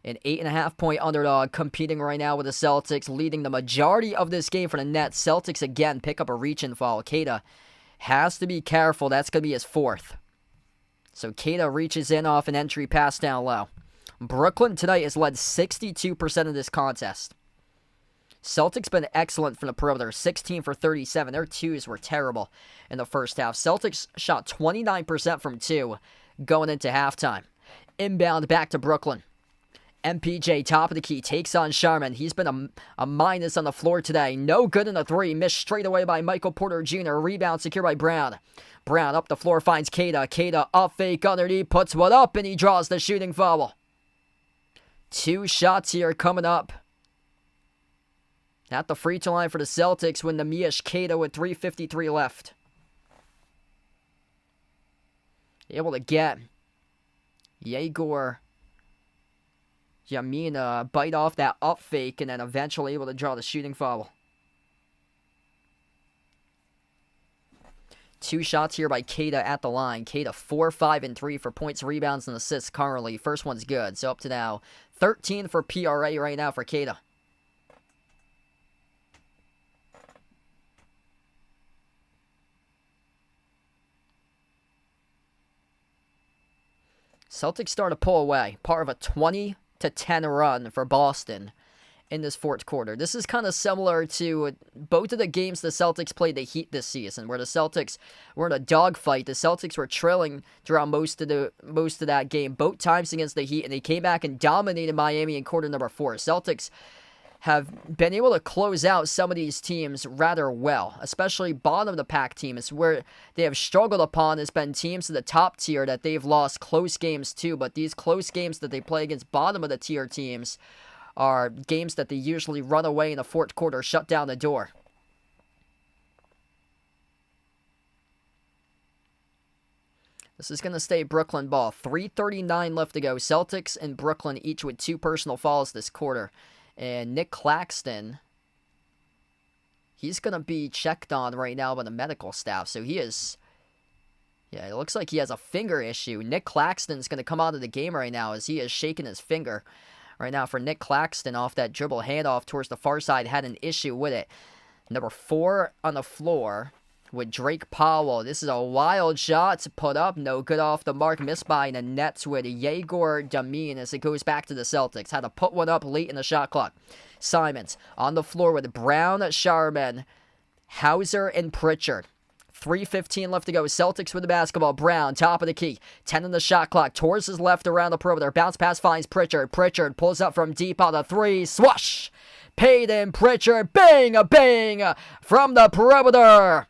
an 8.5-point underdog, competing right now with the Celtics, leading the majority of this game for the Nets. Celtics again pick up a reach-in foul. Keita has to be careful. That's going to be his 4th. So Keita reaches in off an entry pass down low. Brooklyn tonight has led 62% of this contest. Celtics been excellent from the perimeter. 16 for 37. Their 2s were terrible in the first half. Celtics shot 29% from 2 going into halftime. Inbound back to Brooklyn. MPJ, top of the key, takes on Sharman. He's been a minus on the floor today. No good in the 3. Missed straight away by Michael Porter Jr. Rebound secured by Brown. Brown up the floor finds Keita. Keita up fake underneath, puts one up, and he draws the shooting foul. 2 shots here coming up at the free throw line for the Celtics when Neemias Queta with 3:53 left. Able to get Yegor Yamina bite off that up fake and then eventually able to draw the shooting foul. 2 shots here by Keita at the line. Keita 4, 5, and 3 for points, rebounds, and assists currently. First one's good, so up to now 13 for PRA right now for Keita. Celtics start to pull away. Part of a 20-10 run for Boston in this fourth quarter. This is kind of similar to both of the games the Celtics played the Heat this season, where the Celtics were in a dogfight. The Celtics were trailing throughout most of that game, both times against the Heat, and they came back and dominated Miami in quarter number 4. Celtics have been able to close out some of these teams rather well, especially bottom of the pack teams. Where they have struggled upon has been teams in the top tier that they've lost close games to, but these close games that they play against bottom of the tier teams are games that they usually run away in the fourth quarter, shut down the door. This is going to stay Brooklyn ball. 3:39 left to go. Celtics and Brooklyn each with 2 personal fouls this quarter. And Nick Claxton, he's going to be checked on right now by the medical staff. So he is, yeah, it looks like he has a finger issue. Nick Claxton's going to come out of the game right now as he is shaking his finger. Right now for Nick Claxton off that dribble handoff towards the far side, had an issue with it. Number 4 on the floor with Drake Powell. This is a wild shot to put up. No good off the mark. Missed by the Nets with Yegor Damin as it goes back to the Celtics. Had to put one up late in the shot clock. Simons on the floor with Brown, Sharman, Hauser, and Pritchard. 3:15 left to go. Celtics with the basketball. Brown, top of the key. 10 on the shot clock. Towards his left around the perimeter. Bounce pass finds Pritchard. Pritchard pulls up from deep on the 3. Swash! Payton Pritchard. Bang! A bang! From the perimeter.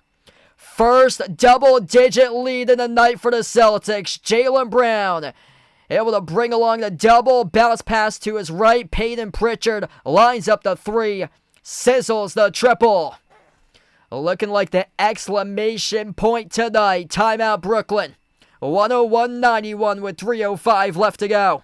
First double-digit lead in the night for the Celtics. Jaylen Brown able to bring along the double. Bounce pass to his right. Payton Pritchard lines up the 3. Sizzles the triple. Looking like the exclamation point tonight. Timeout Brooklyn. 101-91 with 3:05 left to go.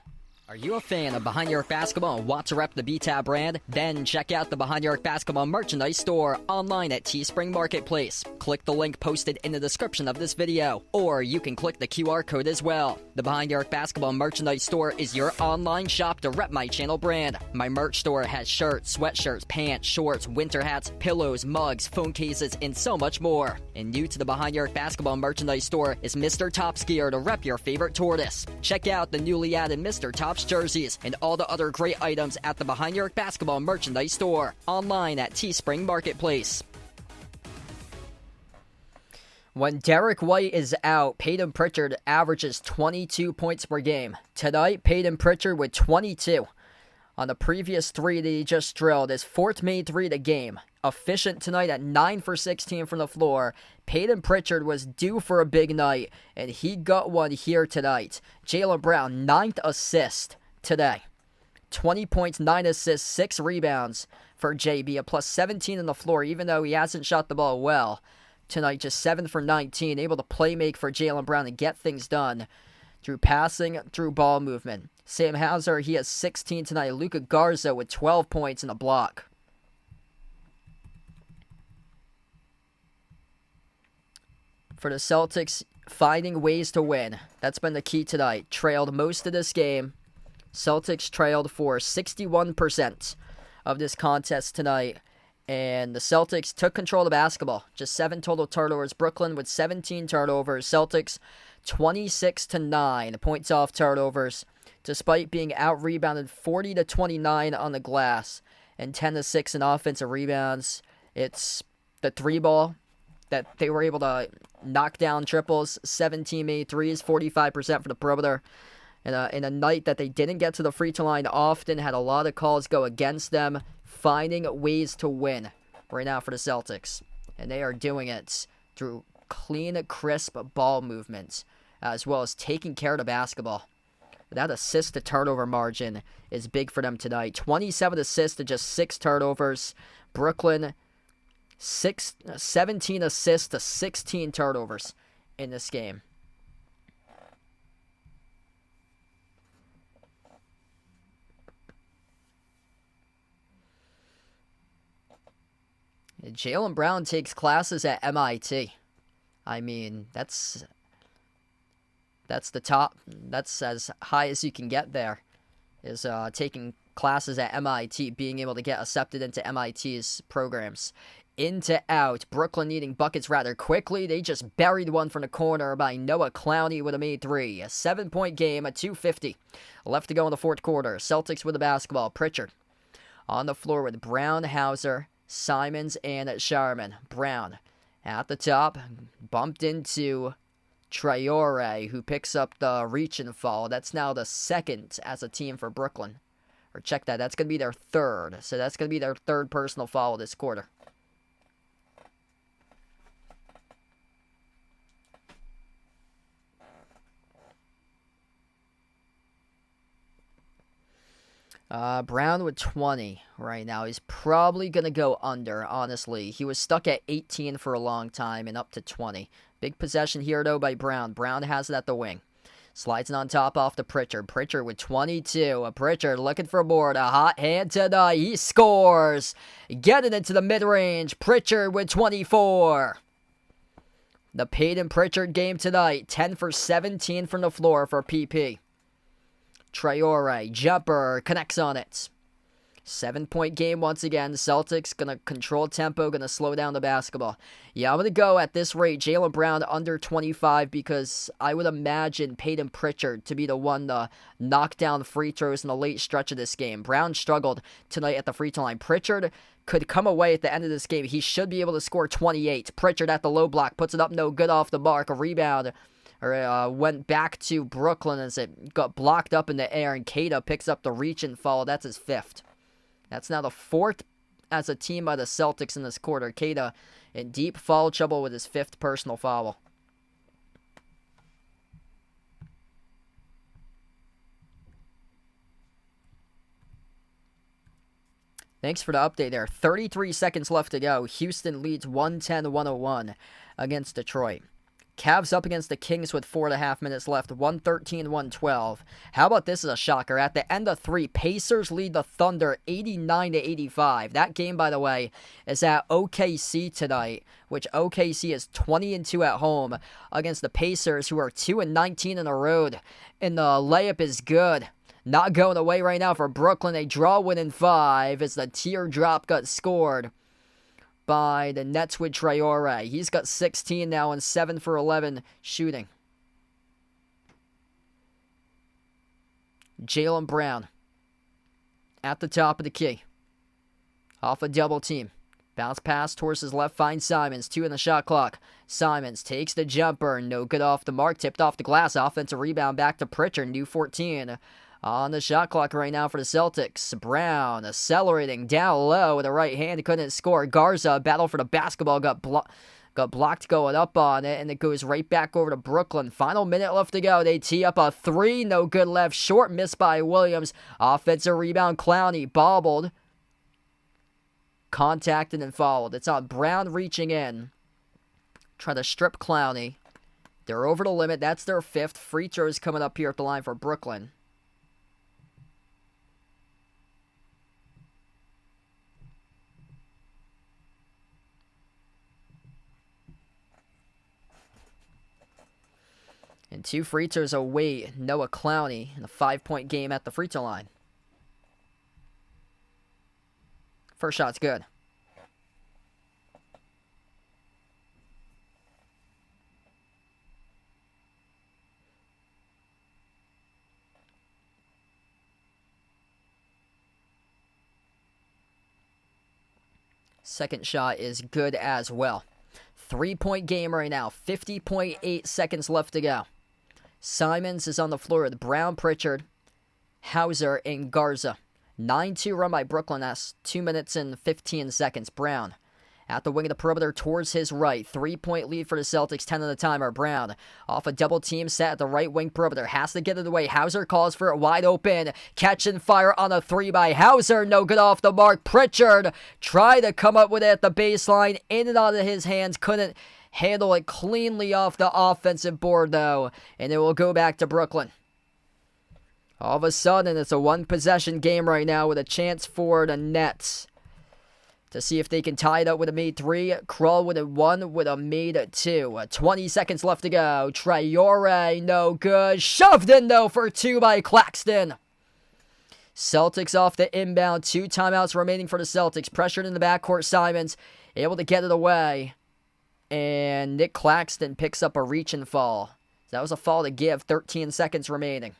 Are you a fan of Behind Your Arc Basketball and want to rep the BTAB brand? Then check out the Behind Your Arc Basketball merchandise store online at Teespring Marketplace. Click the link posted in the description of this video, or you can click the QR code as well. The Behind Your Arc Basketball merchandise store is your online shop to rep my channel brand. My merch store has shirts, sweatshirts, pants, shorts, winter hats, pillows, mugs, phone cases, and so much more. And new to the Behind Your Arc Basketball merchandise store is Mr. Top's gear to rep your favorite tortoise. Check out the newly added Mr. Top's jerseys and all the other great items at the Behind Your Arc Basketball merchandise store online at Teespring Marketplace. When Derek White is out, Payton Pritchard averages 22 points per game. Tonight, Payton Pritchard with 22. On the previous 3 that he just drilled, his 4th made 3 of the game. Efficient tonight at 9 for 16 from the floor. Payton Pritchard was due for a big night, and he got one here tonight. Jaylen Brown, 9th assist today. 20 points, 9 assists, 6 rebounds for JB. A plus 17 on the floor, even though he hasn't shot the ball well. Tonight, just 7 for 19, able to play make for Jaylen Brown and get things done through passing, through ball movement. Sam Hauser, he has 16 tonight. Luka Garza with 12 points and a block. For the Celtics, finding ways to win. That's been the key tonight. Trailed most of this game. Celtics trailed for 61% of this contest tonight. And the Celtics took control of the basketball. Just 7 total turnovers. Brooklyn with 17 turnovers. Celtics 26-9 points off turnovers, despite being out-rebounded 40-29 on the glass and 10-6 in offensive rebounds. It's the 3-ball that they were able to knock down triples. 17 made threes, 45% for the perimeter. In a night that they didn't get to the free throw line often, had a lot of calls go against them. Finding ways to win right now for the Celtics. And they are doing it through clean, crisp ball movements, as well as taking care of the basketball. That assist to turnover margin is big for them tonight. 27 assists to just 6 turnovers. Brooklyn, 17 assists to 16 turnovers in this game. Jaylen Brown takes classes at MIT. I mean, that's the top. That's as high as you can get there, is taking classes at MIT, being able to get accepted into MIT's programs. Into out. Brooklyn needing buckets rather quickly. They just buried one from the corner by Noah Clowney with a made 3. A 7-point game, a 2:50 left to go in the 4th quarter. Celtics with the basketball. Pritchard on the floor with Brown, Hauser, Simons, and Sharman. Brown at the top, bumped into Traore, who picks up the reach and fall. That's now the 2nd as a team for Brooklyn. Or check that, that's going to be their 3rd. So that's going to be their 3rd personal foul this quarter. Brown with 20 right now. He's probably going to go under, honestly. He was stuck at 18 for a long time and up to 20. Big possession here, though, by Brown. Brown has it at the wing. Slides it on top off to Pritchard. Pritchard with 22. Pritchard looking for a board. A hot hand tonight. He scores. Getting into the mid-range. Pritchard with 24. The Peyton Pritchard game tonight. 10 for 17 from the floor for PP. Traore. Jumper. Connects on it. 7-point game once again. The Celtics going to control tempo, going to slow down the basketball. Yeah, I'm going to go at this rate, Jaylen Brown under 25, because I would imagine Peyton Pritchard to be the one to knock down free throws in the late stretch of this game. Brown struggled tonight at the free throw line. Pritchard could come away at the end of this game. He should be able to score 28. Pritchard at the low block, puts it up, no good off the mark. A rebound. Went back to Brooklyn as it got blocked up in the air, and Keita picks up the reach and follow. That's his 5th. That's now the 4th as a team by the Celtics in this quarter. Keita in deep foul trouble with his 5th personal foul. Thanks for the update there. 33 seconds left to go. Houston leads 110-101 against Detroit. Cavs up against the Kings with 4.5 minutes left, 113-112. How about this as a shocker? At the end of 3, Pacers lead the Thunder 89-85. That game, by the way, is at OKC tonight, which OKC is 20-2 at home against the Pacers, who are 2-19 on the road. And the layup is good. Not going away right now for Brooklyn. They draw win in 5 as the teardrop got scored by the Nets with Traore. He's got 16 now and 7 for 11 shooting. Jaylen Brown at the top of the key. Off a double team. Bounce pass towards his left, finds Simons. 2 in the shot clock. Simons takes the jumper. No good off the mark. Tipped off the glass. Offensive rebound back to Pritchard. New 14. On the shot clock right now for the Celtics. Brown accelerating down low with a right hand. Couldn't score. Garza battle for the basketball. Got blocked going up on it. And it goes right back over to Brooklyn. Final minute left to go. They tee up a 3. No good left. Short miss by Williams. Offensive rebound. Clowney bobbled. Contacted and fouled. It's on Brown reaching in. Try to strip Clowney. They're over the limit. That's their 5th. Free throws coming up here at the line for Brooklyn. And 2 free throws away, Noah Clowney in a 5-point game at the free throw line. First shot's good. Second shot is good as well. 3-point game right now. 50.8 seconds left to go. Simons is on the floor with Brown, Pritchard, Hauser, and Garza. 9-2 run by Brooklyn. That's 2 minutes and 15 seconds. Brown at the wing of the perimeter towards his right. 3-point lead for the Celtics. 10 on the timer. Brown off a double team set at the right wing perimeter. Has to get it away. Hauser calls for it wide open. Catch and fire on a 3 by Hauser. No good off the mark. Pritchard tried to come up with it at the baseline. In and out of his hands. Couldn't handle it cleanly off the offensive board, though. And it will go back to Brooklyn. All of a sudden, it's a 1-possession game right now with a chance for the Nets to see if they can tie it up with a made 3. Krull with a 1 with a made 2. 20 seconds left to go. Traore, no good. Shoved in, though, for 2 by Claxton. Celtics off the inbound. 2 timeouts remaining for the Celtics. Pressured in the backcourt. Simons able to get it away. And Nick Claxton picks up a reach and fall. That was a fall to give. 13 seconds remaining.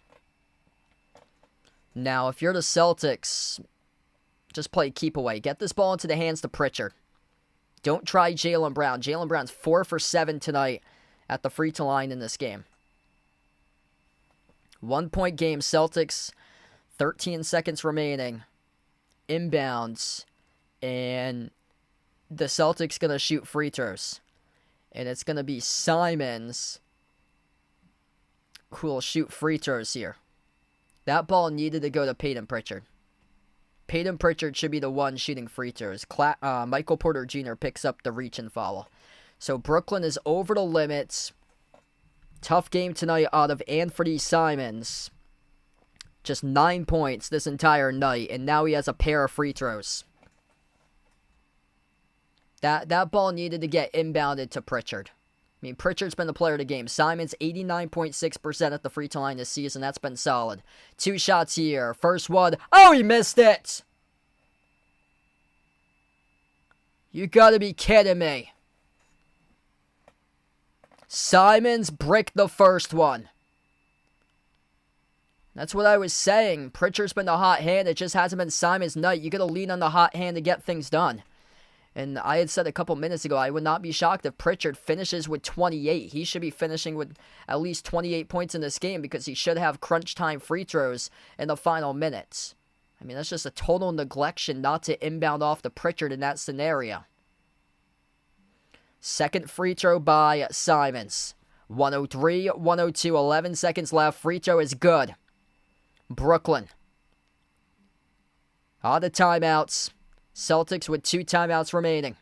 Now, if you're the Celtics, just play keep away. Get this ball into the hands to Pritchard. Don't try Jaylen Brown. Jaylen Brown's 4 for 7 tonight at the free throw line in this game. 1-point game, Celtics. 13 seconds remaining. Inbounds. And the Celtics going to shoot free throws. And it's going to be Simons who will shoot free throws here. That ball needed to go to Peyton Pritchard. Peyton Pritchard should be the one shooting free throws. Michael Porter Jr. picks up the reach and foul. So Brooklyn is over the limits. Tough game tonight out of Anthony Simons. Just 9 points this entire night, and now he has a pair of free throws. That ball needed to get inbounded to Pritchard. I mean, Pritchard's been the player of the game. Simons, 89.6% at the free throw line this season. That's been solid. 2 shots here. First one. Oh, he missed it! You gotta be kidding me. Simons bricked the first one. That's what I was saying. Pritchard's been the hot hand. It just hasn't been Simons' night. You gotta lean on the hot hand to get things done. And I had said a couple minutes ago, I would not be shocked if Pritchard finishes with 28. He should be finishing with at least 28 points in this game because he should have crunch time free throws in the final minutes. I mean, that's just a total neglection not to inbound off to Pritchard in that scenario. Second free throw by Simons. 103, 102, 11 seconds left. Free throw is good. Brooklyn. All the timeouts. Celtics with 2 timeouts remaining.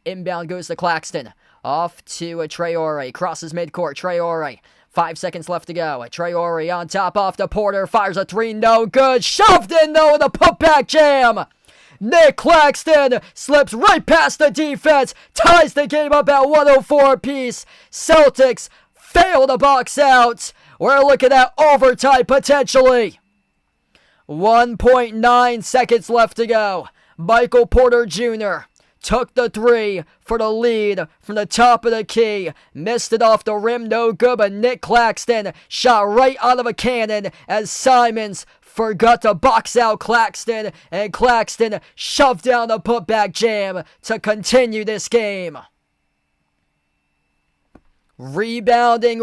Inbound goes to Claxton. Off to Traore. Crosses midcourt. Traore. 5 seconds left to go. Traore on top off to Porter. Fires a 3. No good. Shoved in though with a putback jam. Nick Claxton slips right past the defense. Ties the game up at 104 apiece. Celtics fail to box out. We're looking at overtime potentially. 1.9 seconds left to go. Michael Porter Jr. took the 3 for the lead from the top of the key. Missed it off the rim, no good, but Nick Claxton shot right out of a cannon as Simons forgot to box out Claxton, and Claxton shoved down the putback jam to continue this game. Rebounding.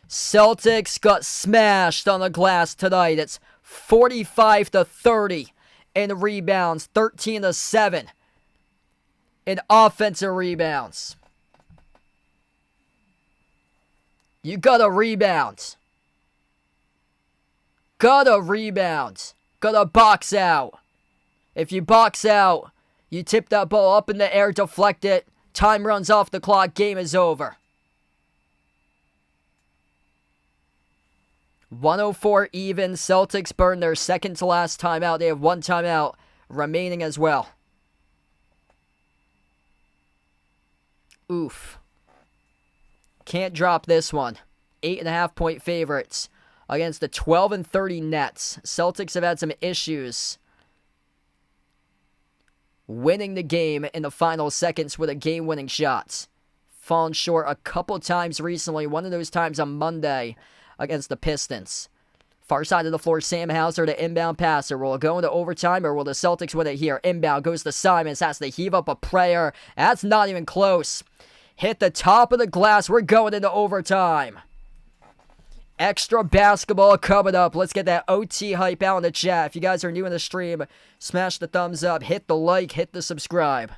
Celtics got smashed on the glass tonight. It's 45-30 in rebounds, 13-7 in offensive rebounds. You gotta rebound. Gotta box out. If you box out, you tip that ball up in the air, deflect it, time runs off the clock, game is over. 104 even. Celtics burn their second to last timeout. They have 1 timeout remaining as well. Oof. Can't drop this one. 8.5 point favorites against the 12-30 Nets. Celtics have had some issues winning the game in the final seconds with a game-winning shot. Fallen short a couple times recently. One of those times on Monday against the Pistons. Far side of the floor, Sam Hauser, the inbound passer. Will it go into overtime or will the Celtics win it here? Inbound goes to Simons. Has to heave up a prayer. That's not even close. Hit the top of the glass. We're going into overtime. Extra basketball coming up. Let's get that OT hype out in the chat. If you guys are new in the stream, smash the thumbs up, hit the like, hit the subscribe.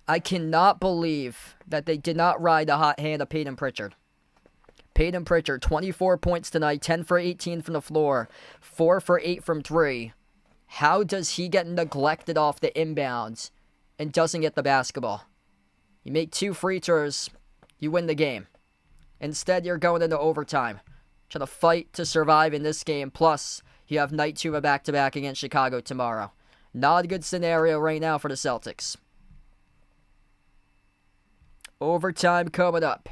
I cannot believe that they did not ride the hot hand of Peyton Pritchard. Peyton Pritchard, 24 points tonight, 10 for 18 from the floor, 4 for 8 from 3. How does he get neglected off the inbounds and doesn't get the basketball? You make 2 free throws, you win the game. Instead, you're going into overtime. Trying to fight to survive in this game. Plus, you have night 2 of a back-to-back against Chicago tomorrow. Not a good scenario right now for the Celtics. Overtime coming up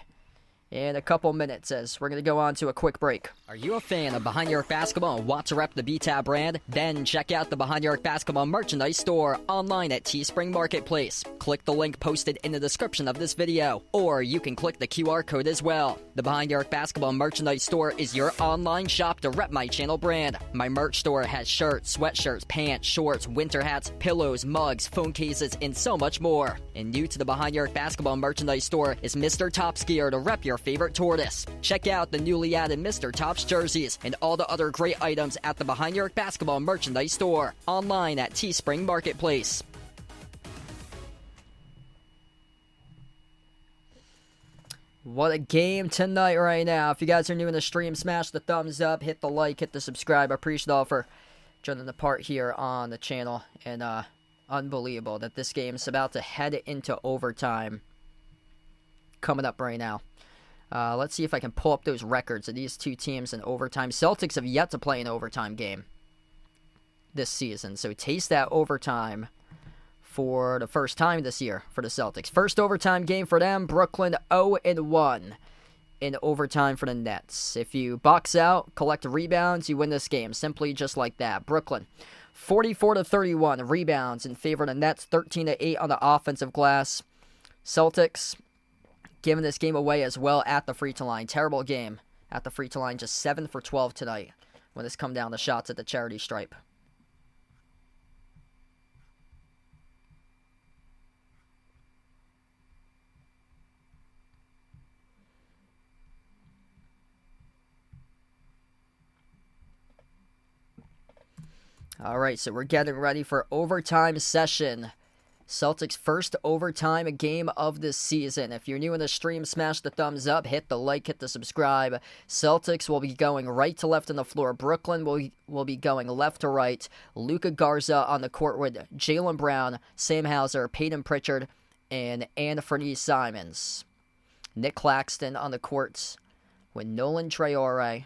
in a couple minutes as we're going to go on to a quick break. Are you a fan of Behind Your Arc Basketball and want to rep the BTAB brand? Then check out the Behind Your Arc Basketball merchandise store online at Teespring Marketplace. Click the link posted in the description of this video, or you can click the QR code as well. The Behind Your Arc Basketball merchandise store is your online shop to rep my channel brand. My merch store has shirts, sweatshirts, pants, shorts, winter hats, pillows, mugs, phone cases, and so much more. And new to the Behind Your Arc Basketball merchandise store is Mr. Top's gear to rep your favorite tortoise. Check out the newly added Mr. Top's jerseys and all the other great items at the Behind Your Arc Basketball merchandise store online at Teespring Marketplace. What a game tonight right now. If you guys are new in the stream, smash the thumbs up, hit the like, hit the subscribe. I appreciate all for joining the part here on the channel. And Unbelievable that this game is about to head into overtime. Coming up right now. Let's see if I can pull up those records of these two teams in overtime. Celtics have yet to play an overtime game this season. So taste that overtime for the first time this year for the Celtics. First overtime game for them. Brooklyn 0-1 in overtime for the Nets. If you box out, collect rebounds, you win this game. Simply just like that. Brooklyn 44-31 rebounds in favor of the Nets. 13-8 on the offensive glass. Celtics giving this game away as well at the free throw line. Terrible game at the free throw line. Just 7 for 12 tonight when it's come down to shots at the charity stripe. All right, so we're getting ready for overtime session. Celtics' first overtime game of the season. If you're new in the stream, smash the thumbs up, hit the like, hit the subscribe. Celtics will be going right to left on the floor. Brooklyn will be going left to right. Luka Garza on the court with Jaylen Brown, Sam Hauser, Peyton Pritchard, and Anthony Simons. Nick Claxton on the court with Nolan Traore.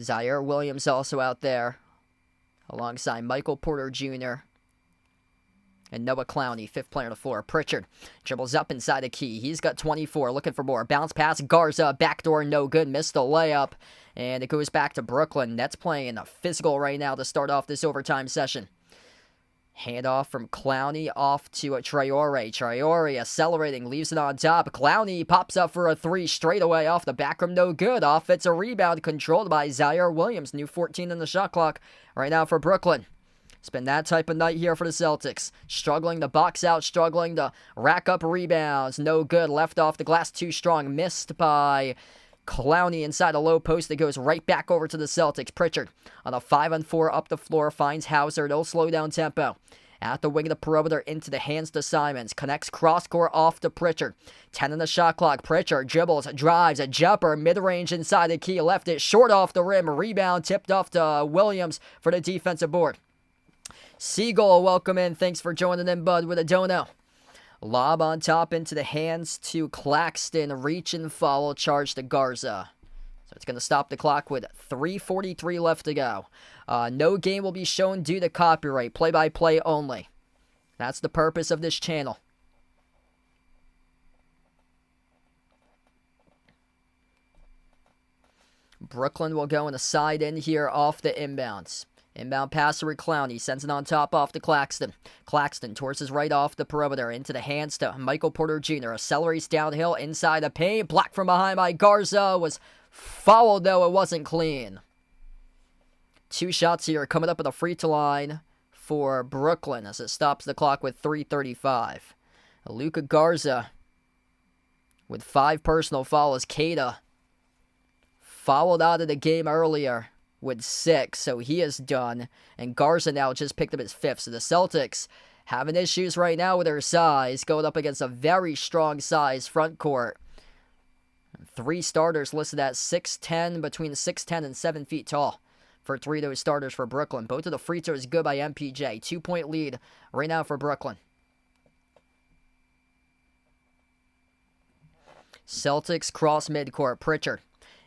Zaire Williams also out there, alongside Michael Porter Jr. and Noah Clowney, fifth player on the floor. Pritchard dribbles up inside the key. He's got 24, looking for more. Bounce pass, Garza, backdoor, no good. Missed the layup, and it goes back to Brooklyn. That's playing physical right now to start off this overtime session. Handoff from Clowney off to Traore. Traore accelerating, leaves it on top. Clowney pops up for a three straight away off the back rim, no good. Offensive rebound controlled by Zaire Williams. New 14 in the shot clock right now for Brooklyn. It's been that type of night here for the Celtics. Struggling to box out, struggling to rack up rebounds. No good. Left off the glass too strong. Missed by Clowney inside a low post that goes right back over to the Celtics. Pritchard on a 5-on-4 up the floor finds Hauser. No slow down tempo. At the wing of the perimeter into the hands to Simons. Connects cross-court off to Pritchard. 10 in the shot clock. Pritchard dribbles, drives, a jumper, mid-range inside the key. Left it short off the rim. Rebound tipped off to Williams for the defensive board. Siegel, welcome in. Thanks for joining in, bud, with a dono. Lob on top into the hands to Claxton. Reach and foul charge to Garza. So it's going to stop the clock with 3:43 left to go. No game will be shown due to copyright. Play-by-play only. That's the purpose of this channel. Brooklyn will go in a side in here off the inbounds. Inbound passer with Clowney. Sends it on top off to Claxton. Claxton towards his right off the perimeter. Into the hands to Michael Porter Jr. Accelerates downhill inside the paint. Blocked from behind by Garza. Was fouled, though it wasn't clean. 2 shots here coming up at the free throw line for Brooklyn as it stops the clock with 3:35. Luka Garza with 5 personal fouls. Queta fouled out of the game earlier with 6, so he is done. And Garza now just picked up his 5th. So the Celtics having issues right now with their size, going up against a very strong size front court. 3 starters listed at 6'10", between 6'10" and 7 feet tall for 3 of those starters for Brooklyn. Both of the free throws good by MPJ. 2-point lead right now for Brooklyn. Celtics cross midcourt. Pritchard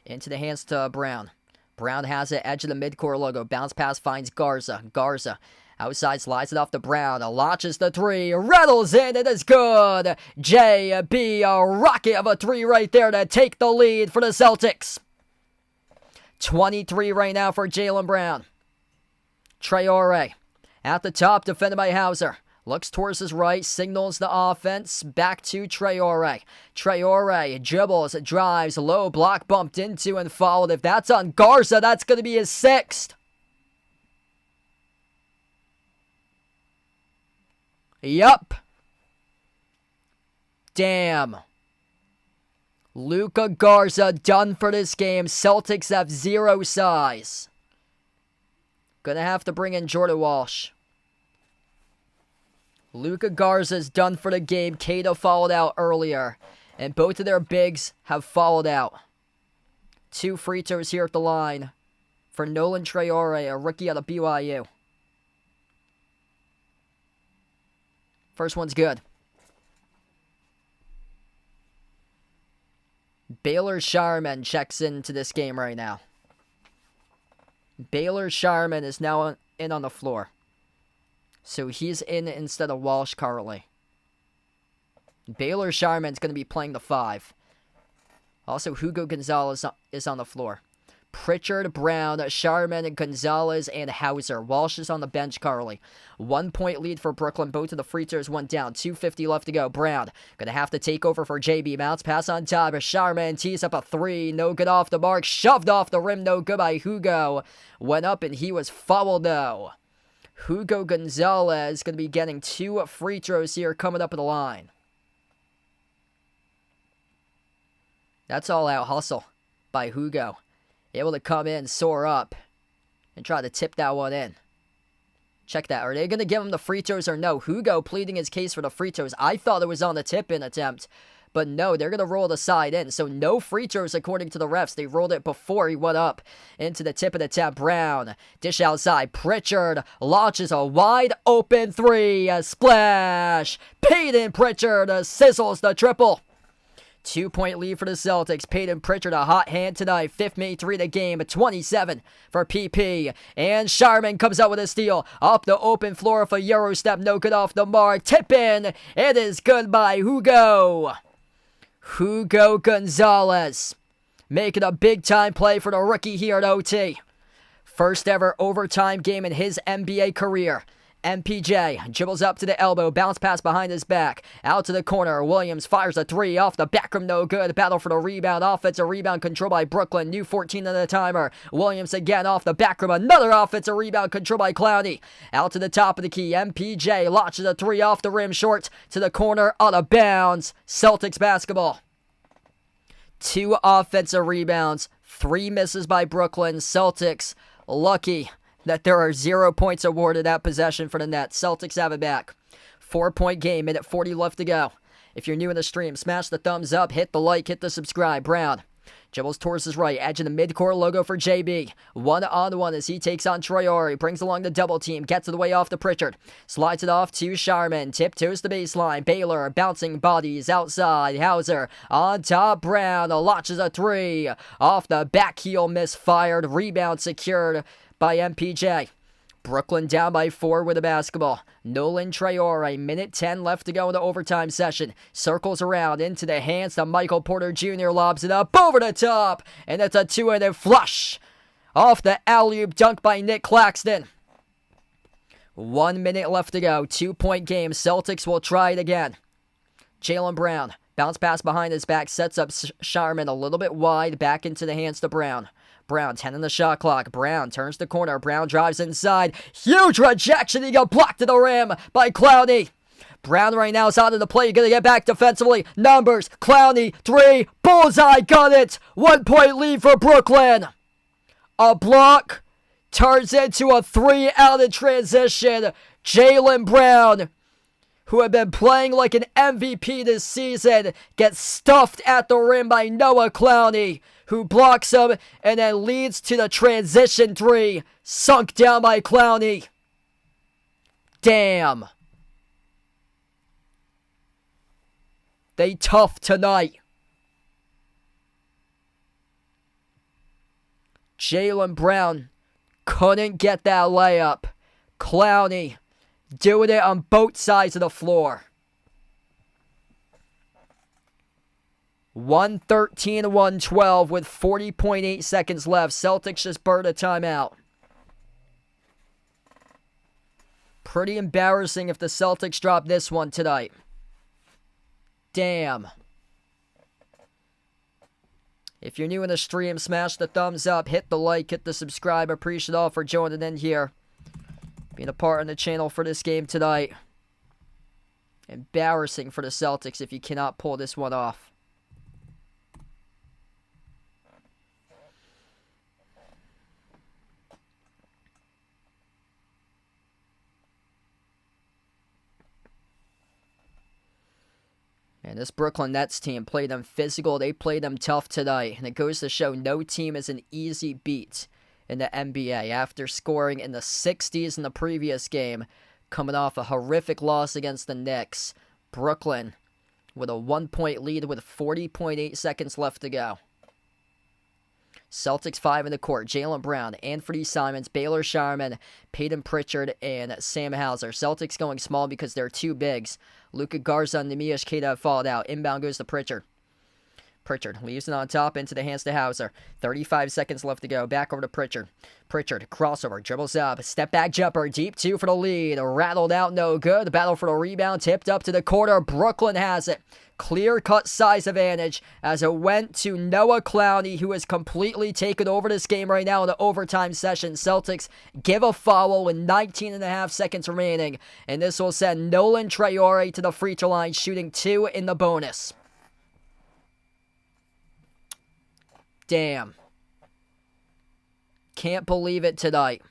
into the hands to Brown. Brown has it, edge of the midcourt logo. Bounce pass finds Garza. Garza outside slides it off to Brown. Launches the 3. Rattles in. It is good. JB, a rocket of a 3 right there to take the lead for the Celtics. 23 right now for Jaylen Brown. Traore at the top, defended by Hauser. Looks towards his right, signals the offense. Back to Traore. Traore dribbles, drives, low block, bumped into and fouled. If that's on Garza, that's going to be his 6th. Yup. Damn. Luka Garza done for this game. Celtics have 0 size. Gonna have to bring in Jordan Walsh. Luka Garza's done for the game. Queta fouled out earlier. And both of their bigs have fouled out. 2 free throws here at the line for Nolan Traore, a rookie out of BYU. First one's good. Baylor Sharman checks into this game right now. Baylor Sharman is now in on the floor. So he's in instead of Walsh currently. Baylor Sharman's going to be playing the 5. Also, Hugo Gonzalez is on the floor. Pritchard, Brown, Sharman, Gonzalez, and Hauser. Walsh is on the bench currently. 1 point lead for Brooklyn. Both of the free throws went down. 2:50 left to go. Brown going to have to take over for JB. Bounce pass on top. Sharman tees up a 3. No good off the mark. Shoved off the rim. No good by Hugo. Went up and he was fouled though. Hugo Gonzalez going to be getting 2 free throws here coming up at the line. That's all out hustle by Hugo. Able to come in, soar up, and try to tip that one in. Check that. Are they going to give him the free throws or no? Hugo pleading his case for the free throws. I thought it was on the tip-in attempt, but no, they're going to roll the side in. So no free throws according to the refs. They rolled it before he went up into the tip-in attempt. Brown, dish outside. Pritchard launches a wide open 3. A splash. Peyton Pritchard sizzles the triple. 2 point lead for the Celtics. Peyton Pritchard, a hot hand tonight. 5th made 3 of the game. 27 for PP. And Sharman comes out with a steal. Up the open floor for Euro step. No good off the mark. Tip in. It is good by Hugo. Hugo Gonzalez making a big time play for the rookie here at OT. First ever overtime game in his NBA career. MPJ dribbles up to the elbow, bounce pass behind his back, out to the corner. Williams fires a 3 off the back rim, no good. Battle for the rebound, offensive rebound controlled by Brooklyn. New 14 on the timer. Williams again off the back rim, another offensive rebound controlled by Clowney. Out to the top of the key, MPJ launches a 3 off the rim, short to the corner, out of bounds. Celtics basketball. 2 offensive rebounds, 3 misses by Brooklyn. Celtics lucky that there are 0 points awarded at possession for the Nets. Celtics have it back. 4 point game, minute 40 left to go. If you're new in the stream, smash the thumbs up, hit the like, hit the subscribe. Brown dribbles towards his right, edge of the midcourt logo for JB. 1-on-1 as he takes on Traore, brings along the double team, gets it away off to Pritchard. Slides it off to Sharman, tiptoes the baseline. Baylor bouncing bodies outside. Hauser on top. Brown launches a 3 off the back heel, misfired. Rebound secured by MPJ. Brooklyn down by 4 with the basketball. Nolan Traore, minute 10 left to go in the overtime session. Circles around into the hands of Michael Porter Jr. Lobs it up over the top. And it's a 2-handed flush off the alley-oop dunk by Nick Claxton. 1 minute left to go. 2 point game. Celtics will try it again. Jaylen Brown. Bounce pass behind his back. Sets up Sharman a little bit wide. Back into the hands to Brown. Brown, 10 on the shot clock. Brown turns the corner. Brown drives inside. Huge rejection. He got blocked to the rim by Clowney. Brown right now is out of the play. You're going to get back defensively. Numbers. Clowney. 3. Bullseye. Got it. 1 point lead for Brooklyn. A block turns into a 3 out of transition. Jaylen Brown, who had been playing like an MVP this season, gets stuffed at the rim by Noah Clowney, who blocks him and then leads to the transition 3. Sunk down by Clowney. Damn. They tough tonight. Jaylen Brown couldn't get that layup. Clowney doing it on both sides of the floor. 113-112 with 40.8 seconds left. Celtics just burned a timeout. Pretty embarrassing if the Celtics drop this one tonight. Damn. If you're new in the stream, smash the thumbs up, hit the like, hit the subscribe. Appreciate all for joining in here. Being a part of the channel for this game tonight. Embarrassing for the Celtics if you cannot pull this one off. And this Brooklyn Nets team played them physical. They played them tough tonight. And it goes to show no team is an easy beat in the NBA after scoring in the 60s in the previous game, coming off a horrific loss against the Knicks. Brooklyn with a 1-point lead with 40.8 seconds left to go. Celtics 5 in the court. Jaylen Brown, Anthony Simons, Baylor Sharman, Peyton Pritchard, and Sam Hauser. Celtics going small because they're two bigs. Luka Garza and Neemias Queta have fallen out. Inbound goes to Pritchard. Pritchard leaves it on top into the hands to Hauser. 35 seconds left to go. Back over to Pritchard. Pritchard, crossover, dribbles up. Step back jumper. Deep two for the lead. Rattled out, no good. The battle for the rebound. Tipped up to the corner. Brooklyn has it. Clear-cut size advantage as it went to Noah Clowney, who has completely taken over this game right now in the overtime session. Celtics give a foul with 19.5 seconds remaining, and this will send Nolan Traore to the free throw line, shooting 2 in the bonus. Damn. Can't believe it tonight.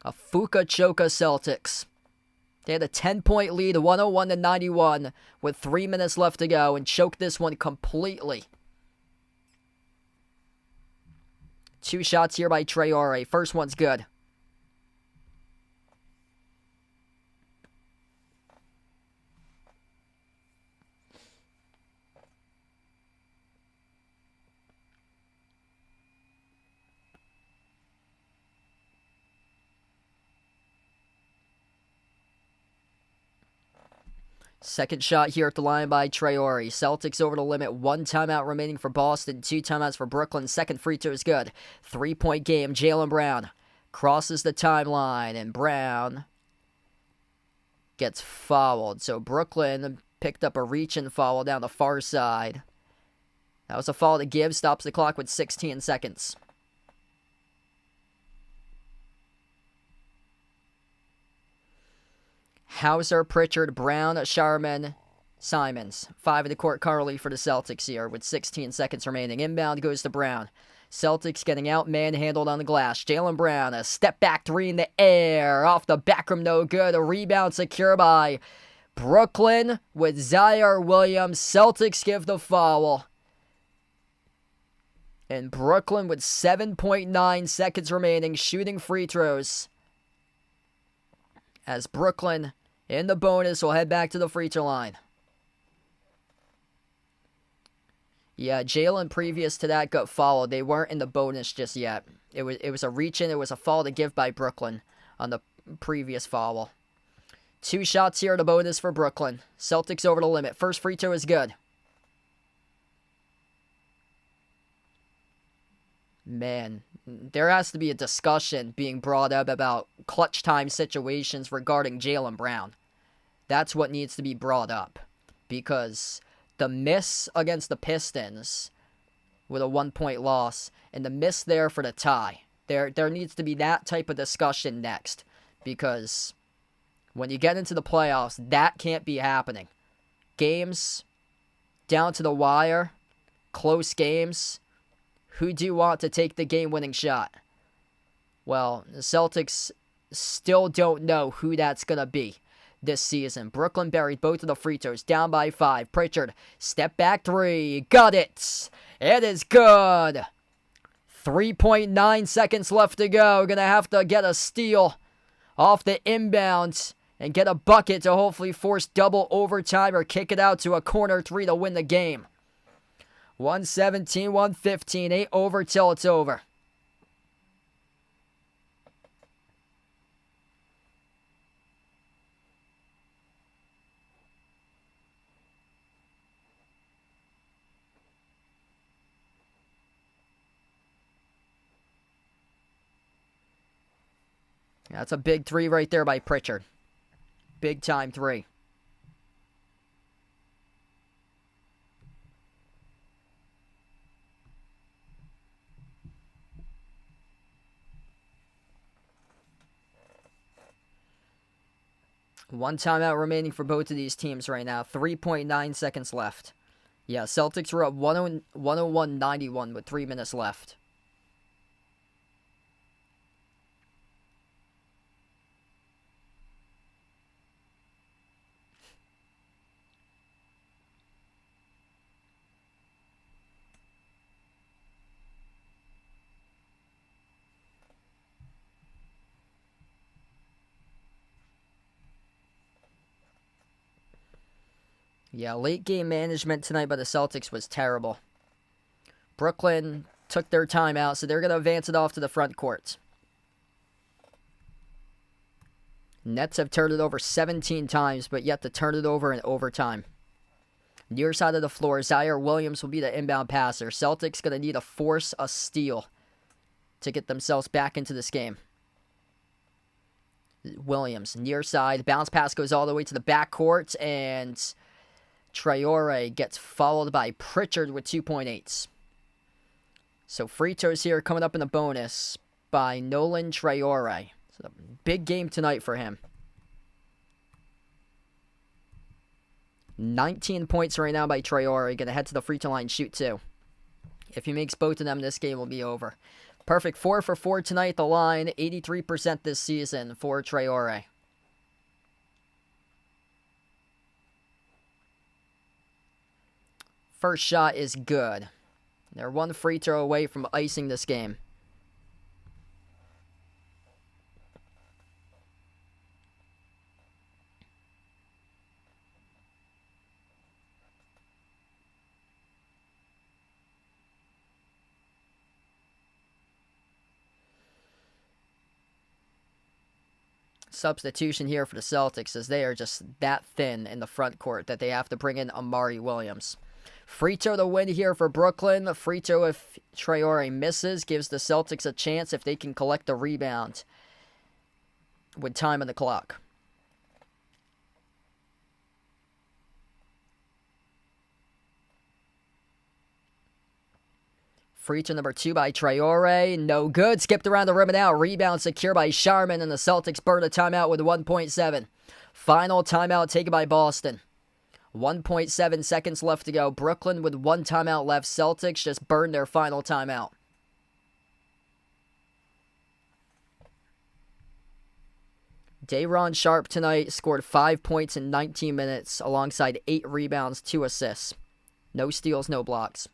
A Fuka Choka Celtics. They had a 10-point lead, 101-91, with 3 minutes left to go, and choked this one completely. 2 shots here by Traore. First one's good. Second shot here at the line by Traore. Celtics over the limit. 1 timeout remaining for Boston. 2 timeouts for Brooklyn. Second free throw is good. 3-point game. Jaylen Brown crosses the timeline, and Brown gets fouled. So Brooklyn picked up a reach-in foul down the far side. That was a foul to give. Stops the clock with 16 seconds. Hauser, Pritchard, Brown, Sharman, Simons. 5 in the court currently for the Celtics here with 16 seconds remaining. Inbound goes to Brown. Celtics getting out manhandled on the glass. Jaylen Brown, a step back 3 in the air. Off the back rim, no good. A rebound secure by Brooklyn with Zaire Williams. Celtics give the foul. And Brooklyn with 7.9 seconds remaining, shooting free throws. As Brooklyn in the bonus will head back to the free throw line. Yeah, Jaylen previous to that got fouled. They weren't in the bonus just yet. It was a reach-in. It was a foul to give by Brooklyn on the previous foul. 2 shots here in the bonus for Brooklyn. Celtics over the limit. First free throw is good. Man, there has to be a discussion being brought up about clutch time situations regarding Jaylen Brown. That's what needs to be brought up. Because the miss against the Pistons with a 1-point loss and the miss there for the tie, there needs to be that type of discussion next. Because when you get into the playoffs, that can't be happening. Games down to the wire, close games. Who do you want to take the game-winning shot? Well, the Celtics still don't know who that's going to be this season. Brooklyn buried both of the free throws, down by 5. Pritchard, step back 3. Got it. It is good. 3.9 seconds left to go. Going to have to get a steal off the inbound and get a bucket to hopefully force double overtime or kick it out to a corner 3 to win the game. 117, 115, 8 over till it's over. That's a big 3 right there by Pritchard. Big time 3. One timeout remaining for both of these teams right now. 3.9 seconds left. Yeah, Celtics were up 101-91 with 3 minutes left. Yeah, late game management tonight by the Celtics was terrible. Brooklyn took their time out, so they're going to advance it off to the front court. Nets have turned it over 17 times, but yet to turn it over in overtime. Near side of the floor, Zaire Williams will be the inbound passer. Celtics going to need to force a steal to get themselves back into this game. Williams, near side, bounce pass goes all the way to the backcourt, and Traore gets followed by Pritchard with 2.8. So free throws here coming up in the bonus by Nolan Traore. So big game tonight for him. 19 points right now by Traore. Going to head to the free throw line, shoot 2. If he makes both of them, this game will be over. Perfect 4 for 4 tonight at the line. 83% this season for Traore. First shot is good. They're one free throw away from icing this game. Substitution here for the Celtics as they are just that thin in the front court that they have to bring in Amari Williams. Free throw to win here for Brooklyn. Free throw if Traore misses gives the Celtics a chance if they can collect the rebound with time on the clock. Free throw number 2 by Traore. No good. Skipped around the rim and out. Rebound secure by Sharman, and the Celtics burn a timeout with 1.7. Final timeout taken by Boston. 1.7 seconds left to go. Brooklyn with 1 timeout left. Celtics just burned their final timeout. Day'Ron Sharpe tonight scored 5 points in 19 minutes alongside 8 rebounds, 2 assists. No steals, no blocks.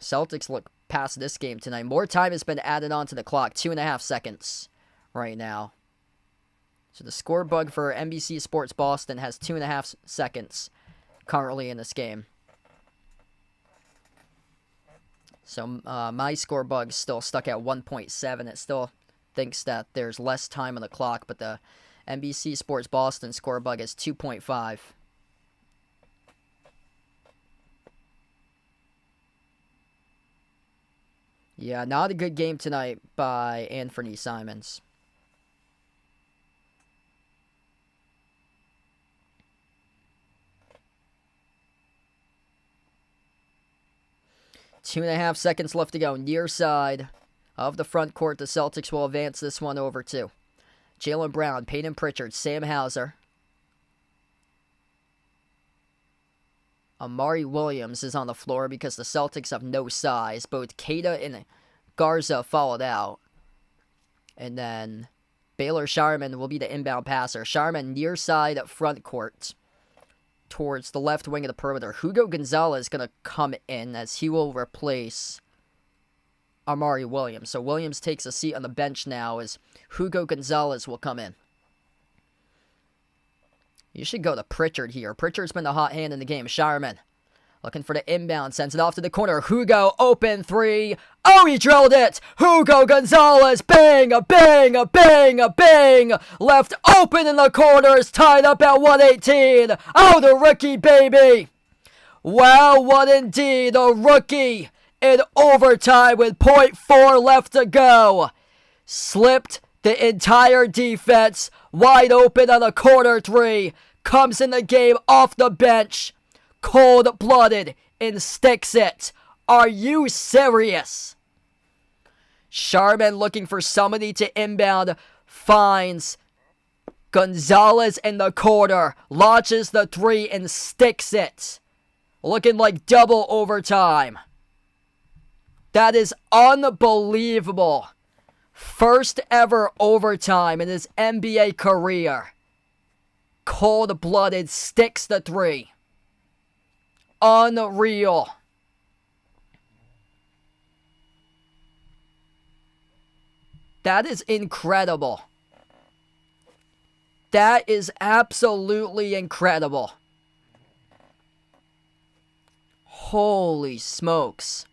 Celtics look past this game tonight. More time has been added on to the clock. 2.5 seconds right now. So the score bug for NBC Sports Boston has 2.5 seconds currently in this game. So my score bug is still stuck at 1.7. It still thinks that there's less time on the clock, but the NBC Sports Boston score bug is 2.5. Yeah, not a good game tonight by Anthony Simons. Two and a half seconds left to go. Near side of the front court, the Celtics will advance this one over to Jaylen Brown, Peyton Pritchard, Sam Hauser. Amari Williams is on the floor because the Celtics have no size. Both Keita and Garza followed out. And then Baylor Sharman will be the inbound passer. Sharman near side front court towards the left wing of the perimeter. Hugo Gonzalez is going to come in as he will replace Amari Williams. So Williams takes a seat on the bench now as Hugo Gonzalez will come in. You should go to Pritchard here. Pritchard's been the hot hand in the game. Sharman looking for the inbound. Sends it off to the corner. Hugo, open 3. Oh, he drilled it. Hugo Gonzalez. Bang, a bang, a bang, a bang. Left open in the corners. Tied up at 118. Oh, the rookie, baby. Wow, what indeed. The rookie in overtime with 0.4 left to go. Slipped the entire defense. Wide open on a corner 3. Comes in the game off the bench. Cold-blooded and sticks it. Are you serious? Sharman looking for somebody to inbound. Finds Gonzalez in the corner. Launches the 3 and sticks it. Looking like double overtime. That is unbelievable. First ever overtime in his NBA career. Cold-blooded, sticks the 3. Unreal. That is incredible. That is absolutely incredible. Holy smokes.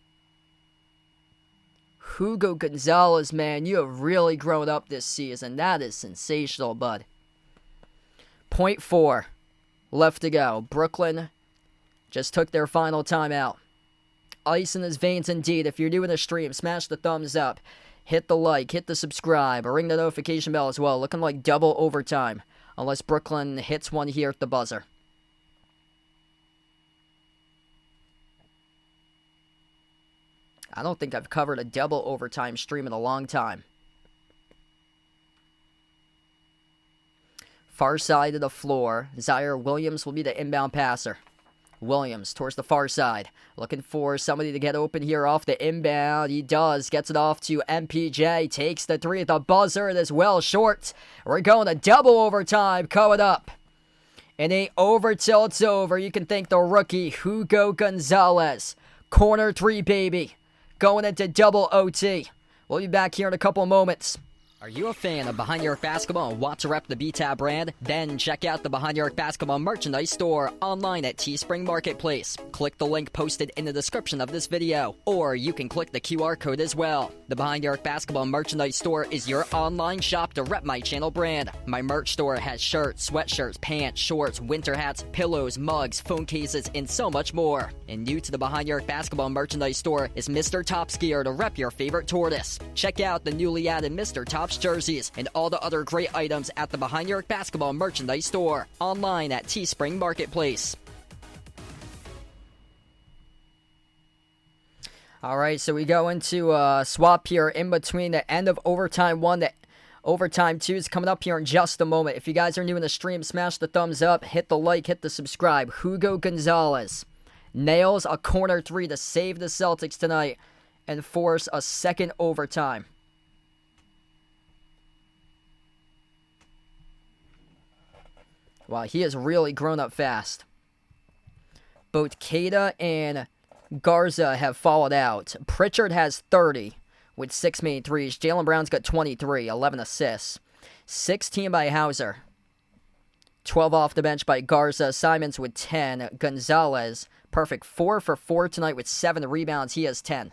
Hugo Gonzalez, man, you have really grown up this season. That is sensational, bud. 0.4 left to go. Brooklyn just took their final timeout. Ice in his veins indeed. If you're doing a stream, smash the thumbs up. Hit the like, hit the subscribe, or ring the notification bell as well. Looking like double overtime. Unless Brooklyn hits one here at the buzzer. I don't think I've covered a double overtime stream in a long time. Far side of the floor. Zaire Williams will be the inbound passer. Williams towards the far side. Looking for somebody to get open here off the inbound. He does. Gets it off to MPJ. Takes the three at the buzzer. It is well short. We're going to double overtime coming up. It ain't over till it's over. You can thank the rookie, Hugo Gonzalez. Corner three, baby. Going into double OT. We'll be back here in a couple moments. Are you a fan of Behind Your Arc Basketball and want to rep the BTAB brand? Then check out the Behind Your Arc Basketball merchandise store online at Teespring Marketplace. Click the link posted in the description of this video, or you can click the QR code as well. The Behind Your Arc Basketball merchandise store is your online shop to rep my channel brand. My merch store has shirts, sweatshirts, pants, shorts, winter hats, pillows, mugs, phone cases, and so much more. And new to the Behind Your Arc Basketball merchandise store is Mr. Topskier to rep your favorite tortoise. Check out the newly added Mr. Top jerseys and all the other great items at the Behind Your Arc Basketball merchandise store online at Teespring Marketplace. Alright, so we go into a swap here in between the end of overtime 1 to overtime 2 is coming up here in just a moment. If you guys are new in the stream, smash the thumbs up, hit the like, hit the subscribe. Hugo Gonzalez nails a corner three to save the Celtics tonight and force a second overtime. Wow, he has really grown up fast. Both Queta and Garza have followed out. Pritchard has 30 with 6 made threes. Jaylen Brown's got 23, 11 assists. 16 by Hauser. 12 off the bench by Garza. Simons with 10. Gonzalez, perfect. 4 for 4 tonight with 7 rebounds. He has 10.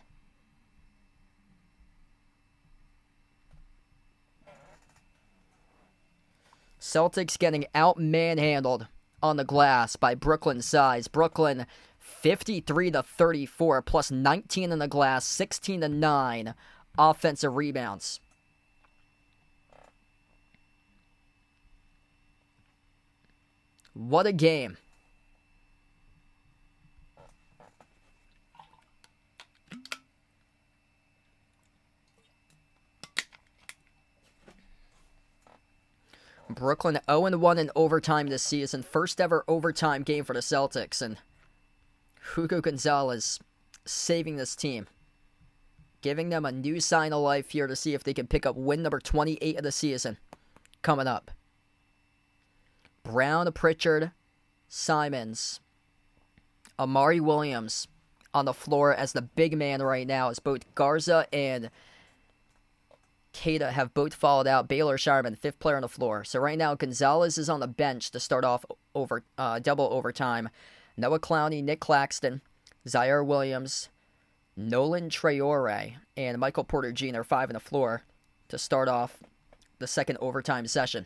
Celtics getting out-manhandled on the glass by Brooklyn's size. Brooklyn 53-34, plus 19 in the glass, 16-9 offensive rebounds. What a game. Brooklyn 0-1 in overtime this season. First ever overtime game for the Celtics. And Hugo Gonzalez saving this team. Giving them a new sign of life here to see if they can pick up win number 28 of the season. Coming up. Brown, Pritchard, Simons. Amari Williams on the floor as the big man right now, as both Garza and Queta have both followed out. Baylor Sharman, 5th player on the floor. So right now, Gonzalez is on the bench to start off double overtime. Noah Clowney, Nick Claxton, Zaire Williams, Nolan Traore, and Michael Porter Jr. 5 on the floor to start off the second overtime session.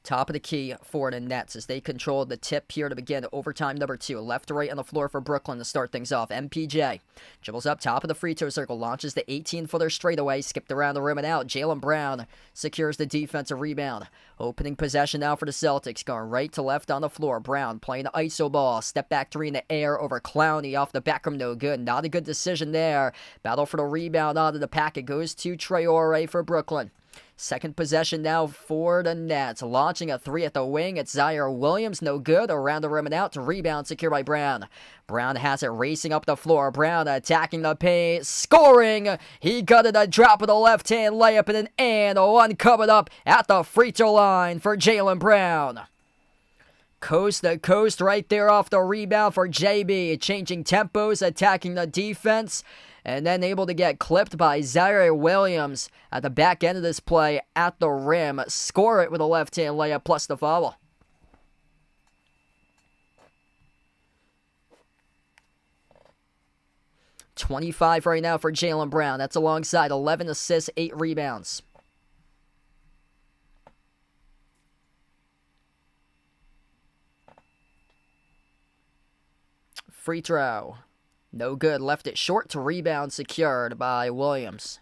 Top of the key for the Nets as they control the tip here to begin overtime number 2. Left to right on the floor for Brooklyn to start things off. MPJ dribbles up top of the free throw circle, launches the 18-footer straightaway, skipped around the rim and out. Jaylen Brown secures the defensive rebound. Opening possession now for the Celtics, going right to left on the floor. Brown playing the iso ball. Step back 3 in the air over Clowney off the back rim, no good. Not a good decision there. Battle for the rebound onto the pack. It goes to Traore for Brooklyn. Second possession now for the Nets. Launching a 3 at the wing. It's Zaire Williams. No good. Around the rim and out to rebound. Secure by Brown. Brown has it racing up the floor. Brown attacking the paint. Scoring. He gutted a drop with a left-hand layup and one coming up at the free throw line for Jaylen Brown. Coast to coast right there off the rebound for JB. Changing tempos. Attacking the defense. and then able to get clipped by Zaire Williams at the back end of this play at the rim. Score it with a left-hand layup plus the foul. .25 right now for Jaylen Brown. That's alongside 11 assists, 8 rebounds. Free throw. No good. Left it short to rebound secured by Williams.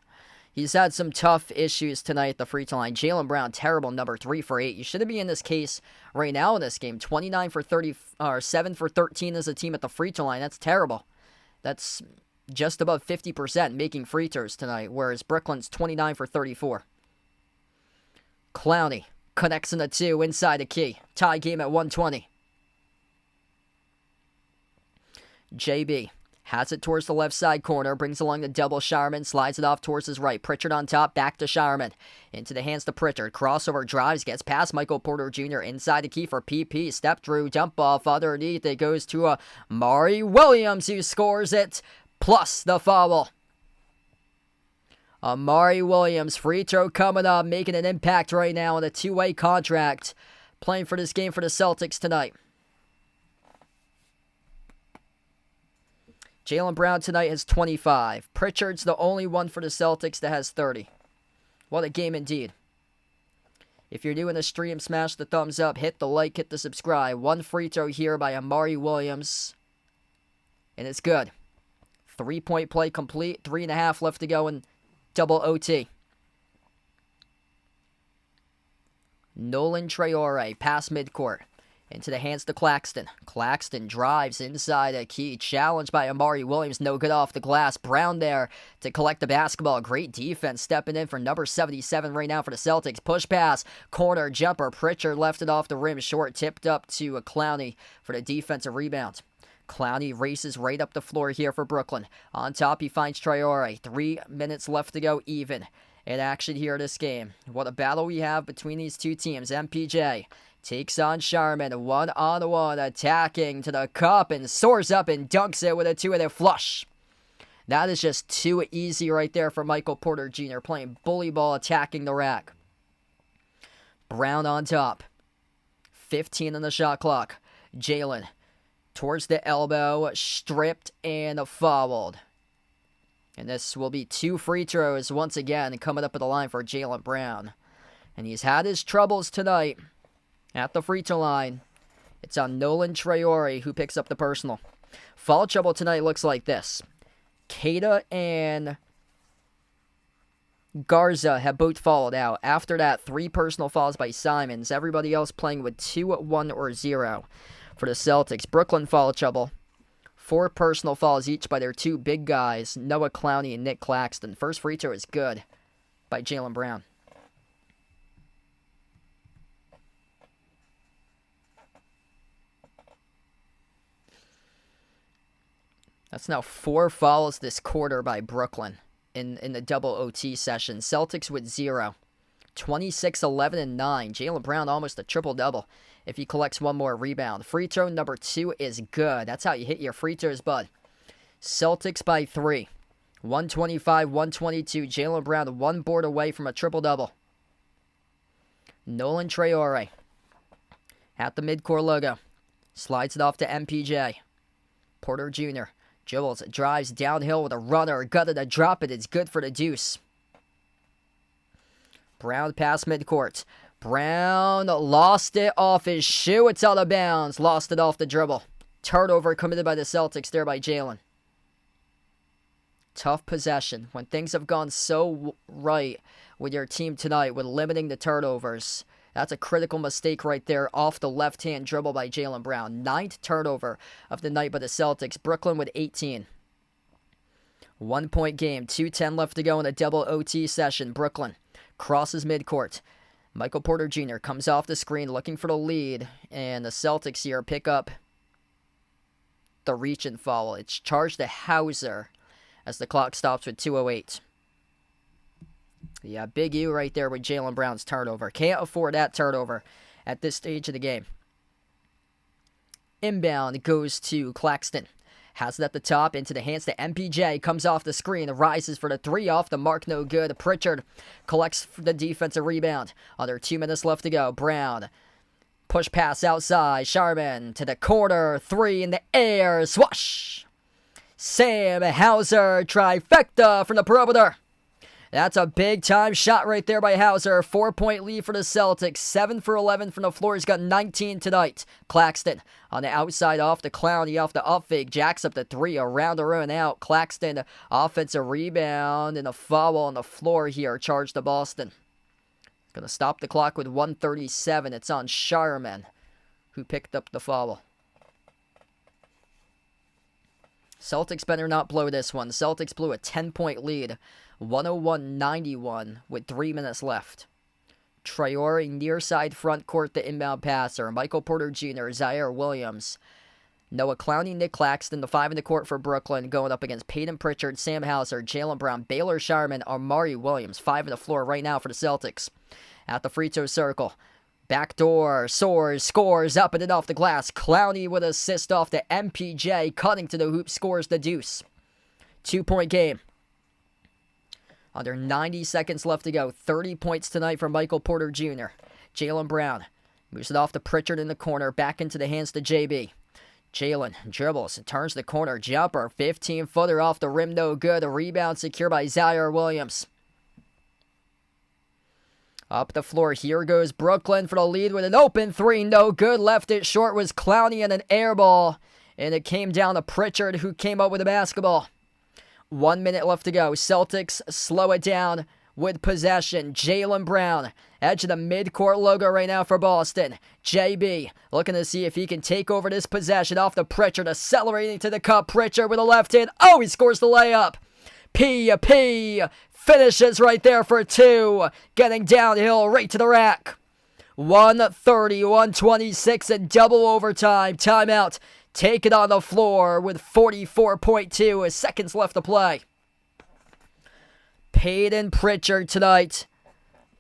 He's had some tough issues tonight at the free throw line. Jaylen Brown, terrible number, 3 for 8. You shouldn't be in this case right now in this game. 29 for 30, or 7 for 13 as a team at the free throw line. That's terrible. That's just above 50% making free throws tonight, whereas Brooklyn's 29 for 34. Clowney connects in the 2 inside the key. Tie game at 120. JB has it towards the left side corner, brings along the double Sharman, slides it off towards his right. Pritchard on top, back to Sharman. Into the hands to Pritchard. Crossover drives, gets past Michael Porter Jr. inside the key for PP. Step through, jump off underneath. It goes to Amari Williams, who scores it, plus the foul. Amari Williams, free throw coming up, making an impact right now in a two-way contract. Playing for this game for the Celtics tonight. Jaylen Brown tonight has 25. Pritchard's the only one for the Celtics that has 30. What a game indeed. If you're doing the stream, smash the thumbs up, hit the like, hit the subscribe. One free throw here by Amari Williams. And it's good. 3-point play complete. 3.5 left to go in double OT. Nolan Traore, pass midcourt. Into the hands to Claxton. Claxton drives inside a key. Challenged by Amari Williams. No good off the glass. Brown there to collect the basketball. Great defense stepping in for number 77 right now for the Celtics. Push pass. Corner jumper. Pritchard left it off the rim. Short tipped up to Clowney for the defensive rebound. Clowney races right up the floor here for Brooklyn. On top he finds Traore. 3 minutes left to go even in action here this game. What a battle we have between these two teams. MPJ takes on Sharman, one-on-one, attacking to the cup and soars up and dunks it with a two-handed flush. That is just too easy right there for Michael Porter Jr. playing bully ball, attacking the rack. Brown on top. 15 on the shot clock. Jaylen towards the elbow, stripped and fouled. And this will be 2 free throws once again coming up at the line for Jaylen Brown. And he's had his troubles tonight. At the free throw line, it's on Nolan Traore, who picks up the personal. Foul trouble tonight looks like this. Keita and Garza have both fouled out. After that, 3 personal fouls by Simons. Everybody else playing with 2, 1, or 0 for the Celtics. Brooklyn foul trouble. 4 personal fouls each by their 2 big guys, Noah Clowney and Nick Claxton. First free throw is good by Jaylen Brown. That's now 4 fouls this quarter by Brooklyn in the double OT session. Celtics with 0. 26, 11, and 9. Jaylen Brown almost a triple-double if he collects 1 more rebound. Free throw number 2 is good. That's how you hit your free throws, bud. Celtics by 3. 125, 122. Jaylen Brown 1 board away from a triple-double. Nolan Traore at the midcourt logo. Slides it off to MPJ. Porter Jr. Joels drives downhill with a runner. Gutted to drop it. It's good for the deuce. Brown pass midcourt. Brown lost it off his shoe. It's out of bounds. Lost it off the dribble. Turnover committed by the Celtics there by Jaylen. Tough possession. When things have gone so right with your team tonight with limiting the turnovers, that's a critical mistake right there off the left-hand dribble by Jaylen Brown. 9th turnover of the night by the Celtics. Brooklyn with 18. 1-point game. 2:10 left to go in a double OT session. Brooklyn crosses midcourt. Michael Porter Jr. comes off the screen looking for the lead. And the Celtics here pick up the reach and foul. It's charged to Hauser as the clock stops with 2:08. Yeah, big U right there with Jaylen Brown's turnover. Can't afford that turnover at this stage of the game. Inbound goes to Claxton. Has it at the top, into the hands to MPJ, comes off the screen, rises for the three off the mark, no good. Pritchard collects the defensive rebound. Under 2 minutes left to go. Brown, push pass outside, Sharman to the corner, three in the air, swash! Sam Hauser, trifecta from the perimeter. That's a big-time shot right there by Hauser. 4-point lead for the Celtics. 7 for 11 from the floor. He's got 19 tonight. Claxton on the outside off the Clowney, off the up fake. Jacks up the three, around the rim and out. Claxton, offensive rebound, and a foul on the floor here. Charge to Boston. Going to stop the clock with 1:37. It's on Sharman, who picked up the foul. Celtics better not blow this one. Celtics blew a 10-point lead. 101-91 with 3 minutes left. Traore near side front court, the inbound passer. Michael Porter Jr., Zaire Williams. Noah Clowney, Nick Claxton, the five in the court for Brooklyn, going up against Peyton Pritchard, Sam Hauser, Jaylen Brown, Baylor Sharman, Amari Williams. 5 on the floor right now for the Celtics. At the free throw circle. Backdoor, soars, scores, up and in off the glass. Clowney with assist off to MPJ, cutting to the hoop, scores the deuce. 2-point game. Under 90 seconds left to go. 30 points tonight for Michael Porter Jr. Jaylen Brown moves it off to Pritchard in the corner. Back into the hands to JB. Jaylen dribbles and turns the corner. Jumper. 15-footer off the rim. No good. A rebound secured by Zaire Williams. Up the floor. Here goes Brooklyn for the lead with an open three. No good. Left it short was Clowney and an air ball. And it came down to Pritchard, who came up with the basketball. 1 minute left to go. Celtics slow it down with possession. Jaylen Brown, edge of the midcourt logo right now for Boston. JB looking to see if he can take over this possession off the Pritchard. Accelerating to the cup. Pritchard with a left hand. Oh, he scores the layup. P finishes right there for two. Getting downhill right to the rack. 1:30, 1:26 in double overtime. Timeout. Take it on the floor with 44.2 seconds left to play. Peyton Pritchard tonight.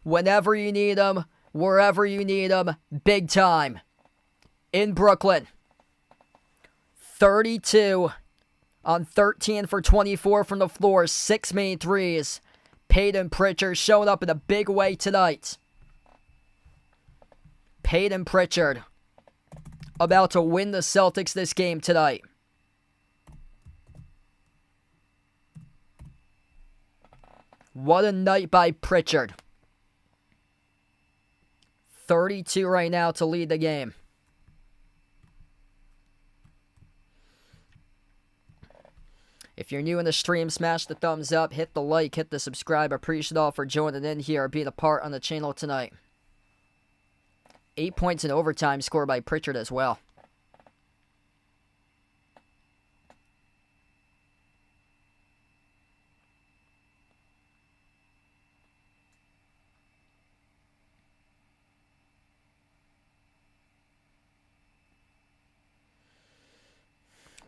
Whenever you need him, wherever you need him, big time. In Brooklyn. 32 on 13 for 24 from the floor. 6 main threes. Peyton Pritchard showing up in a big way tonight. Peyton Pritchard about to win the Celtics this game tonight. What a night by Pritchard. 32 right now to lead the game. If you're new in the stream, smash the thumbs up, hit the like, hit the subscribe. Appreciate all for joining in here, being a part on the channel tonight. 8 points in overtime scored by Pritchard as well.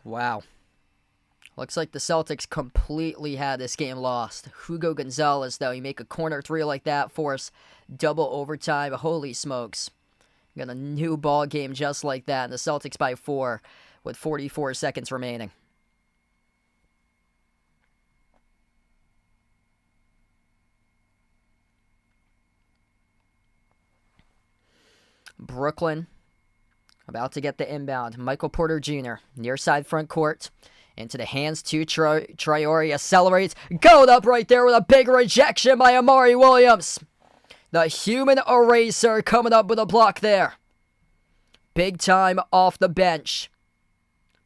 Wow. Looks like the Celtics completely had this game lost. Hugo Gonzalez, though, you make a corner three like that, force double overtime. Holy smokes. Got a new ball game just like that, and the Celtics by 4 with 44 seconds remaining. Brooklyn about to get the inbound. Michael Porter Jr. near side front court. Into the hands to Traore. Accelerates. Going up right there with a big rejection by Amari Williams. The human eraser coming up with a block there. Big time off the bench.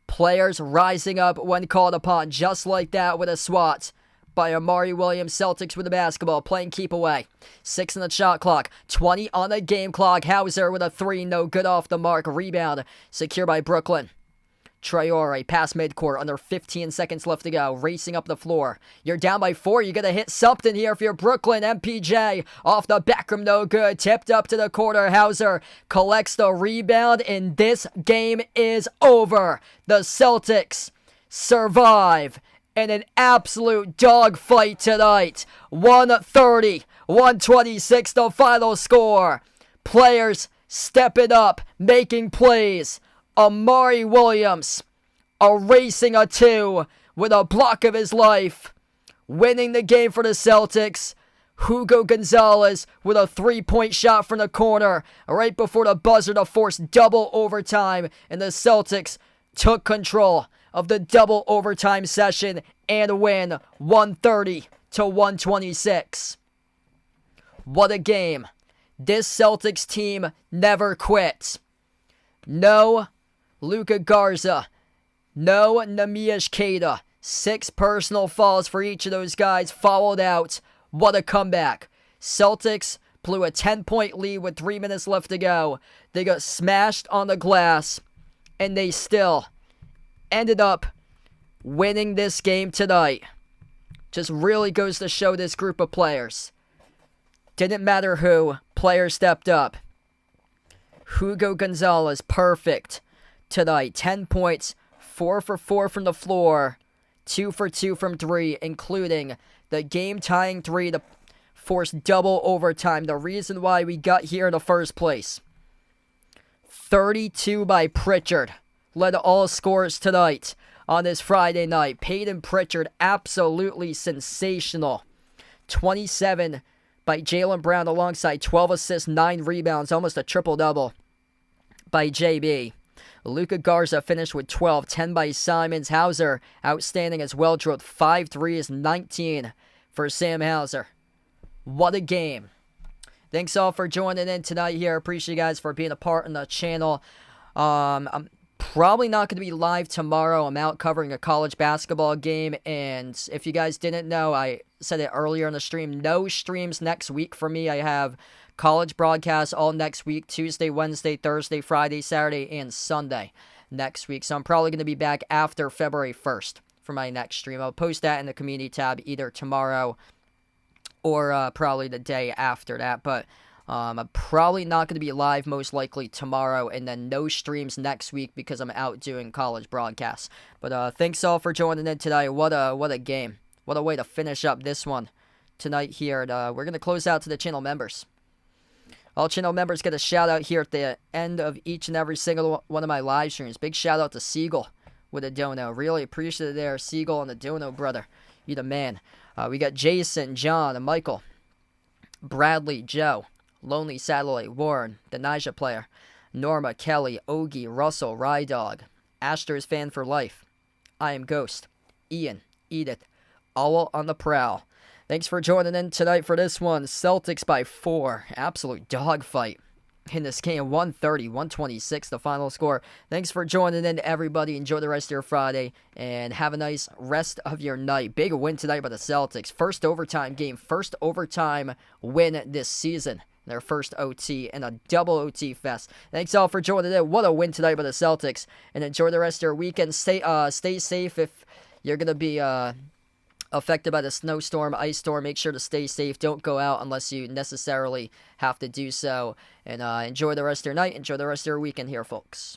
Players rising up when called upon, just like that with a swat by Amari Williams. Celtics with the basketball, playing keep away. 6 on the shot clock, 20 on the game clock. Hauser with a 3, no good off the mark. Rebound secured by Brooklyn. Traore, past midcourt, under 15 seconds left to go, racing up the floor. You're down by 4, you gotta hit something here if you're Brooklyn. MPJ, off the back rim, no good, tipped up to the corner. Hauser collects the rebound, and this game is over. The Celtics survive in an absolute dogfight tonight. 1:30, 1:26 the final score. Players stepping up, making plays. Amari Williams erasing a 2 with a block of his life. Winning the game for the Celtics. Hugo Gonzalez with a 3-point shot from the corner right before the buzzer to force double overtime. And the Celtics took control of the double overtime session and win 130-126. What a game. This Celtics team never quits. No Luka Garza. No Nemias Queta. 6 personal fouls for each of those guys followed out. What a comeback. Celtics blew a 10-point lead with 3 minutes left to go. They got smashed on the glass, and they still ended up winning this game tonight. Just really goes to show this group of players. Didn't matter who, players stepped up. Hugo Gonzalez, perfect tonight. 10 points, 4 for 4 from the floor, 2 for 2 from 3, including the game-tying 3 to force double overtime. The reason why we got here in the first place. 32 by Pritchard. Led all scorers tonight on this Friday night. Peyton Pritchard, absolutely sensational. 27 by Jaylen Brown alongside 12 assists, 9 rebounds, almost a triple-double by JB. Luka Garza finished with 12, 10 by Simons. Hauser, outstanding as well, drilled 5 threes, 19 for Sam Hauser. What a game. Thanks all for joining in tonight here. Appreciate you guys for being a part of the channel. I'm probably not going to be live tomorrow. I'm out covering a college basketball game, and if you guys didn't know, I said it earlier in the stream, no streams next week for me. I have college broadcasts all next week, Tuesday, Wednesday, Thursday, Friday, Saturday, and Sunday next week. So I'm probably going to be back after February 1st for my next stream. I'll post that in the community tab either tomorrow or probably the day after that. But I'm probably not going to be live most likely tomorrow, and then no streams next week because I'm out doing college broadcasts. But thanks all for joining in today. What a game. What a way to finish up this one tonight here. And, we're going to close out to the channel members. All channel members get a shout out here at the end of each and every single one of my live streams. Big shout out to Siegel with a dono. Really appreciate it there, Siegel and the dono brother. You the man. We got Jason, John, and Michael, Bradley, Joe, Lonely Satellite, Warren, the Nija player, Norma, Kelly, Ogie, Russell, Rydog, Astros fan for life, I am Ghost, Ian, Edith, all on the prowl. Thanks for joining in tonight for this one. Celtics by 4. Absolute dogfight in this game. 130-126 the final score. Thanks for joining in, everybody. Enjoy the rest of your Friday, and have a nice rest of your night. Big win tonight by the Celtics. First overtime game. First overtime win this season. Their first OT and a double OT fest. Thanks all for joining in. What a win tonight by the Celtics. And enjoy the rest of your weekend. Stay safe if you're going to be affected by the snowstorm, ice storm. Make sure to stay safe. Don't go out unless you necessarily have to do so. And enjoy the rest of your night. Enjoy the rest of your weekend here, folks.